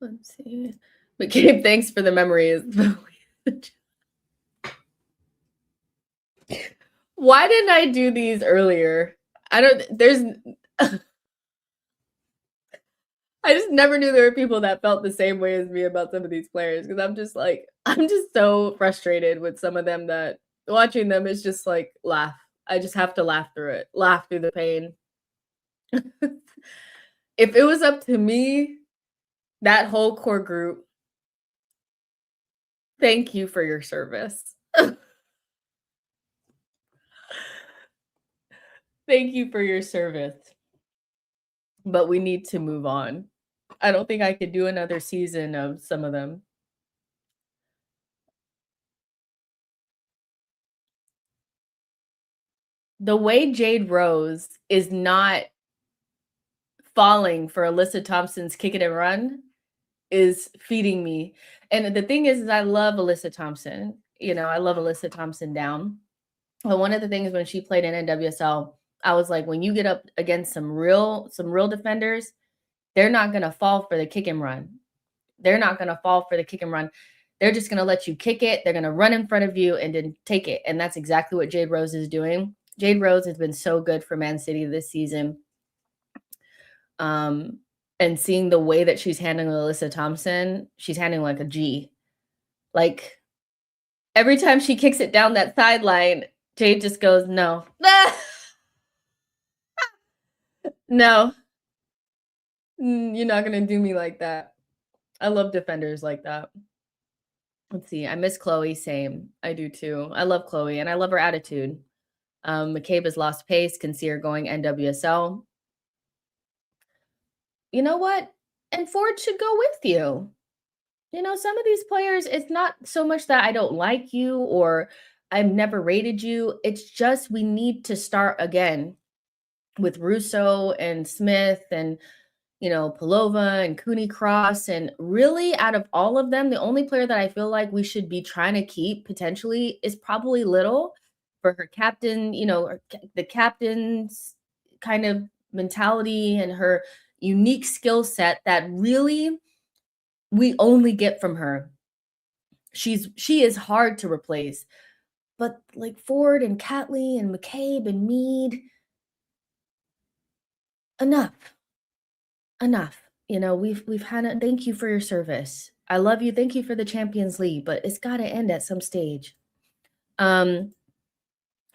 Let's see. But Gabe, thanks for the memories. Why didn't I do these earlier? I just never knew there were people that felt the same way as me about some of these players because I'm just so frustrated with some of them that watching them is just like laugh. I just have to laugh through it, laugh through the pain. If it was up to me, that whole core group, thank you for your service. Thank you for your service. But we need to move on. I don't think I could do another season of some of them. the way Jade Rose is not falling for Alyssa Thompson's kick it and run is feeding me. And the thing is I love Alyssa Thompson. You know, I love Alyssa Thompson down. But one of the things when she played in NWSL, I was like, when you get up against some real defenders, they're not gonna fall for the kick and run. They're not gonna fall for the kick and run. They're just gonna let you kick it. They're gonna run in front of you and then take it. And that's exactly what Jade Rose is doing. Jade Rose has been so good for Man City this season. And seeing the way that she's handling Alyssa Thompson, she's handling like a G. Like every time she kicks it down that sideline, Jade just goes, no. No. You're not gonna do me like that. I love defenders like that. Let's see. I miss Chloe. Same. I do too. I love Chloe and I love her attitude. McCabe has lost pace. Can see her going NWSL. You know what? And Ford should go with you. You know, some of these players, it's not so much that I don't like you or I've never rated you. It's just we need to start again with Russo and Smith and, you know, Palova and Cooney Cross. And really, out of all of them, the only player that I feel like we should be trying to keep potentially is probably Little for her captain, you know, the captain's kind of mentality and her unique skill set that really we only get from her. She is hard to replace. But like Ford and Catley and McCabe and Mead, enough. Enough. You know, we've had a thank you for your service. I love you. Thank you for the Champions League, but it's got to end at some stage. Um,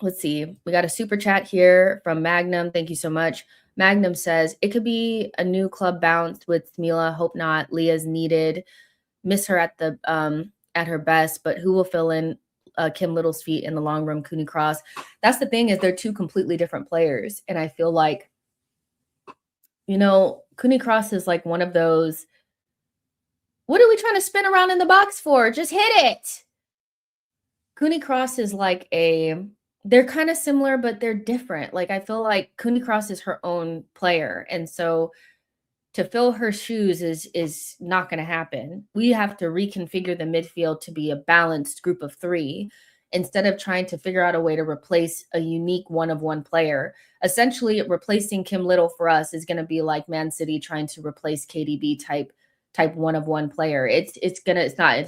let's see. We got a super chat here from Magnum. Thank you so much. Magnum says it could be a new club bounce with Smila. Hope not. Leah's needed. Miss her at her best, but who will fill in Kim Little's feet in the long run? Cooney Cross. That's the thing is they're two completely different players, and I feel like, you know, Cooney Cross is like one of those. What are we trying to spin around in the box for? Just hit it. Cooney Cross is like they're kind of similar, but they're different. Like I feel like Cooney Cross is her own player, and so to fill her shoes is not going to happen. We have to reconfigure the midfield to be a balanced group of three instead of trying to figure out a way to replace a unique one-of-one player. Essentially, replacing Kim Little for us is going to be like Man City trying to replace KDB type one-of-one player. It's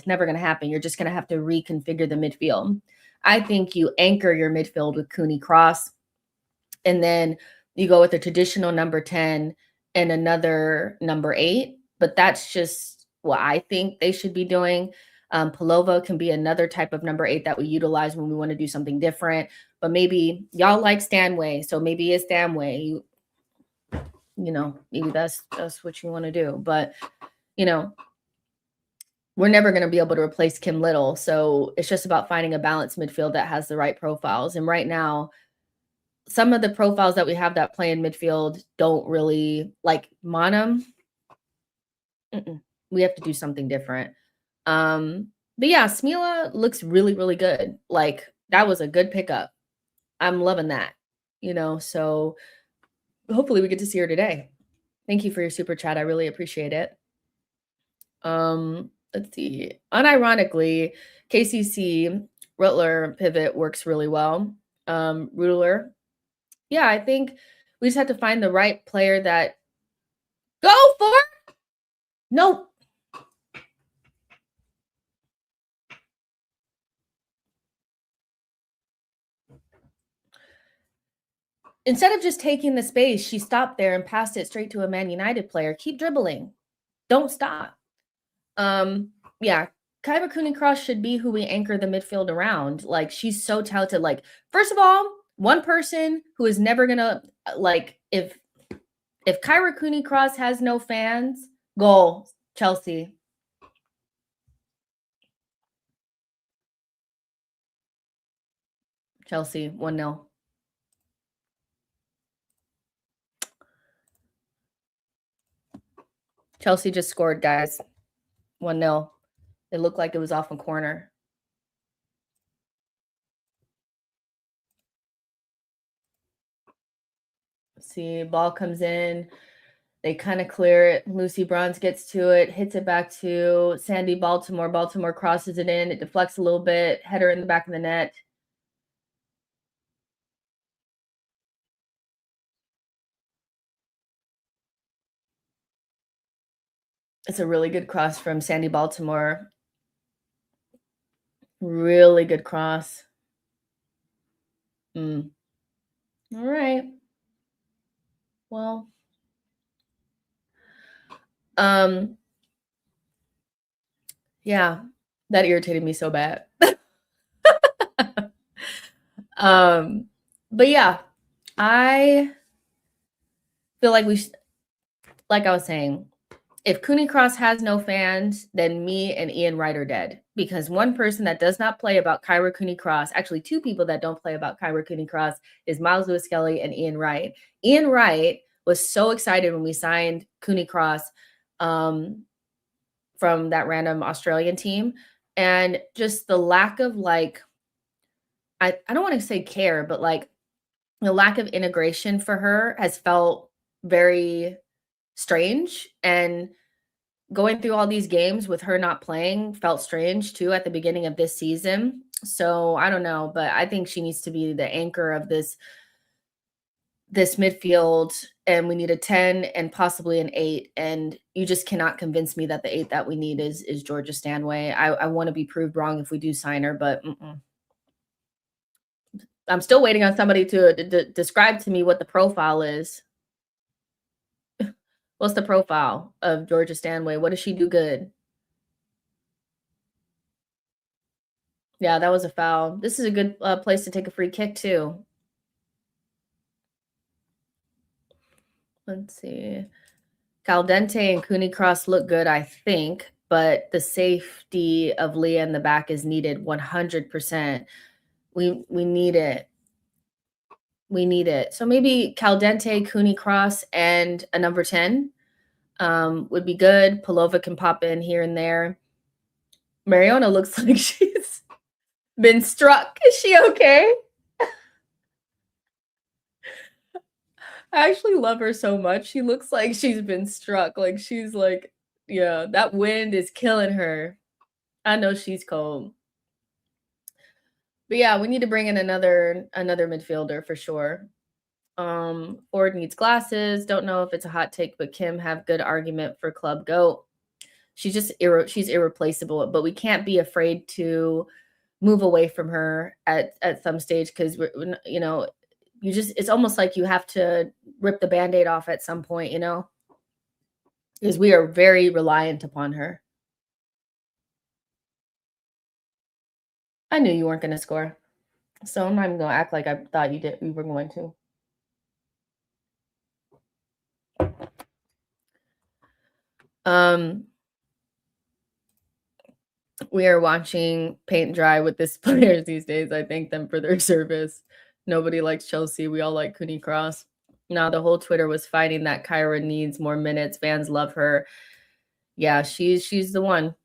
never going to happen. You're just going to have to reconfigure the midfield. I think you anchor your midfield with Cooney Cross, and then you go with a traditional number 10 and another number 8, but that's just what I think they should be doing. Palova can be another type of number 8 that we utilize when we want to do something different, but maybe y'all like Stanway, so maybe it's Stanway. You know, maybe that's what you want to do, but you know, we're never going to be able to replace Kim Little, so it's just about finding a balanced midfield that has the right profiles. And right now, some of the profiles that we have that play in midfield don't really like Monum. We have to do something different. But yeah, Smila looks really, really good. Like that was a good pickup. I'm loving that, you know, so hopefully we get to see her today. Thank you for your super chat. I really appreciate it. Let's see. Unironically, KCC Rutler pivot works really well. Ruler. Yeah, I think we just have to find the right player that go for it. No. Instead of just taking the space, she stopped there and passed it straight to a Man United player. Keep dribbling. Don't stop. Yeah, Kyra Cooney Cross should be who we anchor the midfield around. Like, she's so talented. Like, first of all, one person who is never gonna like if Kyra Cooney Cross has no fans, goal, Chelsea. Chelsea, 1-0. Chelsea just scored, guys. 1-0. It looked like it was off a corner. It looked like it was off a corner. See, ball comes in. They kind of clear it. Lucy Bronze gets to it, hits it back to Sandy Baltimore. Baltimore crosses it in. It deflects a little bit. Header in the back of the net. It's a really good cross from Sandy Baltimore. Really good cross. All right. Well, um, yeah, that irritated me so bad. um, but yeah, I feel like like I was saying, if Cooney Cross has no fans, then me and Ian Wright are dead. Because one person that does not play about Kyra Cooney Cross, actually two people that don't play about Kyra Cooney Cross, is Miles Lewis Kelly and Ian Wright. Ian Wright was so excited when we signed Cooney Cross from that random Australian team. And just the lack of like, I don't want to say care, but like the lack of integration for her has felt very strange. And going through all these games with her not playing felt strange too at the beginning of this season. So I don't know, but I think she needs to be the anchor of this midfield, and we need a 10 and possibly an 8. And you just cannot convince me that the 8 that we need is Georgia Stanway. I want to be proved wrong if we do sign her, but I'm still waiting on somebody to describe to me what the profile is. What's the profile of Georgia Stanway? What does she do good? Yeah, that was a foul. This is a good place to take a free kick too. Let's see. Caldente and Cooney Cross look good, I think, but the safety of Leah in the back is needed 100%. We need it. We need it. So maybe Caldente, Cooney Cross, and a number 10 would be good. Palova can pop in here and there. Mariona looks like she's been struck. Is she okay? I actually love her so much. She looks like she's been struck. Like she's like, yeah, that wind is killing her. I know she's cold. But yeah, we need to bring in another midfielder for sure. Ford needs glasses. Don't know if it's a hot take, but Kim have good argument for Club Goat. She's just she's irreplaceable, but we can't be afraid to move away from her at some stage because we're you just it's almost like you have to rip the band-aid off at some point, because we are very reliant upon her. I knew you weren't going to score, so I'm not even going to act like I thought you were going to. We are watching paint dry with this players these days. I thank them for their service. Nobody likes Chelsea. We all like Cooney Cross. Now the whole Twitter was fighting that Kyra needs more minutes. Fans love her. Yeah, she's the one.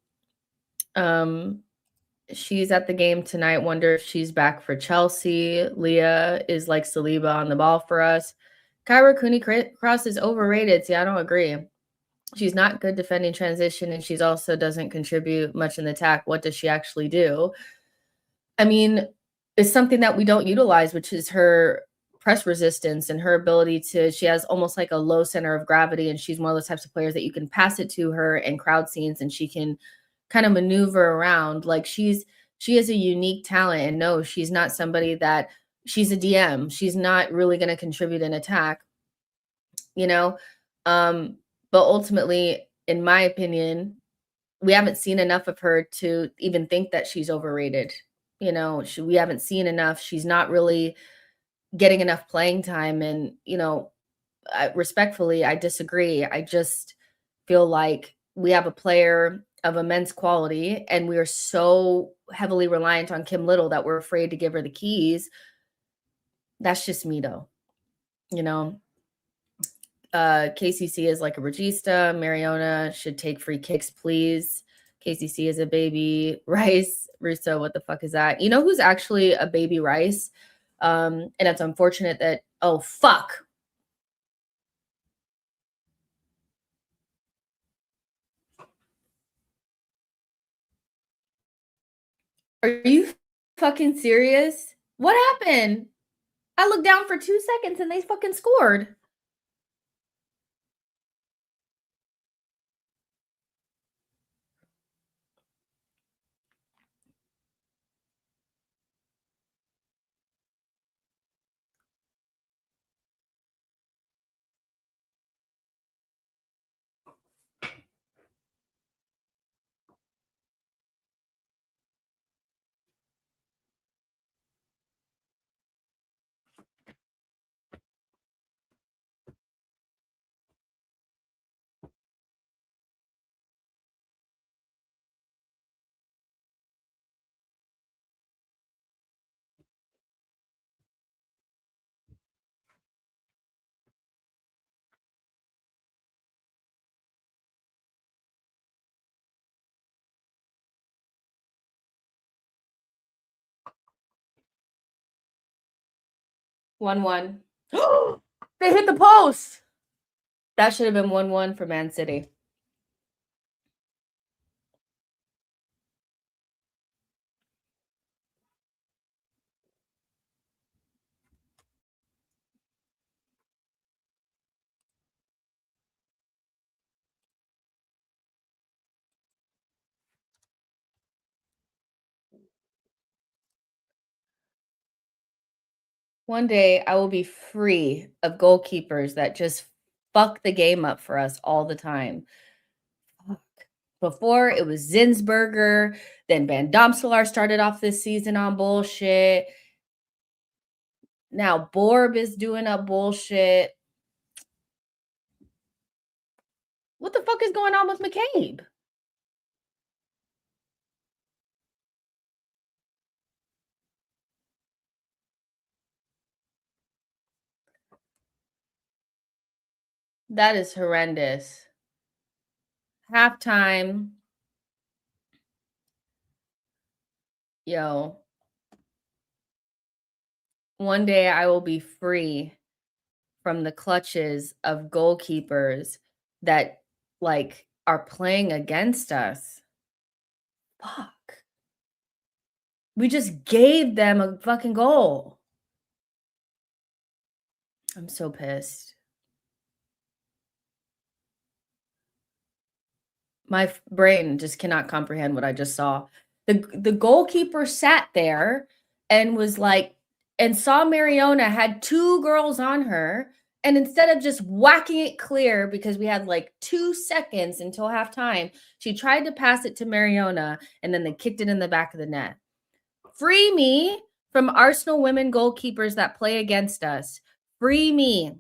She's at the game tonight. Wonder if she's back for Chelsea. Leah is like Saliba on the ball for us. Kyra Cooney Cross is overrated. See, I don't agree. She's not good defending transition, and she's also doesn't contribute much in the attack. What does she actually do? I mean, it's something that we don't utilize, which is her press resistance and her ability she has almost like a low center of gravity, and she's one of those types of players that you can pass it to her in crowd scenes and she can kind of maneuver around. Like she is a unique talent, and no, she's not somebody that she's a DM. She's not really going to contribute in attack, but ultimately, in my opinion, we haven't seen enough of her to even think that she's overrated. We haven't seen enough. She's not really getting enough playing time. And, respectfully, I disagree. I just feel like we have a player of immense quality, and we are so heavily reliant on Kim Little that we're afraid to give her the keys. That's just me, though. KCC is like a regista. Mariona should take free kicks, please. KCC is a baby Rice. Russo, what the fuck is that? You know who's actually a baby Rice? And it's unfortunate that, oh, fuck. Are you fucking serious? What happened? I looked down for 2 seconds and they fucking scored. 1-1. They hit the post. That should have been 1-1 for Man City. One day I will be free of goalkeepers that just fuck the game up for us all the time. Fuck. Before it was Zinsberger, then Van Domselaar started off this season on bullshit. Now Borb is doing up bullshit. What the fuck is going on with McCabe? That is horrendous. Halftime. Yo, one day I will be free from the clutches of goalkeepers that like are playing against us. Fuck. We just gave them a fucking goal. I'm so pissed. My brain just cannot comprehend what I just saw. The goalkeeper sat there and was like, and saw Mariona had 2 girls on her, and instead of just whacking it clear because we had like 2 seconds until halftime, she tried to pass it to Mariona, and then they kicked it in the back of the net. Free me from Arsenal women goalkeepers that play against us. Free me.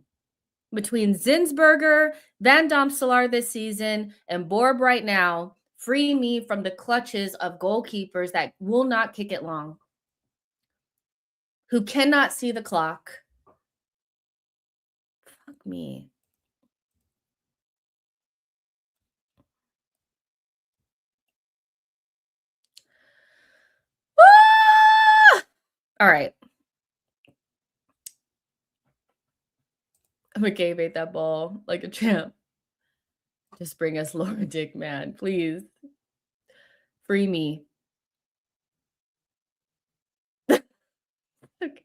Between Zinsberger, Van Domselaar this season, and Borb right now, free me from the clutches of goalkeepers that will not kick it long, who cannot see the clock. Fuck me. Ah! All right. McCabe ate that ball like a champ. Just bring us Laura Dick, man. Please. Free me. Okay.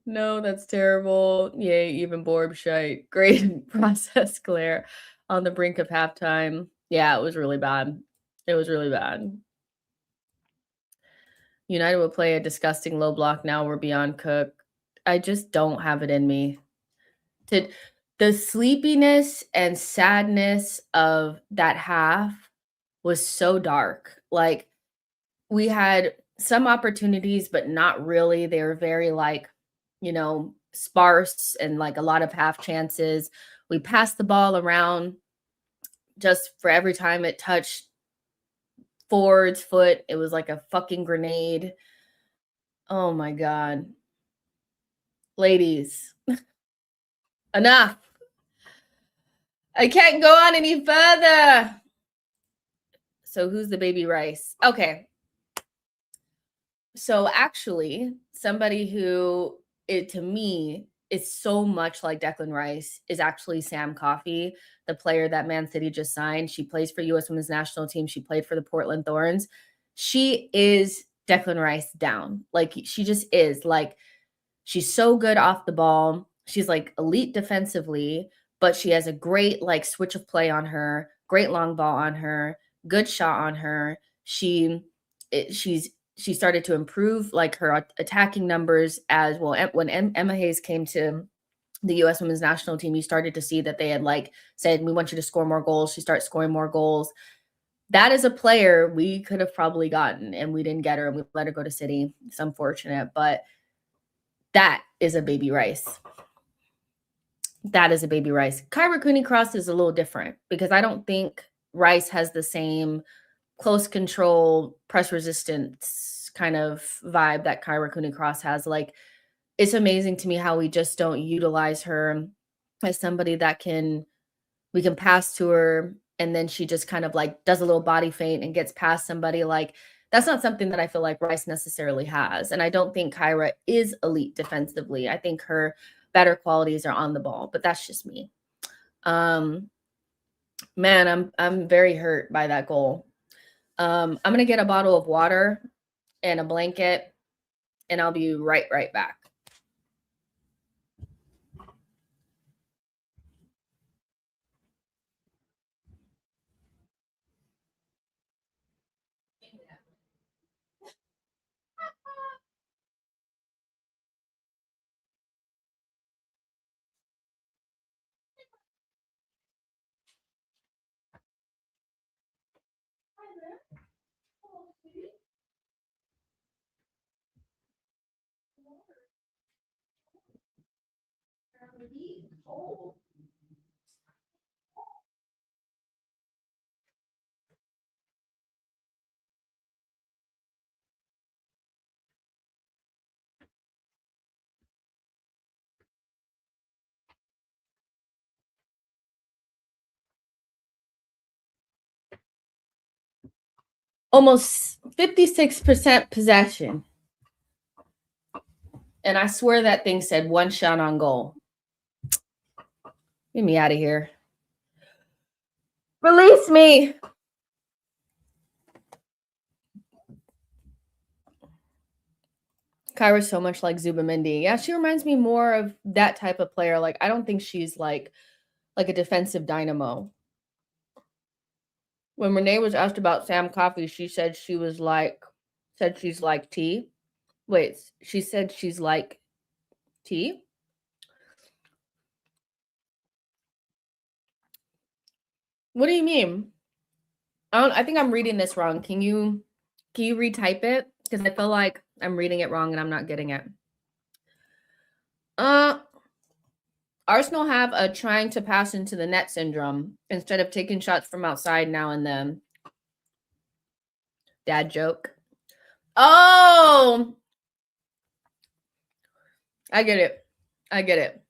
No, that's terrible. Yay, even Borb shite. Great process, Claire. On the brink of halftime. Yeah, it was really bad. It was really bad. United will play a disgusting low block now. We're beyond Cook. I just don't have it in me. To the sleepiness and sadness of that half was so dark. Like we had some opportunities, but not really. They were very like, sparse and like a lot of half chances. We passed the ball around just for every time it touched Ford's foot. It was like a fucking grenade. Oh my God. Ladies, enough. I can't go on any further. So who's the baby Rice? Okay. So actually, somebody who to me is so much like Declan Rice is actually Sam Coffey, the player that Man City just signed. She plays for U.S. Women's National Team. She played for the Portland Thorns. she is Declan Rice down. Like, she just is. Like, she's so good off the ball. She's like elite defensively, but she has a great like switch of play on her, great long ball on her, good shot on her. She started to improve like her attacking numbers as well. When Emma Hayes came to the U.S. women's national team, you started to see that they had like said, "We want you to score more goals." She starts scoring more goals. That is a player we could have probably gotten, and we didn't get her, and we let her go to City. It's unfortunate, but that is a baby Rice. That is a baby Rice. Kyra Cooney-Cross is a little different because I don't think Rice has the same close control, press resistance kind of vibe that Kyra Cooney-Cross has. Like, it's amazing to me how we just don't utilize her as somebody that we can pass to her, and then she just kind of like does a little body feint and gets past somebody. Like, that's not something that I feel like Rice necessarily has. And I don't think Kyra is elite defensively. I think her better qualities are on the ball, but that's just me. Man, I'm very hurt by that goal. I'm gonna get a bottle of water and a blanket, and I'll be right back. Almost 56% possession. And I swear that thing said one shot on goal. Get me out of here. Release me. Kyra's so much like Zubamendi. Yeah, she reminds me more of that type of player. Like, I don't think she's like a defensive dynamo. When Renee was asked about Sam Coffey, she said she's like T. Wait, she said she's like T? What do you mean? I think I'm reading this wrong. Can you retype it? Because I feel like I'm reading it wrong and I'm not getting it. Arsenal have a trying to pass into the net syndrome instead of taking shots from outside now and then. Dad joke. Oh, I get it. I get it.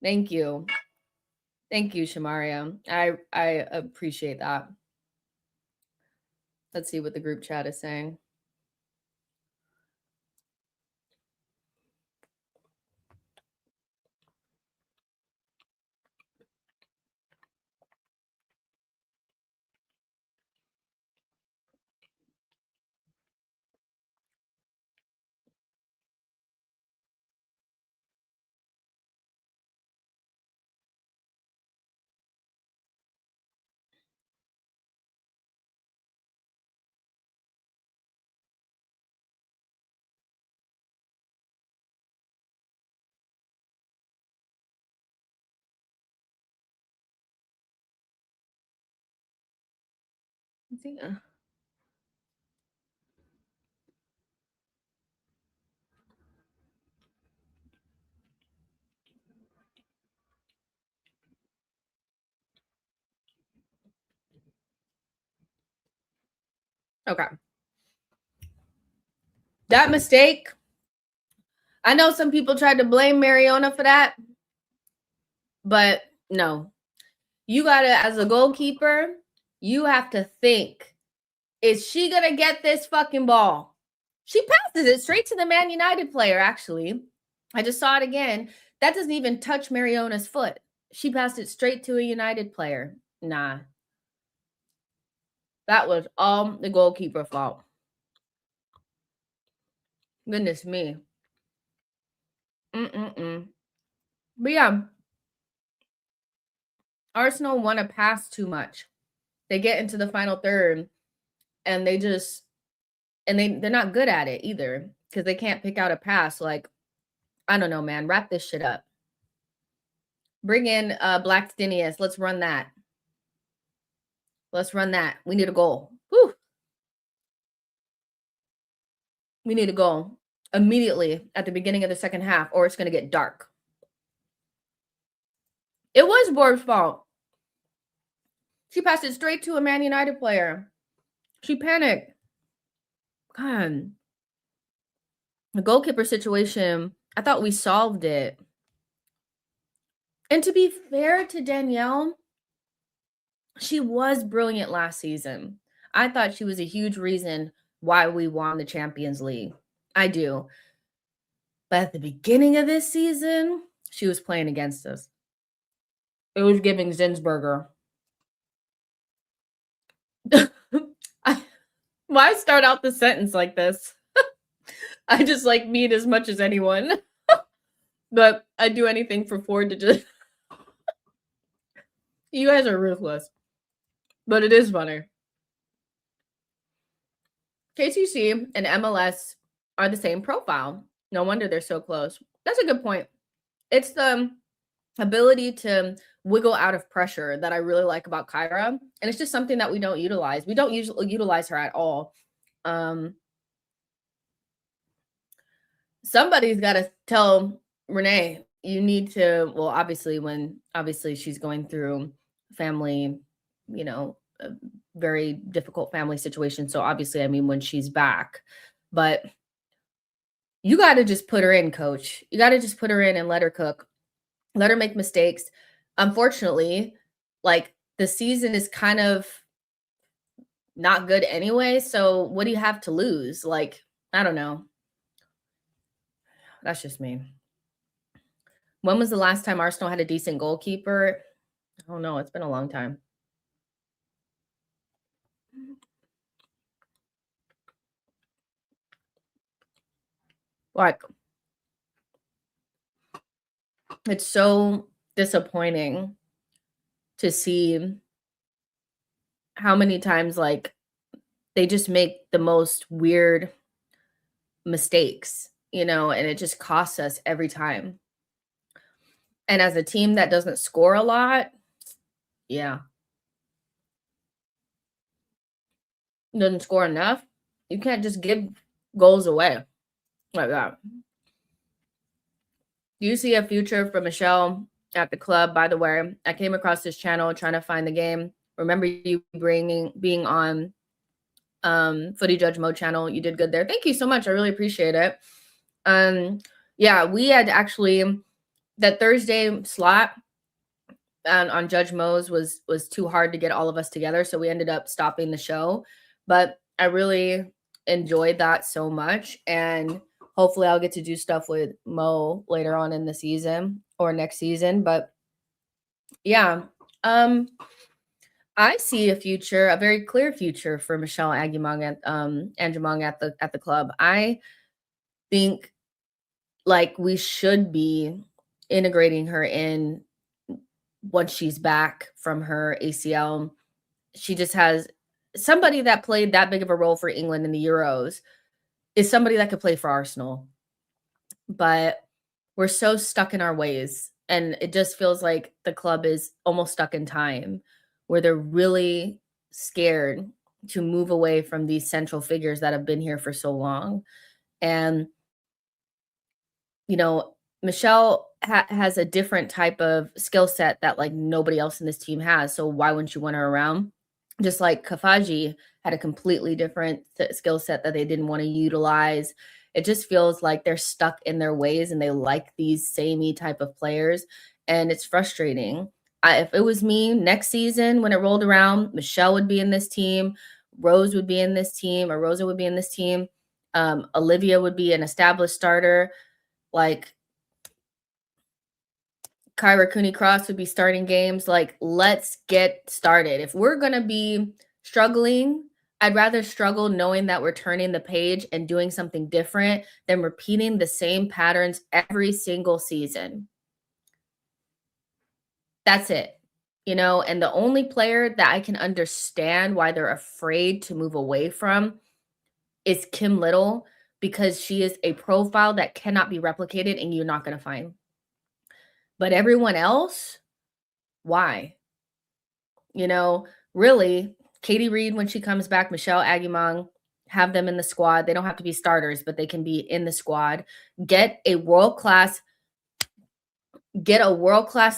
Thank you. Thank you, Shamaria. I appreciate that. Let's see what the group chat is saying. Okay. That mistake, I know some people tried to blame Mariona for that, but no. You got to, as a goalkeeper, you have to think, is she going to get this fucking ball? She passes it straight to the Man United player, actually. I just saw it again. That doesn't even touch Mariona's foot. She passed it straight to a United player. Nah. That was all the goalkeeper fault. Goodness me. But yeah, Arsenal want to pass too much. They get into the final third and they're not good at it either because they can't pick out a pass. Like, I don't know, man. Wrap this shit up. Bring in Black Stinius. Let's run that. Let's run that. We need a goal. Whew. We need a goal immediately at the beginning of the second half, or it's going to get dark. It was Borb's fault. She passed it straight to a Man United player. She panicked. God. The goalkeeper situation, I thought we solved it. And to be fair to Danielle, she was brilliant last season. I thought she was a huge reason why we won the Champions League. I do. But at the beginning of this season, she was playing against us. It was giving Zinsberger. Why start out the sentence like this? I just like meat as much as anyone. But I'd do anything for Ford to just... You guys are ruthless. But it is funny. KCC and MLS are the same profile. No wonder they're so close. That's a good point. It's the ability to wiggle out of pressure that I really like about Kyra. And it's just something that we don't utilize. We don't usually utilize her at all. Somebody's got to tell Renee, you need to, well, obviously she's going through family, a very difficult family situation. So obviously, I mean, when she's back, but you got to just put her in, coach. You got to just put her in and let her cook, let her make mistakes. Unfortunately, like the season is kind of not good anyway. So what do you have to lose? Like, I don't know. That's just me. When was the last time Arsenal had a decent goalkeeper? I don't know. It's been a long time. Like, it's so disappointing to see how many times, like, they just make the most weird mistakes, and it just costs us every time. And as a team that doesn't score a lot, yeah. Doesn't score enough, you can't just give goals away like that. Do you see a future for Michelle at the club? By the way, I came across this channel trying to find the game. Remember you being on Footy Judge Mode channel. You did good there. Thank you so much. I really appreciate it. Yeah, we had actually that Thursday slot on Judge Mo's was too hard to get all of us together, so we ended up stopping the show. But I really enjoyed that so much, and hopefully I'll get to do stuff with Mo later on in the season or next season. But yeah, I see a future, a very clear future for Michelle Agumong at the club. I think like we should be integrating her in once she's back from her ACL. She just has somebody that played that big of a role for England in the Euros is somebody that could play for Arsenal. But we're so stuck in our ways. And it just feels like the club is almost stuck in time where they're really scared to move away from these central figures that have been here for so long. And, Michelle has a different type of skill set that like nobody else in this team has. So why wouldn't you want her around? Just like Kafaji had a completely different skill set that they didn't want to utilize. It just feels like they're stuck in their ways and they like these samey type of players. And it's frustrating. If it was me next season when it rolled around, Michelle would be in this team, Rose would be in this team, or Rosa would be in this team. Olivia would be an established starter. Like Kyra Cooney Cross would be starting games. Like, let's get started. If we're going to be struggling. I'd rather struggle knowing that we're turning the page and doing something different than repeating the same patterns every single season. That's it. And the only player that I can understand why they're afraid to move away from is Kim Little, because she is a profile that cannot be replicated and you're not going to find. But everyone else, why? Really, Katie Reed, when she comes back, Michelle Agumong, have them in the squad. They don't have to be starters, but they can be in the squad. Get a world-class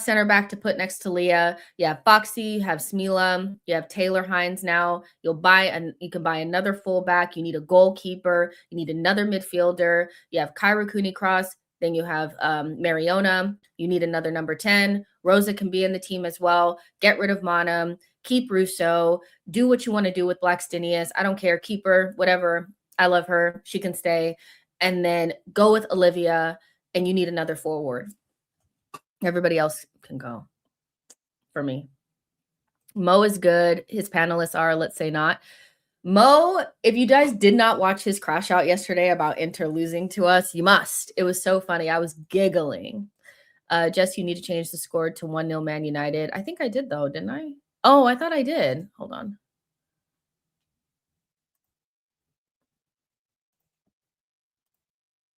center back to put next to Leah. You have Foxy, you have Smila, you have Taylor Hines now. You can buy another fullback. You need a goalkeeper. You need another midfielder. You have Kyra Cooney-Cross. Then you have Mariona. You need another number 10. Rosa can be in the team as well. Get rid of Mana. Keep Russo. Do what you want to do with Blackstenius. I don't care. Keep her, whatever. I love her. She can stay. And then go with Olivia, and you need another forward. Everybody else can go for me. Mo is good. His panelists are, let's say not. Mo, if you guys did not watch his crash out yesterday about Inter losing to us, you must. It was so funny. I was giggling. Jess, you need to change the score to 1-0 Man United. I think I did, though, didn't I? Oh, I thought I did. Hold on.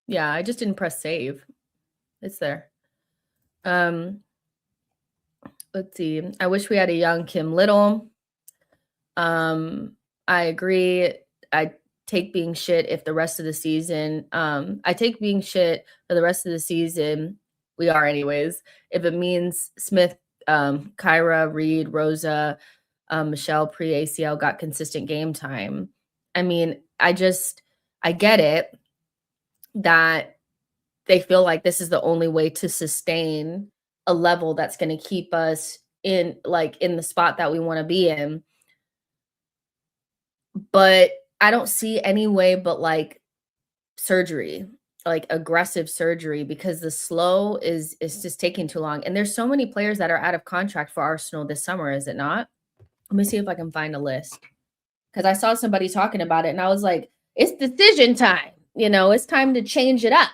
Yeah, I just didn't press save. It's there. Let's see. I wish we had a young Kim Little. I agree. I take being shit if the rest of the season, I take being shit for the rest of the season. We are anyways. If it means Smith, Kyra, Reed, Rosa, Michelle pre-ACL got consistent game time. I mean, I get it that they feel like this is the only way to sustain a level that's going to keep us in the spot that we want to be in. But I don't see any way but surgery, aggressive surgery, because the slow is just taking too long. And there's so many players that are out of contract for Arsenal this summer, is it not? Let me see if I can find a list, because I saw somebody talking about it and I was like, it's decision time. It's time to change it up.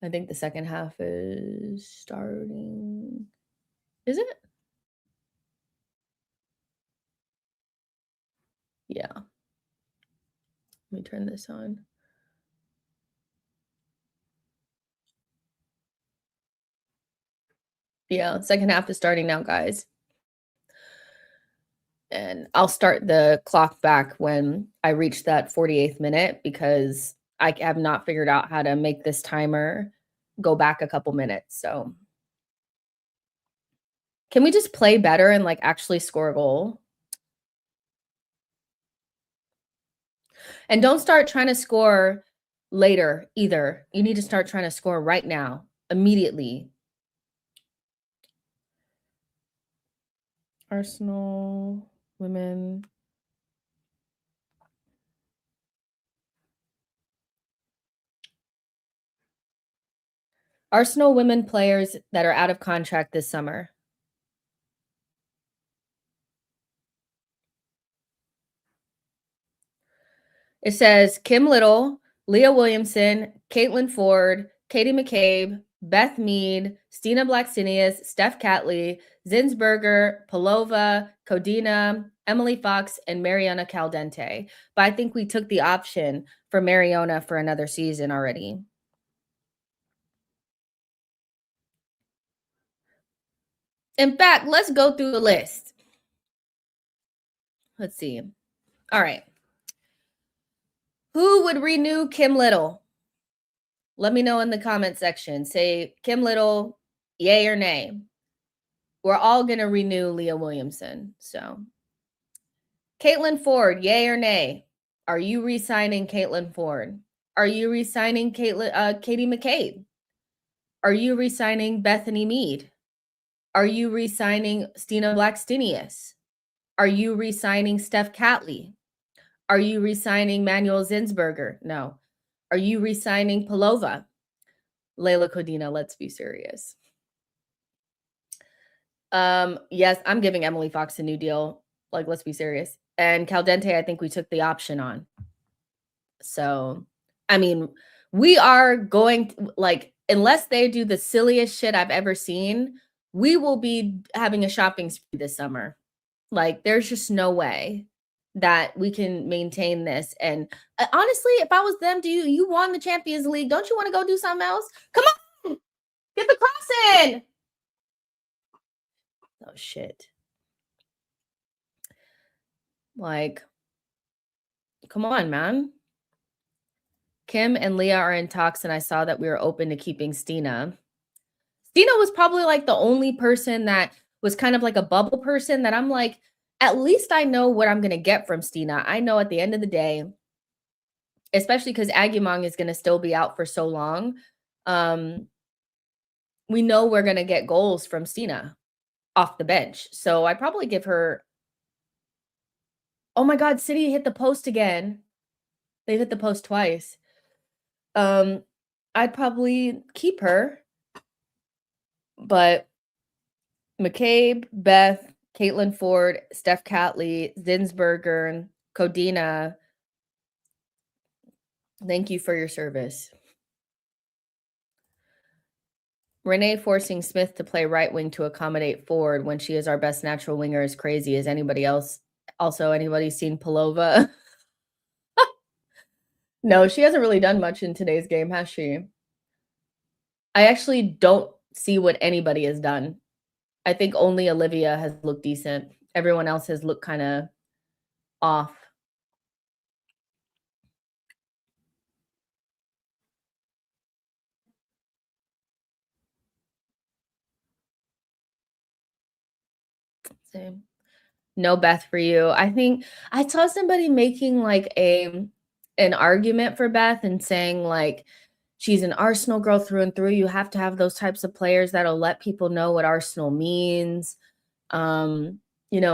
I think the second half is starting. Is it? Yeah. Let me turn this on. Yeah, second half is starting now, guys. And I'll start the clock back when I reach that 48th minute, because I have not figured out how to make this timer go back a couple minutes. So can we just play better and actually score a goal? And don't start trying to score later either. You need to start trying to score right now, immediately. Arsenal women. Arsenal women players that are out of contract this summer. It says Kim Little, Leah Williamson, Caitlin Ford, Katie McCabe, Beth Mead, Stina Blackstenius, Steph Catley, Zinsberger, Palova, Codina, Emily Fox, and Mariana Caldente. But I think we took the option for Mariona for another season already. In fact, let's go through the list. Let's see. All right. Who would renew Kim Little? Let me know in the comment section. Say Kim Little, yay or nay. We're all going to renew Leah Williamson. So, Caitlin Ford, yay or nay? Are you re-signing Caitlin Ford? Are you re-signing Katie McCabe? Are you re-signing Bethany Mead? Are you re-signing Stina Blackstenius? Are you re-signing Steph Catley? Are you re-signing Manuel Zinsberger? No. Are you re-signing Palova? Layla Codina, let's be serious. Yes, I'm giving Emily Fox a new deal. Like, let's be serious. And Caldente, I think we took the option on. So, I mean, we are going like, unless they do the silliest shit I've ever seen, we will be having a shopping spree this summer. Like, there's just no way that we can maintain this. And honestly, if I was them, you won the Champions League? Don't you want to go do something else? Come on, get the cross in. Oh shit! Like, come on, man. Kim and Leah are in talks, and I saw that we were open to keeping Stina. Stina was probably like the only person that was kind of like a bubble person that I'm like, at least I know what I'm gonna get from Stina. I know at the end of the day, especially because Agumong is gonna still be out for so long. Um, we know we're gonna get goals from Stina off the bench. So I probably give her. Oh my God, City hit the post again. They hit the post twice. Um, I'd probably keep her, but McCabe, Beth, Caitlin Ford, Steph Catley, Zinsberger, Codina, thank you for your service. Renee forcing Smith to play right wing to accommodate Ford when she is our best natural winger is crazy. Is anybody else? Also, anybody seen Palova? No, she hasn't really done much in today's game, has she? I actually don't see what anybody has done. I think only Olivia has looked decent. Everyone else has looked kind of off. Same. No Beth for you. I think I saw somebody making like an argument for Beth and saying like she's an Arsenal girl through and through. You have to have those types of players that'll let people know what Arsenal means. Um,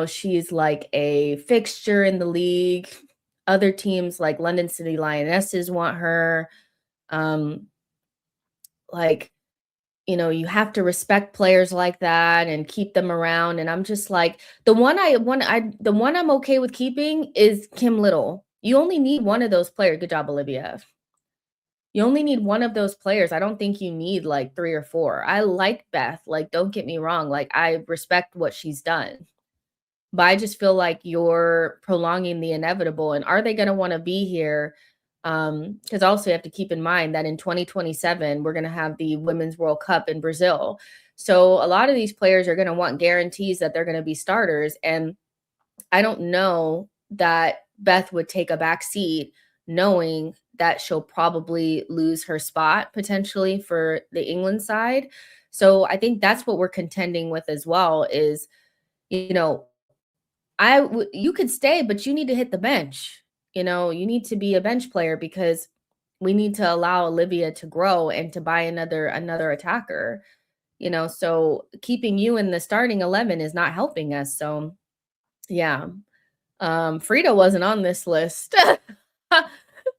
she's like a fixture in the league. Other teams like London City Lionesses want her. Um, like you have to respect players like that and keep them around. And I'm just like, the one I'm okay with keeping is Kim Little. You only need one of those players. Good job, Olivia. You only need one of those players. I don't think you need like three or four. I like Beth. Like, don't get me wrong. Like, I respect what she's done. But I just feel like you're prolonging the inevitable. And are they going to want to be here? Because also you have to keep in mind that in 2027, we're going to have the Women's World Cup in Brazil. So a lot of these players are going to want guarantees that they're going to be starters. And I don't know that Beth would take a back seat knowing that she'll probably lose her spot potentially for the England side. So I think that's what we're contending with as well is, you know, you could stay, but you need to hit the bench. You need to be a bench player because we need to allow Olivia to grow and to buy another attacker. So keeping you in the starting 11 is not helping us. So yeah. Frida wasn't on this list.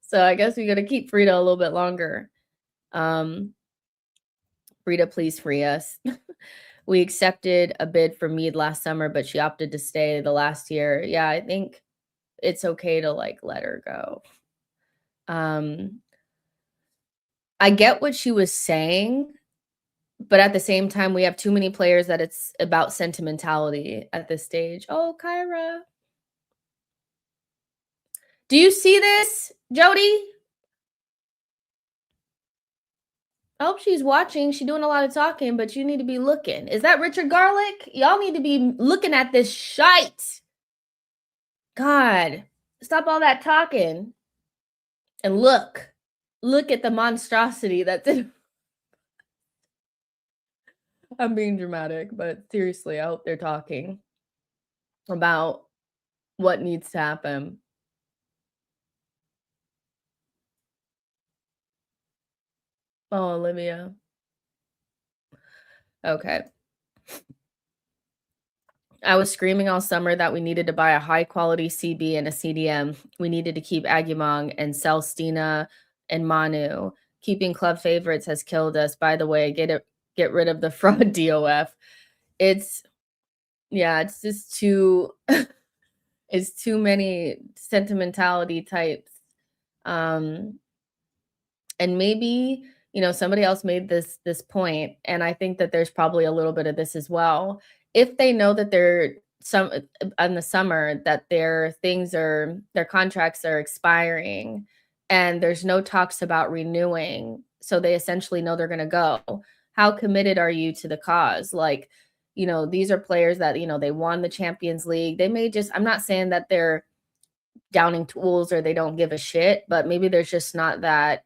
So I guess we got to keep Frida a little bit longer. Frida, please free us. We accepted a bid from Mead last summer, but she opted to stay the last year. Yeah, I think it's okay to like let her go. I get what she was saying, but at the same time, we have too many players that it's about sentimentality at this stage. Oh, Kyra. Do you see this, Jody? I hope she's watching. She's doing a lot of talking, but you need to be looking. Is that Richard Garlick? Y'all need to be looking at this shite. God, stop all that talking and look. Look at the monstrosity that's in. I'm being dramatic, but seriously, I hope they're talking about what needs to happen. Oh, Olivia. Okay. I was screaming all summer that we needed to buy a high quality CB and a CDM. We needed to keep Agumong and sell Stina and Manu. Keeping club favorites has killed us. By the way, get rid of the fraud DOF. It's Yeah, it's just too it's too many sentimentality types. Um, and maybe, somebody else made this point, and I think that there's probably a little bit of this as well. If they know that they're some in the summer that their contracts are expiring and there's no talks about renewing, so they essentially know they're going to go. How committed are you to the cause? Like, these are players that, they won the Champions League. They may just, I'm not saying that they're downing tools or they don't give a shit, but maybe there's just not that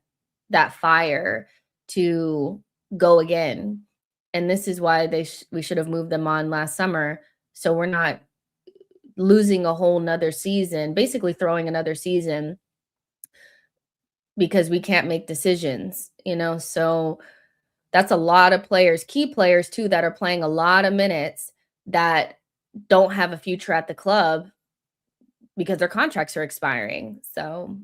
fire to go again. And this is why we should have moved them on last summer. So we're not losing a whole nother season, basically throwing another season because we can't make decisions. So that's a lot of players, key players too, that are playing a lot of minutes that don't have a future at the club because their contracts are expiring. So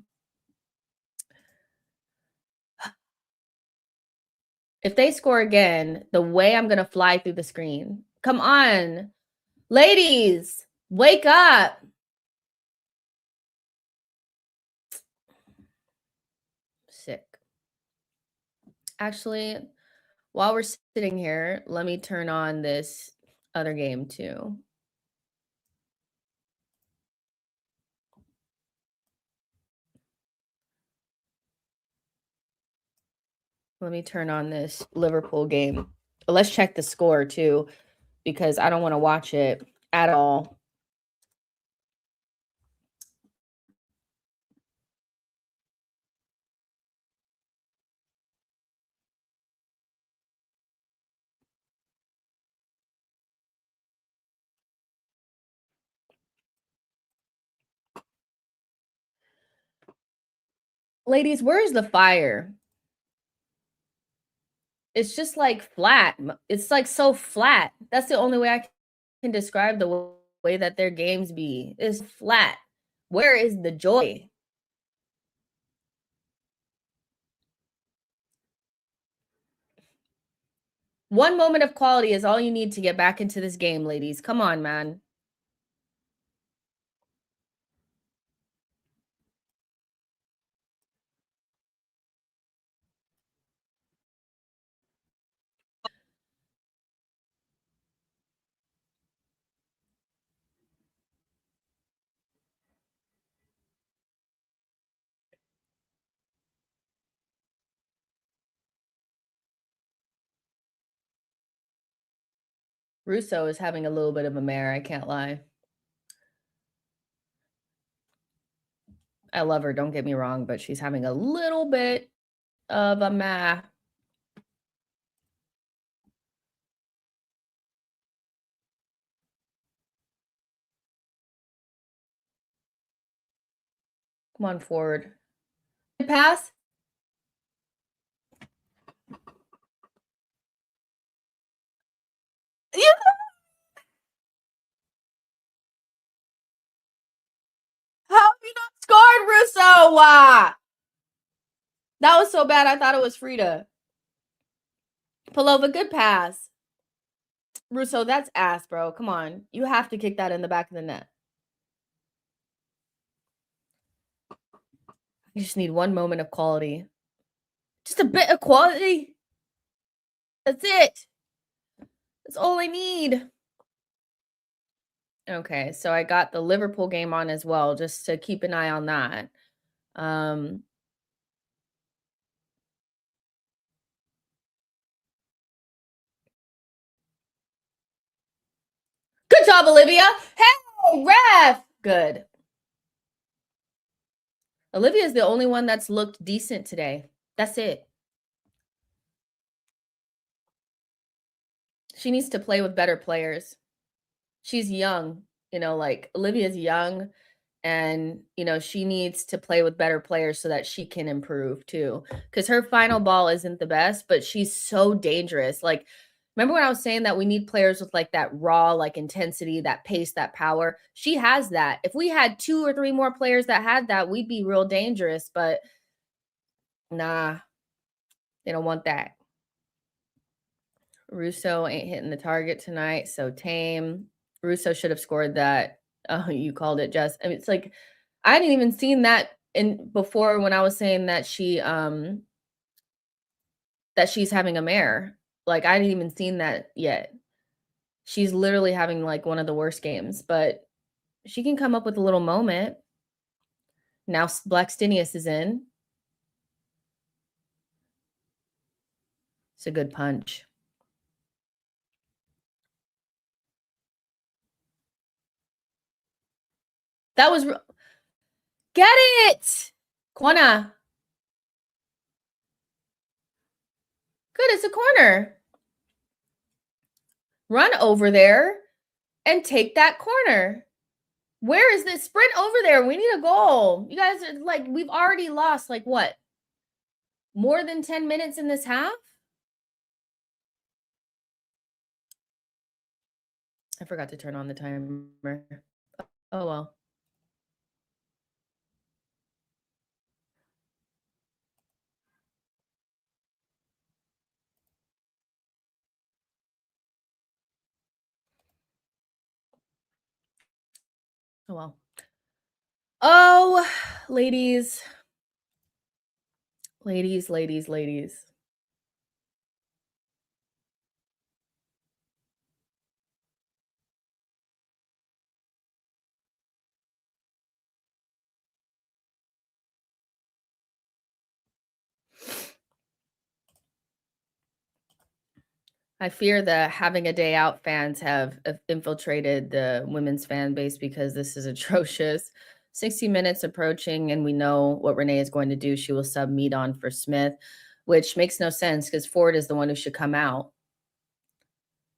if they score again, the way I'm gonna fly through the screen. Come on, ladies, wake up. Sick. Actually, while we're sitting here, let me turn on this other game too. Let me turn on this Liverpool game. Let's check the score too, because I don't want to watch it at all. Ladies, where's the fire? It's just like flat. It's like so flat. That's the only way I can describe the way that their games be. Is flat. Where is the joy? One moment of quality is all you need to get back into this game, ladies. Come on, man. Russo is having a little bit of a mare, I can't lie. I love her, don't get me wrong, but she's having a little bit of a meh. Come on forward. Pass? Yeah. How have you not scored, Russo? That was so bad, I thought it was Frida. Palova, good pass. Russo, that's ass, bro. Come on. You have to kick that in the back of the net. You just need one moment of quality. Just a bit of quality. That's it. That's all I need. Okay, so I got the Liverpool game on as well, just to keep an eye on that. Um, good job, Olivia. Hey, ref. Good. Olivia is the only one that's looked decent today. That's it. She needs to play with better players. She's young, like Olivia's young, and she needs to play with better players so that she can improve too, because her final ball isn't the best, but she's so dangerous. Like, remember when I was saying that we need players with like that raw, like, intensity, that pace, that power? She has that. If we had 2 or 3 more players that had that, we'd be real dangerous, but nah, they don't want that. Russo ain't hitting the target tonight, so tame. Russo should have scored that. Oh, you called it, Jess. I mean, it's like I hadn't even seen that in before when I was saying that she's having a mare. Like I hadn't even seen that yet. She's literally having like one of the worst games, but she can come up with a little moment. Now Blackstinius is in. It's a good punch. That was get it. Corner. Good, it's a corner. Run over there and take that corner. Where is this? Sprint over there. We need a goal. You guys are like, we've already lost like what? More than 10 minutes in this half? I forgot to turn on the timer. Oh well. Oh well. Oh, ladies. Ladies, ladies, ladies. I fear the having a day out fans have infiltrated the women's fan base because this is atrocious. 60 minutes approaching, and we know what Renee is going to do. She will sub Mead on for Smith, which makes no sense because Ford is the one who should come out.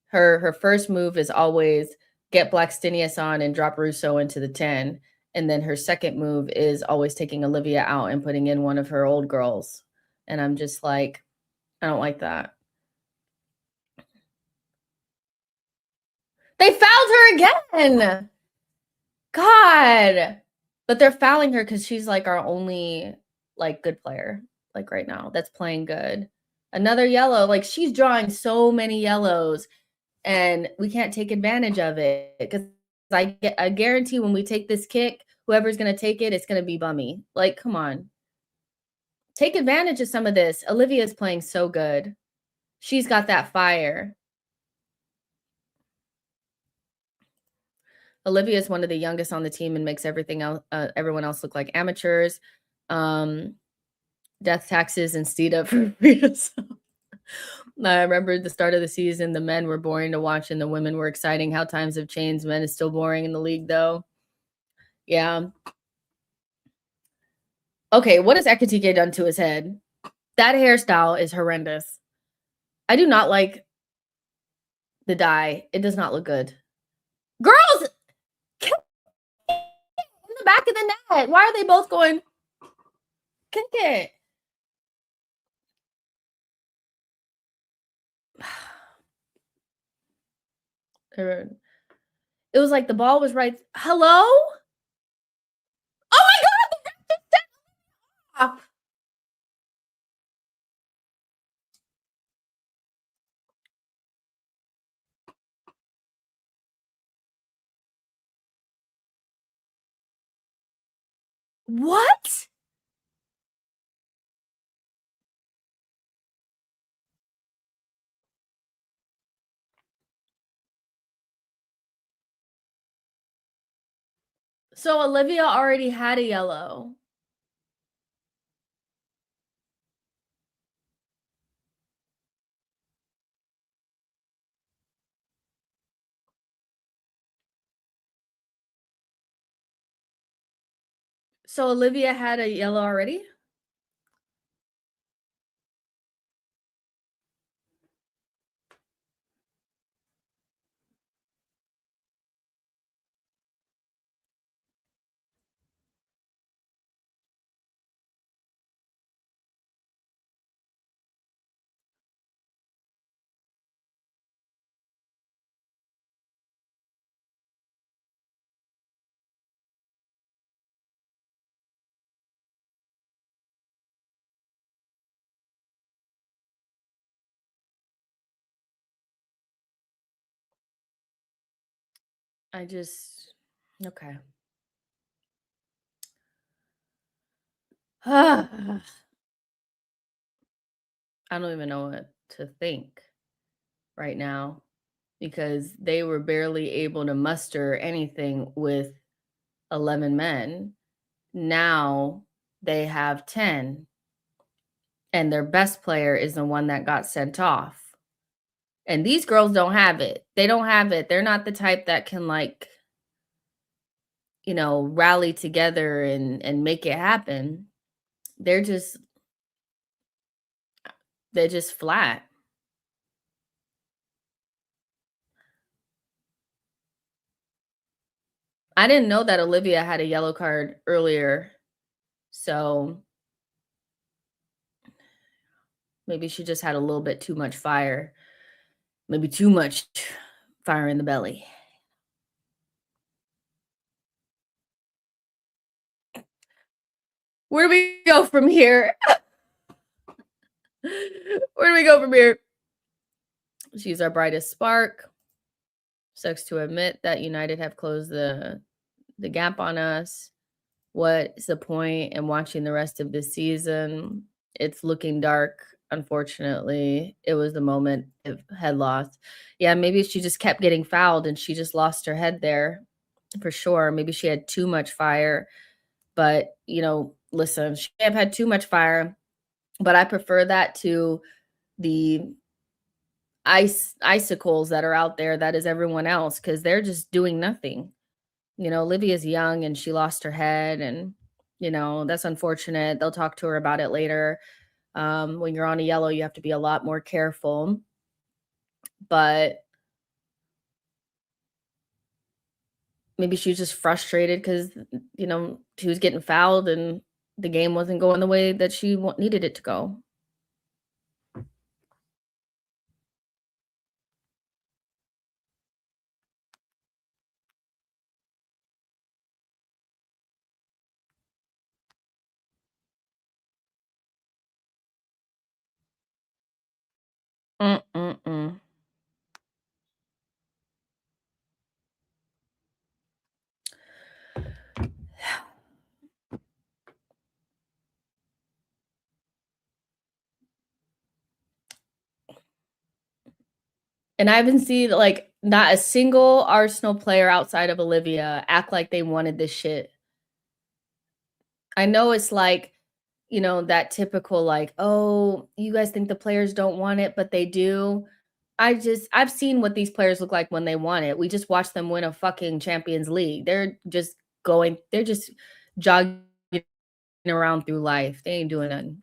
Her first move is always get Blackstinius on and drop Russo into the 10. And then her second move is always taking Olivia out and putting in one of her old girls. And I'm just like, I don't like that. They fouled her again. God. But they're fouling her because she's like our only like good player, like right now, that's playing good. Another yellow. Like she's drawing so many yellows and we can't take advantage of it because I guarantee when we take this kick, whoever's gonna take it, it's gonna be bummy. Like, come on. Take advantage of some of this. Olivia's playing so good. She's got that fire. Olivia is one of the youngest on the team and makes everything else, everyone else look like amateurs. Death taxes and steed up for Rita. I remember at the start of the season, the men were boring to watch and the women were exciting. How times have changed. Men is still boring in the league, though. Yeah. Okay, what has Ekatike done to his head? That hairstyle is horrendous. I do not like the dye. It does not look good. Girls, kick it in the back of the net. Why are they both going? Kick it. It was like the ball was right. Hello? Oh my God! The ref just set off. What? So Olivia already had a yellow. So Olivia had a yellow already? I just okay. I don't even know what to think right now because they were barely able to muster anything with 11 men. Now they have 10, and their best player is the one that got sent off. And these girls don't have it. They don't have it. They're not the type that can like, rally together and make it happen. They're just they're just flat. I didn't know that Olivia had a yellow card earlier, so maybe she just had a little bit too much fire. Maybe too much fire in the belly. Where do we go from here? Where do we go from here? She's our brightest spark. Sucks to admit that United have closed the gap on us. What's the point in watching the rest of this season? It's looking dark, unfortunately. It was the moment of head loss. Yeah, maybe she just kept getting fouled and she just lost her head there for sure. Maybe she had too much fire. But, listen, she may have had too much fire, but I prefer that to the icicles that are out there that is everyone else because they're just doing nothing. Olivia's young and she lost her head, and that's unfortunate. They'll talk to her about it later. When you're on a yellow, you have to be a lot more careful. But maybe she was just frustrated because she was getting fouled and the game wasn't going the way that she needed it to go. Mm-mm-mm. And I haven't seen like not a single Arsenal player outside of Olivia act like they wanted this shit. I know it's like, that typical like, "Oh, you guys think the players don't want it, but they do." I've seen what these players look like when they want it. We just watched them win a fucking Champions League. They're just jogging around through life. They ain't doing nothing.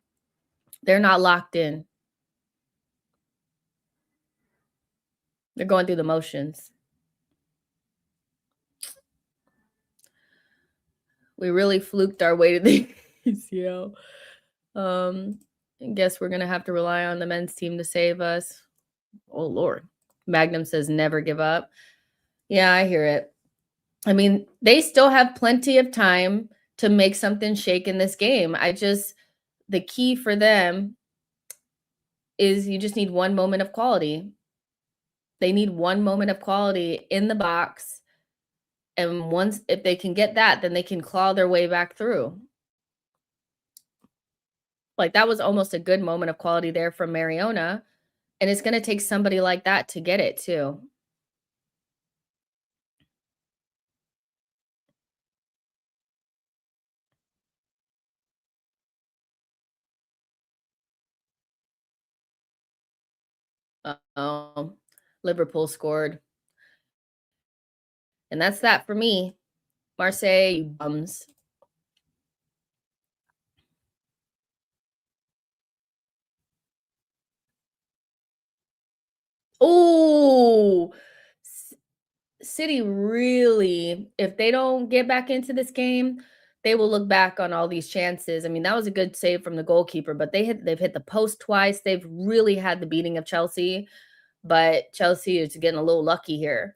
They're not locked in. They're going through the motions. We really fluked our way to the ACL. I guess we're gonna have to rely on the men's team to save us. Oh Lord. Magnum says never give up. Yeah, I hear it. I mean, they still have plenty of time to make something shake in this game. The key for them is you just need one moment of quality. They need one moment of quality in the box. And once, if they can get that, then they can claw their way back through. Like that was almost a good moment of quality there from Mariona. And it's going to take somebody like that to get it too. Um, Liverpool scored. And that's that for me. Marseille, you bums. Oh, City really, if they don't get back into this game, they will look back on all these chances. I mean, that was a good save from the goalkeeper, but they've hit the post twice. They've really had the beating of Chelsea, but Chelsea is getting a little lucky here.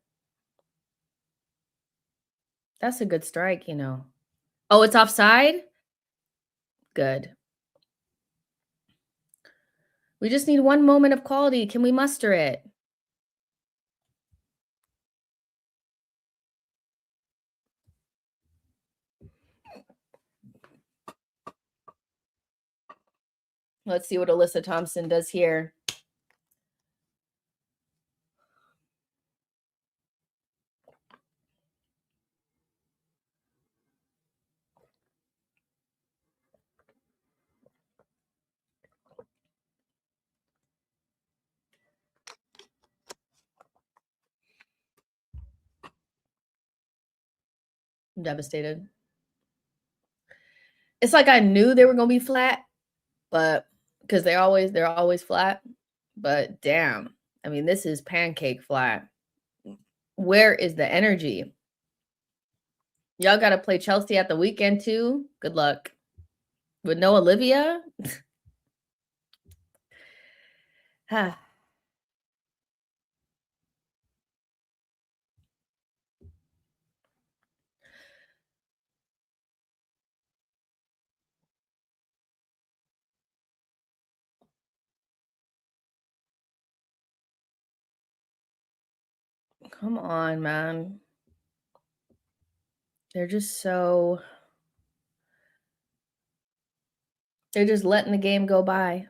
That's a good strike. Oh, it's offside? Good. We just need one moment of quality. Can we muster it? Let's see what Alyssa Thompson does here. I'm devastated. It's like I knew they were gonna be flat, but because they're always flat. But damn, I mean, this is pancake flat. Where is the energy? Y'all got to play Chelsea at the weekend too. Good luck. With no Olivia? Ah, come on, man. They're just so they're just letting the game go by.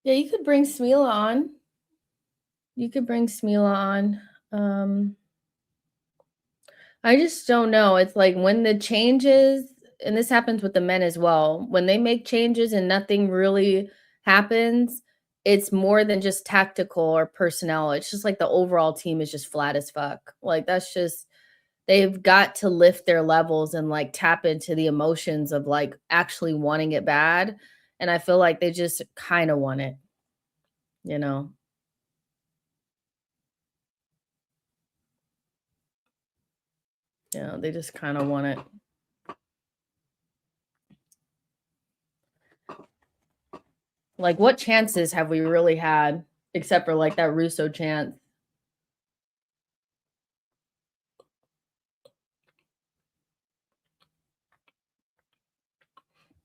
Yeah, you could bring Smila on. You could bring Smila on. I just don't know. It's like when the changes, and this happens with the men as well, when they make changes and nothing really happens, it's more than just tactical or personnel. It's just like the overall team is just flat as fuck. Like that's just they've got to lift their levels and like tap into the emotions of like actually wanting it bad. And I feel like they just kind of want it, you know. They just kind of want it. Like, what chances have we really had except for like that Russo chance?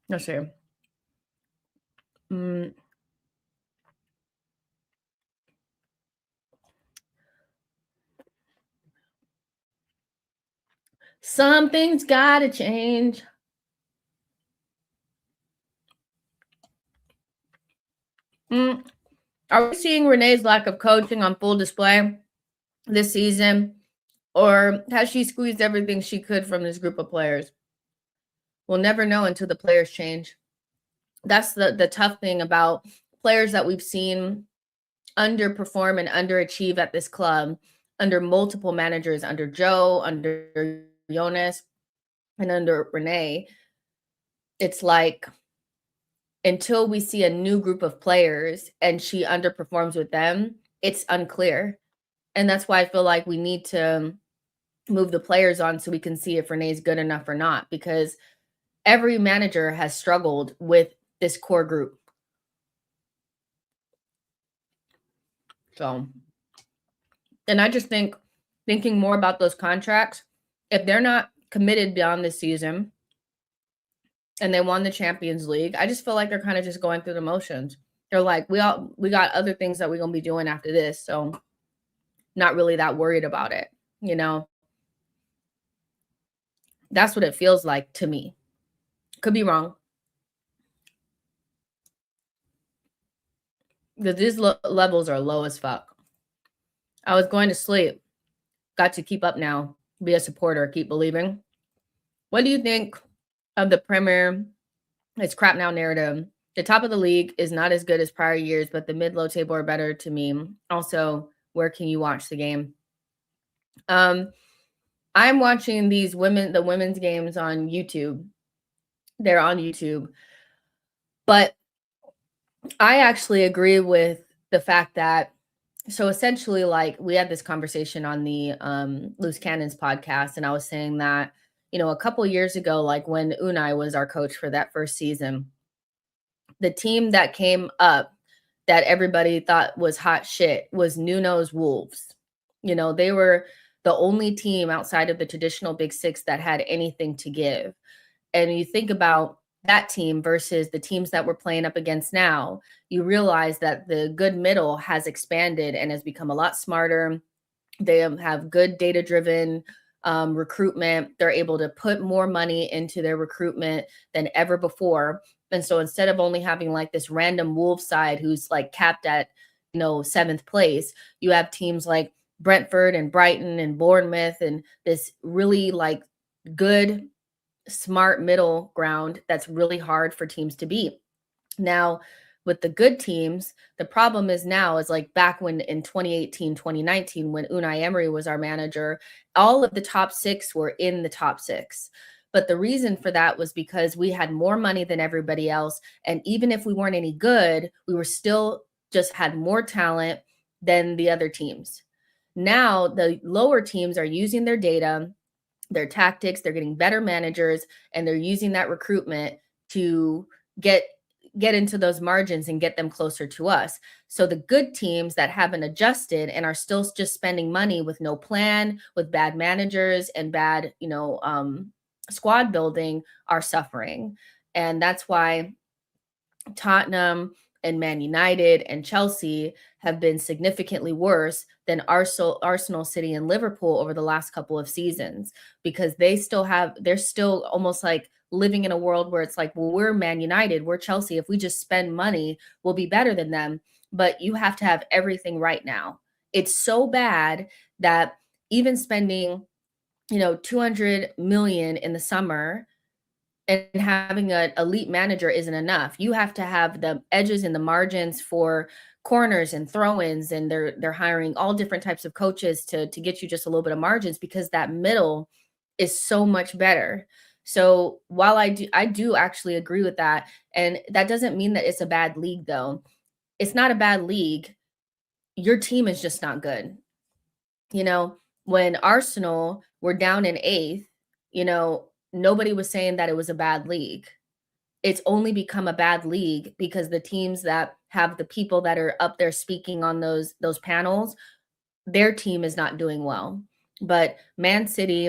Let's see. Mm, something's got to change. Mm, are we seeing Renee's lack of coaching on full display this season, or has she squeezed everything she could from this group of players? We'll never know until the players change. That's the tough thing about players that we've seen underperform and underachieve at this club under multiple managers, under Joe, under Jonas, and under Renee. It's like until we see a new group of players and she underperforms with them, it's unclear. And that's why I feel like we need to move the players on so we can see if Renee's good enough or not, because every manager has struggled with this core group. So, and I just think thinking more about those contracts, if they're not committed beyond this season and they won the Champions League, I just feel like they're kind of just going through the motions. They're like, we got other things that we're gonna be doing after this, so not really that worried about it, you know. That's what it feels like to me. Could be wrong. Because these levels are low as fuck. I was going to sleep. Got to keep up now. Be a supporter. Keep believing. What do you think of the Premier? It's crap now narrative. The top of the league is not as good as prior years, but the mid-low table are better to me. Also, where can you watch the game? I'm watching the women's games on YouTube. They're on YouTube. But I actually agree with the fact that so essentially, like we had this conversation on the Loose Cannons podcast, and I was saying that, a couple years ago, like when Unai was our coach for that first season, the team that came up that everybody thought was hot shit was Nuno's Wolves. They were the only team outside of the traditional Big Six that had anything to give. And you think about that team versus the teams that we're playing up against now, you realize that the good middle has expanded and has become a lot smarter. They have good data driven recruitment. They're able to put more money into their recruitment than ever before. And so instead of only having like this random Wolves side who's like capped at, seventh place, you have teams like Brentford and Brighton and Bournemouth and this really like good, smart middle ground that's really hard for teams to beat. Now, with the good teams, the problem is now is like back when in 2018, 2019, when Unai Emery was our manager, all of the top six were in the top six. But the reason for that was because we had more money than everybody else. And even if we weren't any good, we were still just had more talent than the other teams. Now, the lower teams are using their data, their tactics, they're getting better managers, and they're using that recruitment to get into those margins and get them closer to us. So the good teams that haven't adjusted and are still just spending money with no plan, with bad managers and bad, squad building are suffering. And that's why Tottenham and Man United and Chelsea have been significantly worse than Arsenal, City, and Liverpool over the last couple of seasons because they're still almost like living in a world where it's like, well, we're Man United, we're Chelsea. If we just spend money, we'll be better than them. But you have to have everything right now. It's so bad that even spending, 200 million in the summer and having an elite manager isn't enough. You have to have the edges and the margins for corners and throw-ins, and they're hiring all different types of coaches to get you just a little bit of margins because that middle is so much better. So while I do actually agree with that, and that doesn't mean that it's a bad league though. It's not a bad league. Your team is just not good. You know, when Arsenal were down in eighth, nobody was saying that it was a bad league. It's only become a bad league because the teams that have the people that are up there speaking on those panels, their team is not doing well. But Man City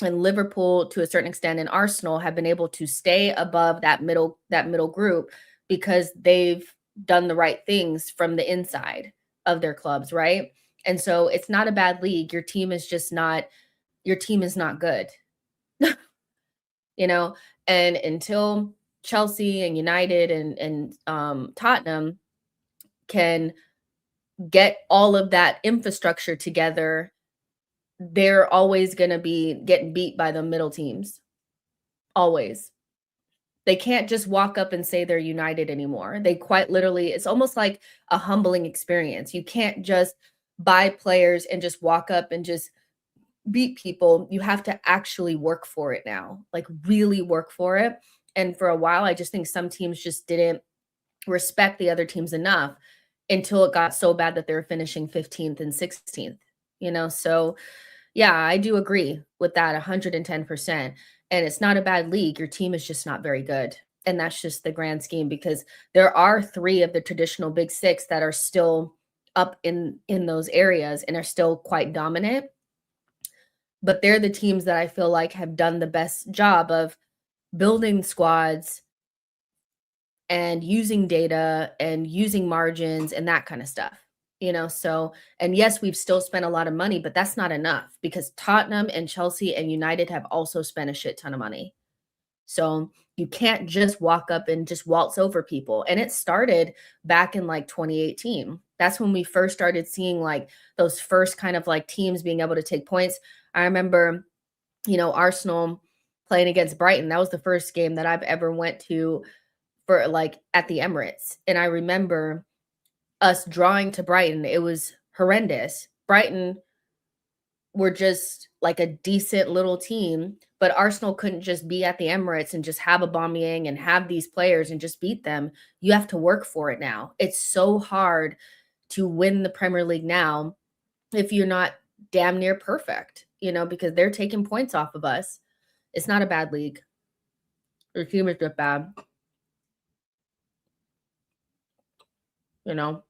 and Liverpool to a certain extent and Arsenal have been able to stay above that middle group because they've done the right things from the inside of their clubs, right? And so it's not a bad league. Your team is not good. you know and until Chelsea and United and Tottenham can get all of that infrastructure together, they're always going to be getting beat by the middle teams. Always. They can't just walk up and say they're united anymore. They quite literally, it's almost like a humbling experience. You can't just buy players and just walk up and just beat people. You have to actually work for it now, like really work for it. And for a while, I just think some teams just didn't respect the other teams enough until it got so bad that they were finishing 15th and 16th, So, yeah, I do agree with that 110%. And it's not a bad league. Your team is just not very good. And that's just the grand scheme because there are three of the traditional big six that are still up in those areas and are still quite dominant, but they're the teams that I feel like have done the best job of building squads and using data and using margins and that kind of stuff. So, and yes, we've still spent a lot of money, but that's not enough because Tottenham and Chelsea and United have also spent a shit ton of money. So you can't just walk up and just waltz over people. And it started back in like 2018. That's when we first started seeing like those first kind of like teams being able to take points. I remember, Arsenal playing against Brighton. That was the first game that I've ever went to for like at the Emirates. And I remember us drawing to Brighton. It was horrendous. Brighton were just like a decent little team, but Arsenal couldn't just be at the Emirates and just have Aubameyang and have these players and just beat them. You have to work for it now. It's so hard to win the Premier League now if you're not damn near perfect, because they're taking points off of us. It's not a bad league. Their team is just bad. You know,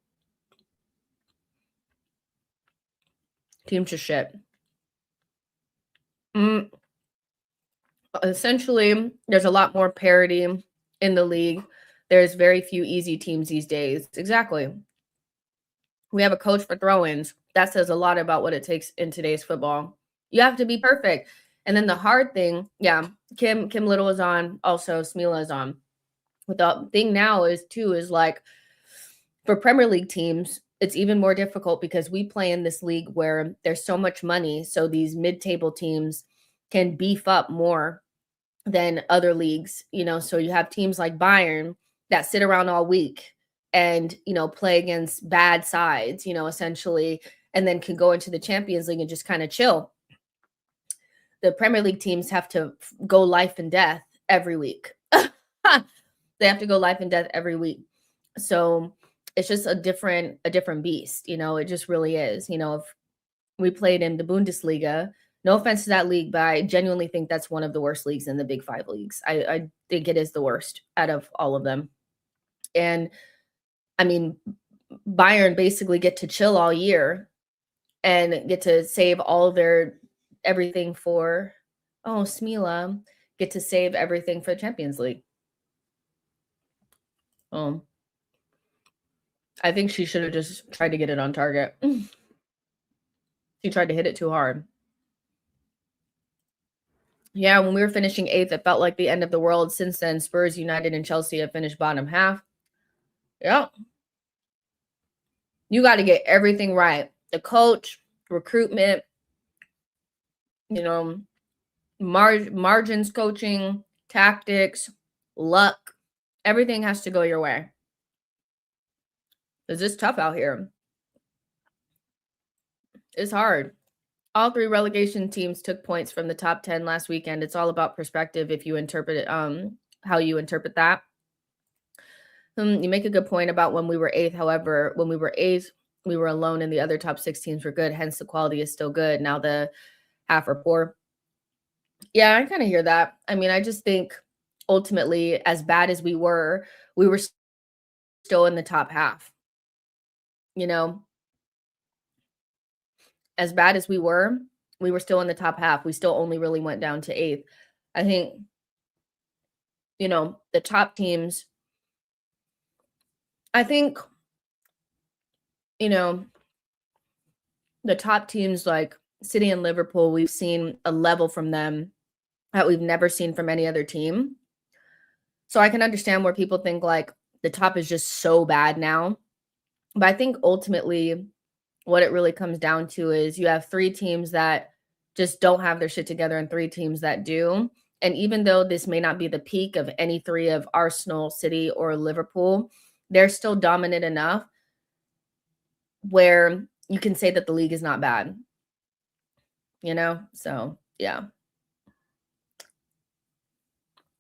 team's just shit. Mm, Essentially, there's a lot more parity in the league. There's very few easy teams these days. Exactly. We have a coach for throw-ins. That says a lot about what it takes in today's football. You have to be perfect. And then the hard thing, yeah, Kim Little is on, also Smila is on. But the thing now is like for Premier League teams, it's even more difficult because we play in this league where there's so much money. So these mid-table teams can beef up more than other leagues, so you have teams like Bayern that sit around all week and, play against bad sides, essentially, and then can go into the Champions League and just kind of chill. The Premier League teams have to go life and death every week. They have to go life and death every week. So it's just a different beast, it just really is. If we played in the Bundesliga. No offense to that league, but I genuinely think that's one of the worst leagues in the Big Five leagues. I think it is the worst out of all of them. And I mean, Bayern basically get to chill all year and get to save all their everything for Smila get to save everything for the Champions League. I think she should have just tried to get it on target. She tried to hit it too hard. Yeah, when we were finishing 8th, it felt like the end of the world. Since then, Spurs, United, and Chelsea have finished bottom half. Yeah. You got to get everything right. The coach, recruitment, margins coaching, tactics, luck. Everything has to go your way. It's just tough out here. It's hard. All 3 relegation teams took points from the top 10 last weekend. It's all about perspective if you interpret it, how you interpret that. You make a good point about when we were 8th. However, when we were 8th, we were alone and the other top 6 teams were good. Hence, the quality is still good. Now the half are poor. Yeah, I kind of hear that. I mean, I just think ultimately, as bad as we were still in the top half. As bad as we were still in the top half. We still only really went down to 8th. I think, the top teams, I think, the top teams like City and Liverpool, we've seen a level from them that we've never seen from any other team. So I can understand where people think like the top is just so bad now. But I think ultimately what it really comes down to is you have 3 teams that just don't have their shit together and 3 teams that do. And even though this may not be the peak of any 3 of Arsenal, City, or Liverpool, they're still dominant enough where you can say that the league is not bad. So yeah.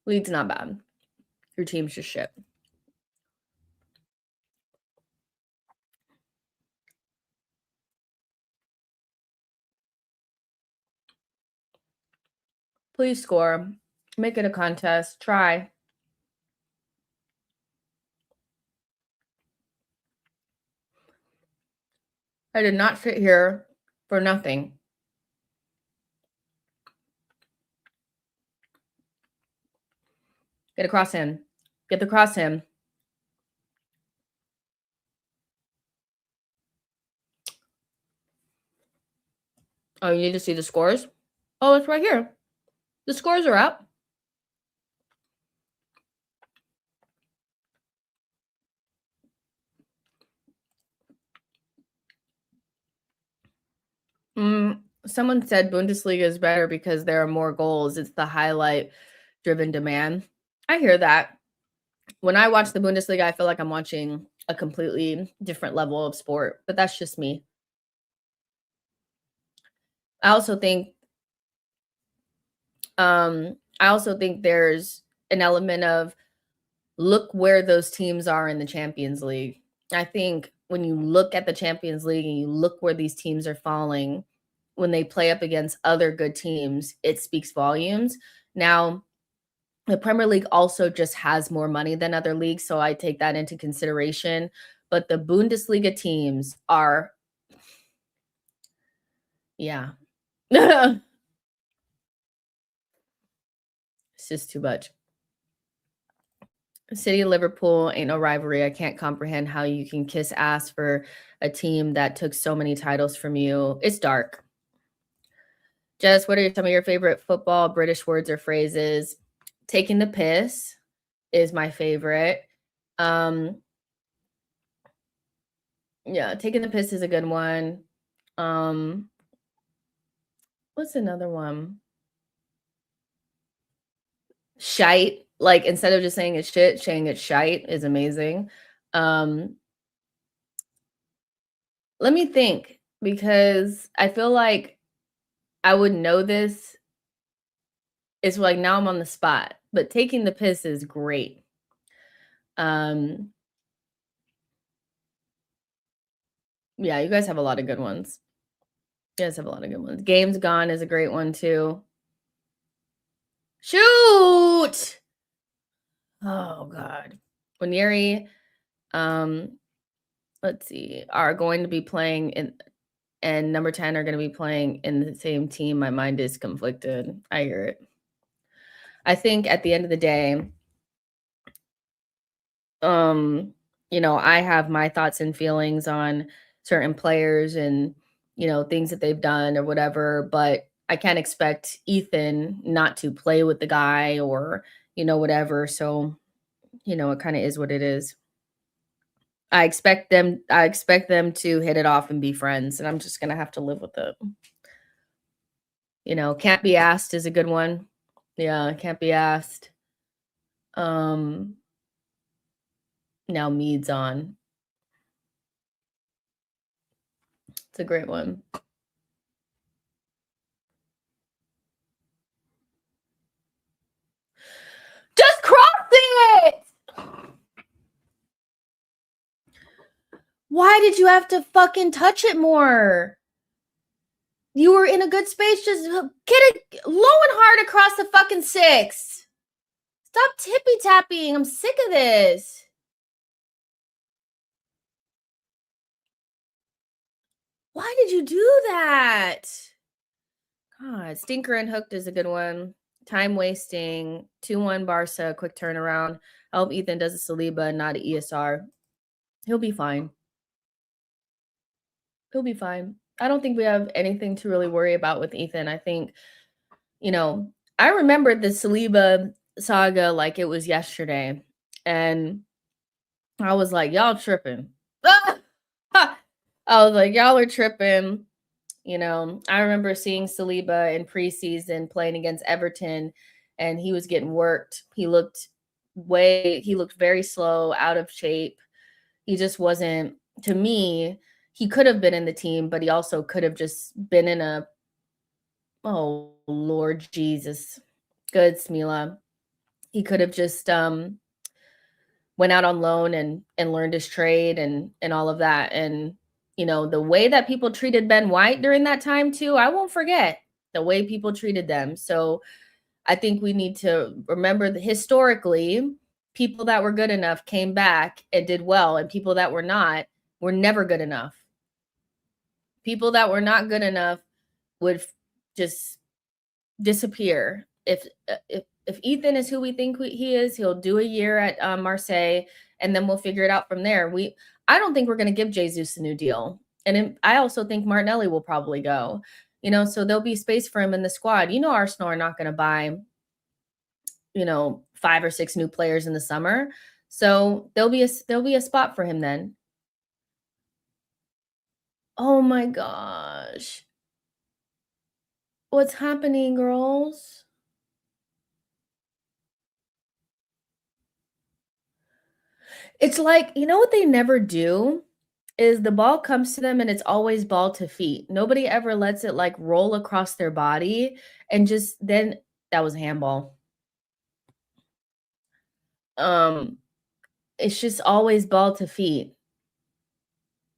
League's not bad. Your team's just shit. Please score. Make it a contest. Try. I did not sit here for nothing. Get across him. Get the cross him. Oh, you need to see the scores? Oh, it's right here. The scores are up. Someone said Bundesliga is better because there are more goals. It's the highlight-driven demand. I hear that. When I watch the Bundesliga, I feel like I'm watching a completely different level of sport, but that's just me. I also think there's an element of look where those teams are in the Champions League. I think when you look at the Champions League and you look where these teams are falling when they play up against other good teams, it speaks volumes. Now, the Premier League also just has more money than other leagues, so I take that into consideration. But the Bundesliga teams are, yeah. It's just too much. City of Liverpool ain't no rivalry. I can't comprehend how you can kiss ass for a team that took so many titles from you. It's dark. Jess, what are some of your favorite football British words or phrases? Taking the piss is my favorite. Yeah, taking the piss is a good one. What's another one? Shite. Like instead of just saying it's shit, saying it's shite is amazing. Let me think because I feel like I would know this. It's like now I'm on the spot, but taking the piss is great. Um, yeah, you guys have a lot of good ones. You guys have a lot of good ones. Game's Gone is a great one too. Shoot! Oh God. Winieri, let's see, are going to be playing in and number 10 are going to be playing in the same team. My mind is conflicted. I hear it. I think at the end of the day, I have my thoughts and feelings on certain players and, things that they've done or whatever, but I can't expect Ethan not to play with the guy or, whatever. So, it kind of is what it is. I expect them to hit it off and be friends, and I'm just gonna have to live with it. Can't be asked is a good one. Yeah, can't be asked. Now Mead's on. It's a great one. Just cross it! Why did you have to fucking touch it more? You were in a good space. Just get it low and hard across the fucking 6. Stop tippy tapping. I'm sick of this. Why did you do that? God, Stinker and Hooked is a good one. Time wasting. 2-1 Barca. Quick turnaround. I hope Ethan does a Saliba, not an ESR. He'll be fine. He'll be fine. I don't think we have anything to really worry about with Ethan. I think, I remember the Saliba saga like it was yesterday. And I was like, y'all tripping. I was like, y'all are tripping. I remember seeing Saliba in preseason playing against Everton and he was getting worked. He looked very slow, out of shape. He just wasn't, to me, he could have been in the team, but he also could have just been in oh Lord Jesus. Good, Smila. He could have just went out on loan and learned his trade and all of that. And the way that people treated Ben White during that time too, I won't forget the way people treated them. So I think we need to remember that historically, people that were good enough came back and did well, and people that were not were never good enough. People that were not good enough would just disappear. If Ethan is who we think he is, he'll do a year at Marseille, and then we'll figure it out from there. I don't think we're going to give Jesus a new deal, and I also think Martinelli will probably go. So there'll be space for him in the squad. Arsenal are not going to buy 5 or 6 new players in the summer, so there'll be a spot for him then. Oh my gosh, what's happening, girls? It's like, what they never do is the ball comes to them and it's always ball to feet. Nobody ever lets it like roll across their body and just then that was a handball. It's just always ball to feet.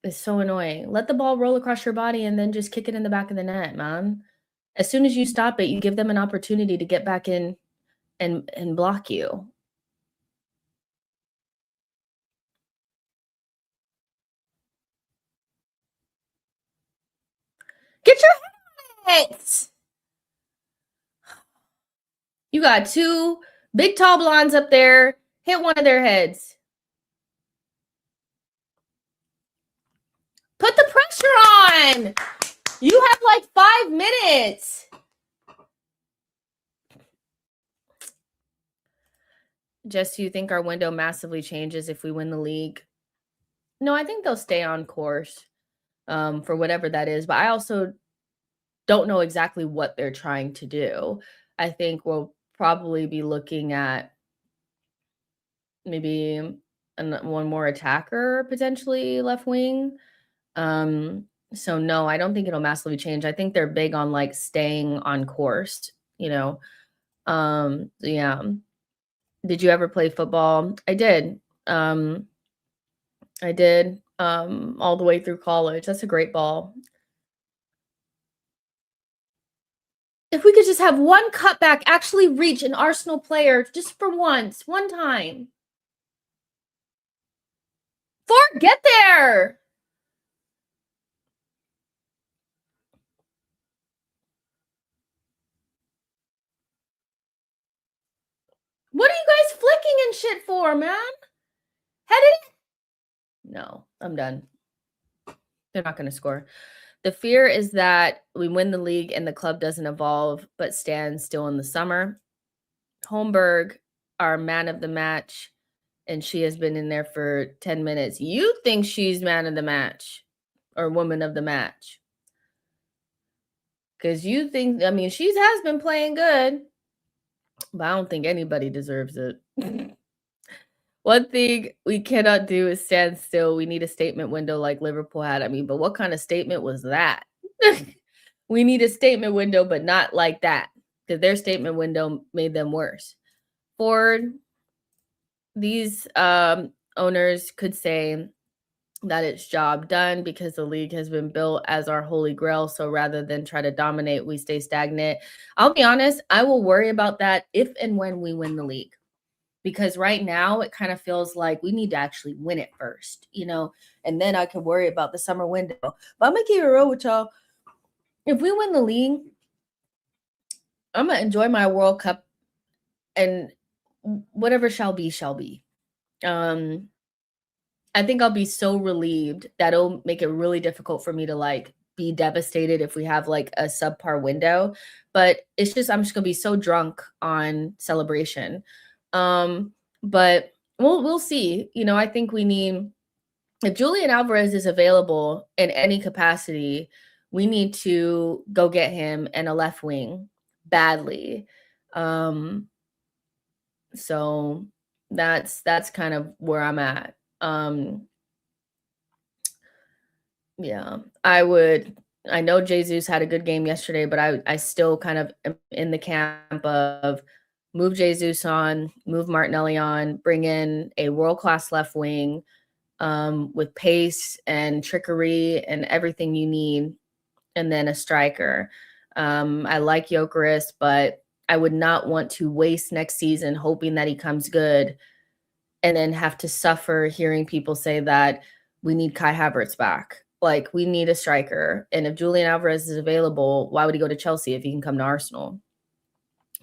It's so annoying. Let the ball roll across your body and then just kick it in the back of the net, man. As soon as you stop it, you give them an opportunity to get back in and block you. Get your head. You got two big tall blondes up there. Hit one of their heads. Put the pressure on. You have like 5 minutes. Jess, do you think our window massively changes if we win the league? No, I think they'll stay on course for whatever that is. But I also don't know exactly what they're trying to do. I think we'll probably be looking at maybe one more attacker, potentially left wing. So no, I don't think it'll massively change. I think they're big on like staying on course, you know. Yeah. Did you ever play football? I did. I did all the way through college. That's a great ball. If we could just have one cutback actually reach an Arsenal player just for once, one time. Ford, get there. What are you guys flicking and shit for, man? Head it. No, I'm done. They're not going to score. The fear is that we win the league and the club doesn't evolve but stands still in the summer. Holmberg, our man of the match, and she has been in there for 10 minutes. You think she's man of the match or woman of the match? Because you think, I mean, she has been playing good, but I don't think anybody deserves it. One thing we cannot do is stand still. We need a statement window like Liverpool had. I mean, but what kind of statement was that? We need a statement window, but not like that, because their statement window made them worse. Ford, these owners could say that it's job done because the league has been built as our holy grail. So rather than try to dominate, we stay stagnant. I'll be honest, I will worry about that if and when we win the league. Because right now it kind of feels like we need to actually win it first, you know, and then I can worry about the summer window. But I'm gonna keep it real with y'all. If we win the league, I'm gonna enjoy my World Cup, and whatever shall be, shall be. I think I'll be so relieved that it'll make it really difficult for me to like be devastated if we have like a subpar window. But it's just I'm just gonna be so drunk on celebration. But we'll see. You know, I think we need, if Julian Alvarez is available in any capacity, we need to go get him and a left wing badly. So that's kind of where I'm at. Yeah, I know Jesus had a good game yesterday, but I still kind of am in the camp of move Jesus on, move Martinelli on, bring in a world-class left wing with pace and trickery and everything you need, and then a striker. I like Gyökeres, but I would not want to waste next season hoping that he comes good and then have to suffer hearing people say that we need Kai Havertz back. Like, we need a striker. And if Julian Alvarez is available, why would he go to Chelsea if he can come to Arsenal?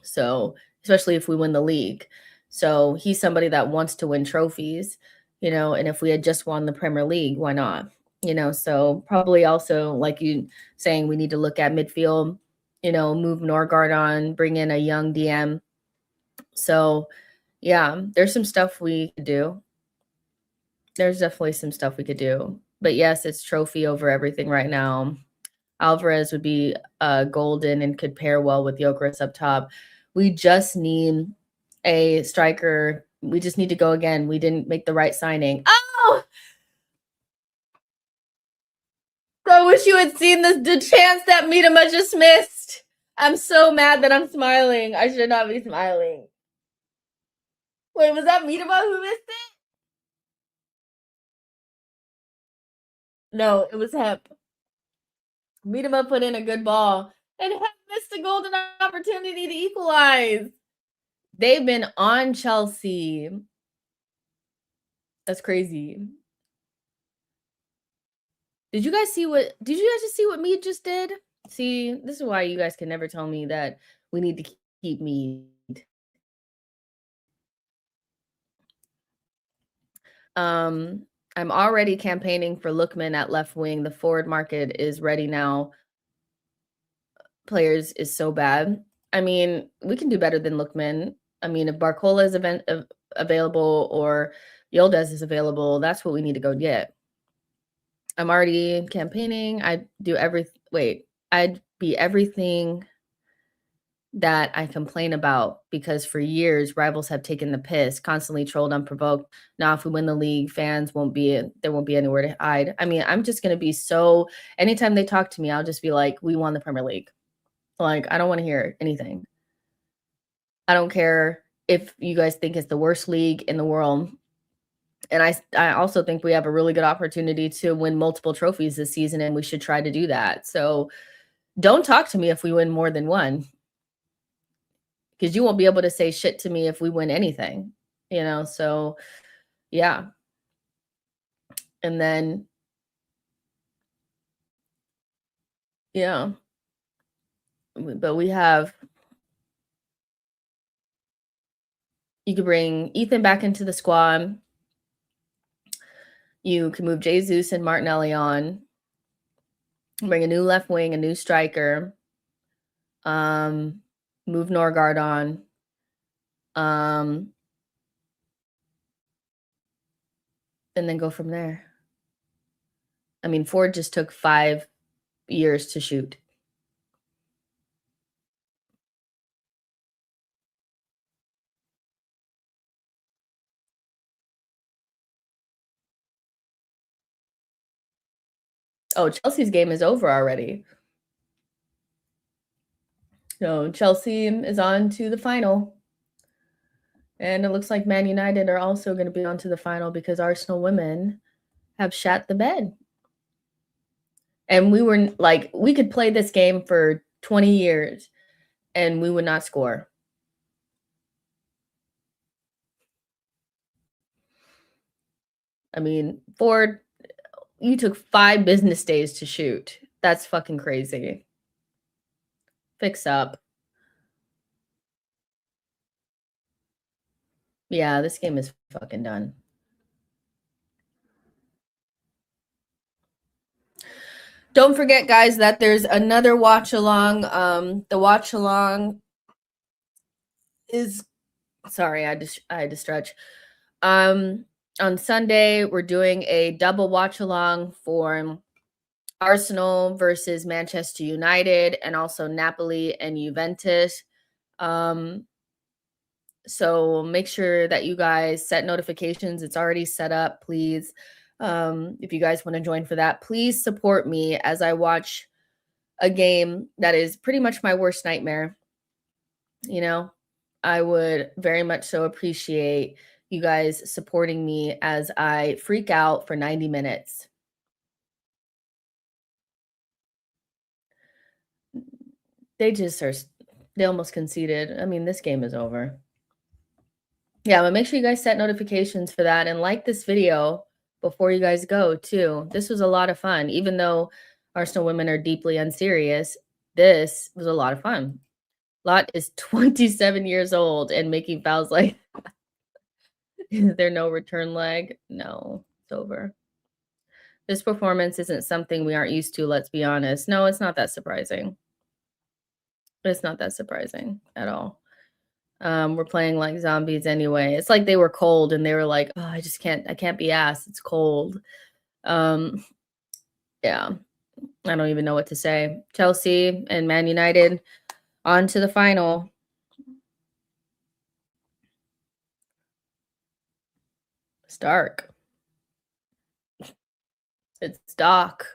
So, especially if we win the league. So, he's somebody that wants to win trophies, you know, and if we had just won the Premier League, why not? You know, so probably also, like you saying, we need to look at midfield, you know, move Norgard on, bring in a young DM. So, yeah, there's some stuff we could do. There's definitely some stuff we could do. But yes, it's trophy over everything right now. Alvarez would be golden and could pair well with Gyökeres up top. We just need a striker. We just need to go again. We didn't make the right signing. Oh! I wish you had seen the chance that Miedema just missed. I'm so mad that I'm smiling. I should not be smiling. Wait, was that Miedema who missed it? No, it was Hep. Miedema put in a good ball and Hep missed a golden opportunity to equalize. They've been on Chelsea. That's crazy. Did you guys just see what Mead just did? See, this is why you guys can never tell me that we need to keep Mead. Um, I'm already campaigning for Lookman at left wing. The forward market is ready now. Players is so bad. I mean, we can do better than Lookman. I mean, if Barcola is available or Yildiz is available, that's what we need to go get. I'm already campaigning. I'd be everything that I complain about because for years rivals have taken the piss, constantly trolled unprovoked. Now, if we win the league, fans won't be there won't be anywhere to hide. I mean, I'm just gonna be so anytime they talk to me, I'll just be like, we won the Premier League. Like, I don't want to hear anything. I don't care if you guys think it's the worst league in the world. And I also think we have a really good opportunity to win multiple trophies this season, and we should try to do that. So don't talk to me if we win more than one, because you won't be able to say shit to me if we win anything, you know? So yeah. And then, yeah, but we have, you could bring Ethan back into the squad. You can move Jesus and Martinelli on, bring a new left wing, a new striker, move Norgard on. And then go from there. I mean, Ford just took 5 years to shoot. Oh, Chelsea's game is over already. So Chelsea is on to the final. And it looks like Man United are also going to be on to the final because Arsenal women have shat the bed. And we were like, we could play this game for 20 years and we would not score. I mean, Ford, you took 5 business days to shoot. That's fucking crazy. Fix up. Yeah, this game is fucking done. Don't forget, guys, that there's another watch along. The watch along is sorry, I had to stretch. On Sunday, we're doing a double watch along for Arsenal versus Manchester United and also Napoli and Juventus. So make sure that you guys set notifications. It's already set up, please. If you guys want to join for that, please support me as I watch a game that is pretty much my worst nightmare. You know, I would very much so appreciate you guys supporting me as I freak out for 90 minutes. They almost conceded. I mean, this game is over. Yeah, but make sure you guys set notifications for that and like this video before you guys go too. This was a lot of fun. Even though Arsenal women are deeply unserious, this was a lot of fun. Lot is 27 years old and making fouls like is there no return leg? No, it's over. This performance isn't something we aren't used to, let's be honest. No, it's not that surprising. It's not that surprising at all. We're playing like zombies anyway. It's like they were cold and they were like, oh, I can't be asked. It's cold. Yeah, I don't even know what to say. Chelsea and Man United on to the final. It's dark. It's dark.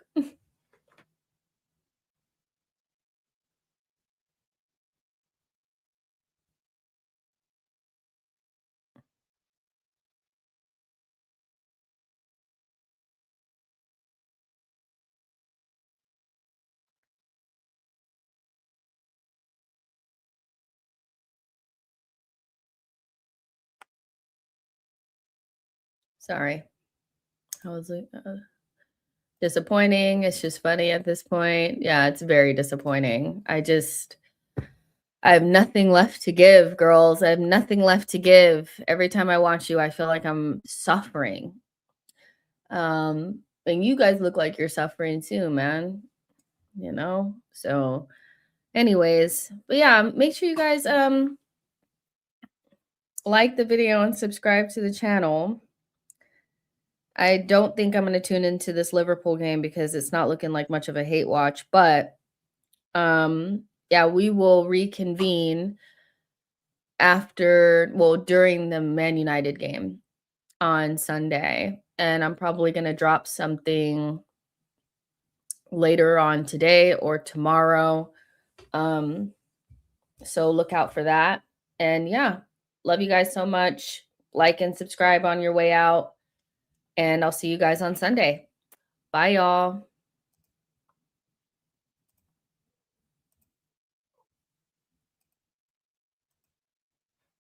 Sorry. I was like, disappointing. It's just funny at this point. Yeah, it's very disappointing. I have nothing left to give, girls. I have nothing left to give. Every time I watch you, I feel like I'm suffering. And you guys look like you're suffering too, man. So anyways, but yeah, make sure you guys like the video and subscribe to the channel. I don't think I'm going to tune into this Liverpool game because it's not looking like much of a hate watch, but yeah, we will reconvene during the Man United game on Sunday, and I'm probably going to drop something later on today or tomorrow. So look out for that. And yeah, love you guys so much. Like and subscribe on your way out. And I'll see you guys on Sunday. Bye, y'all.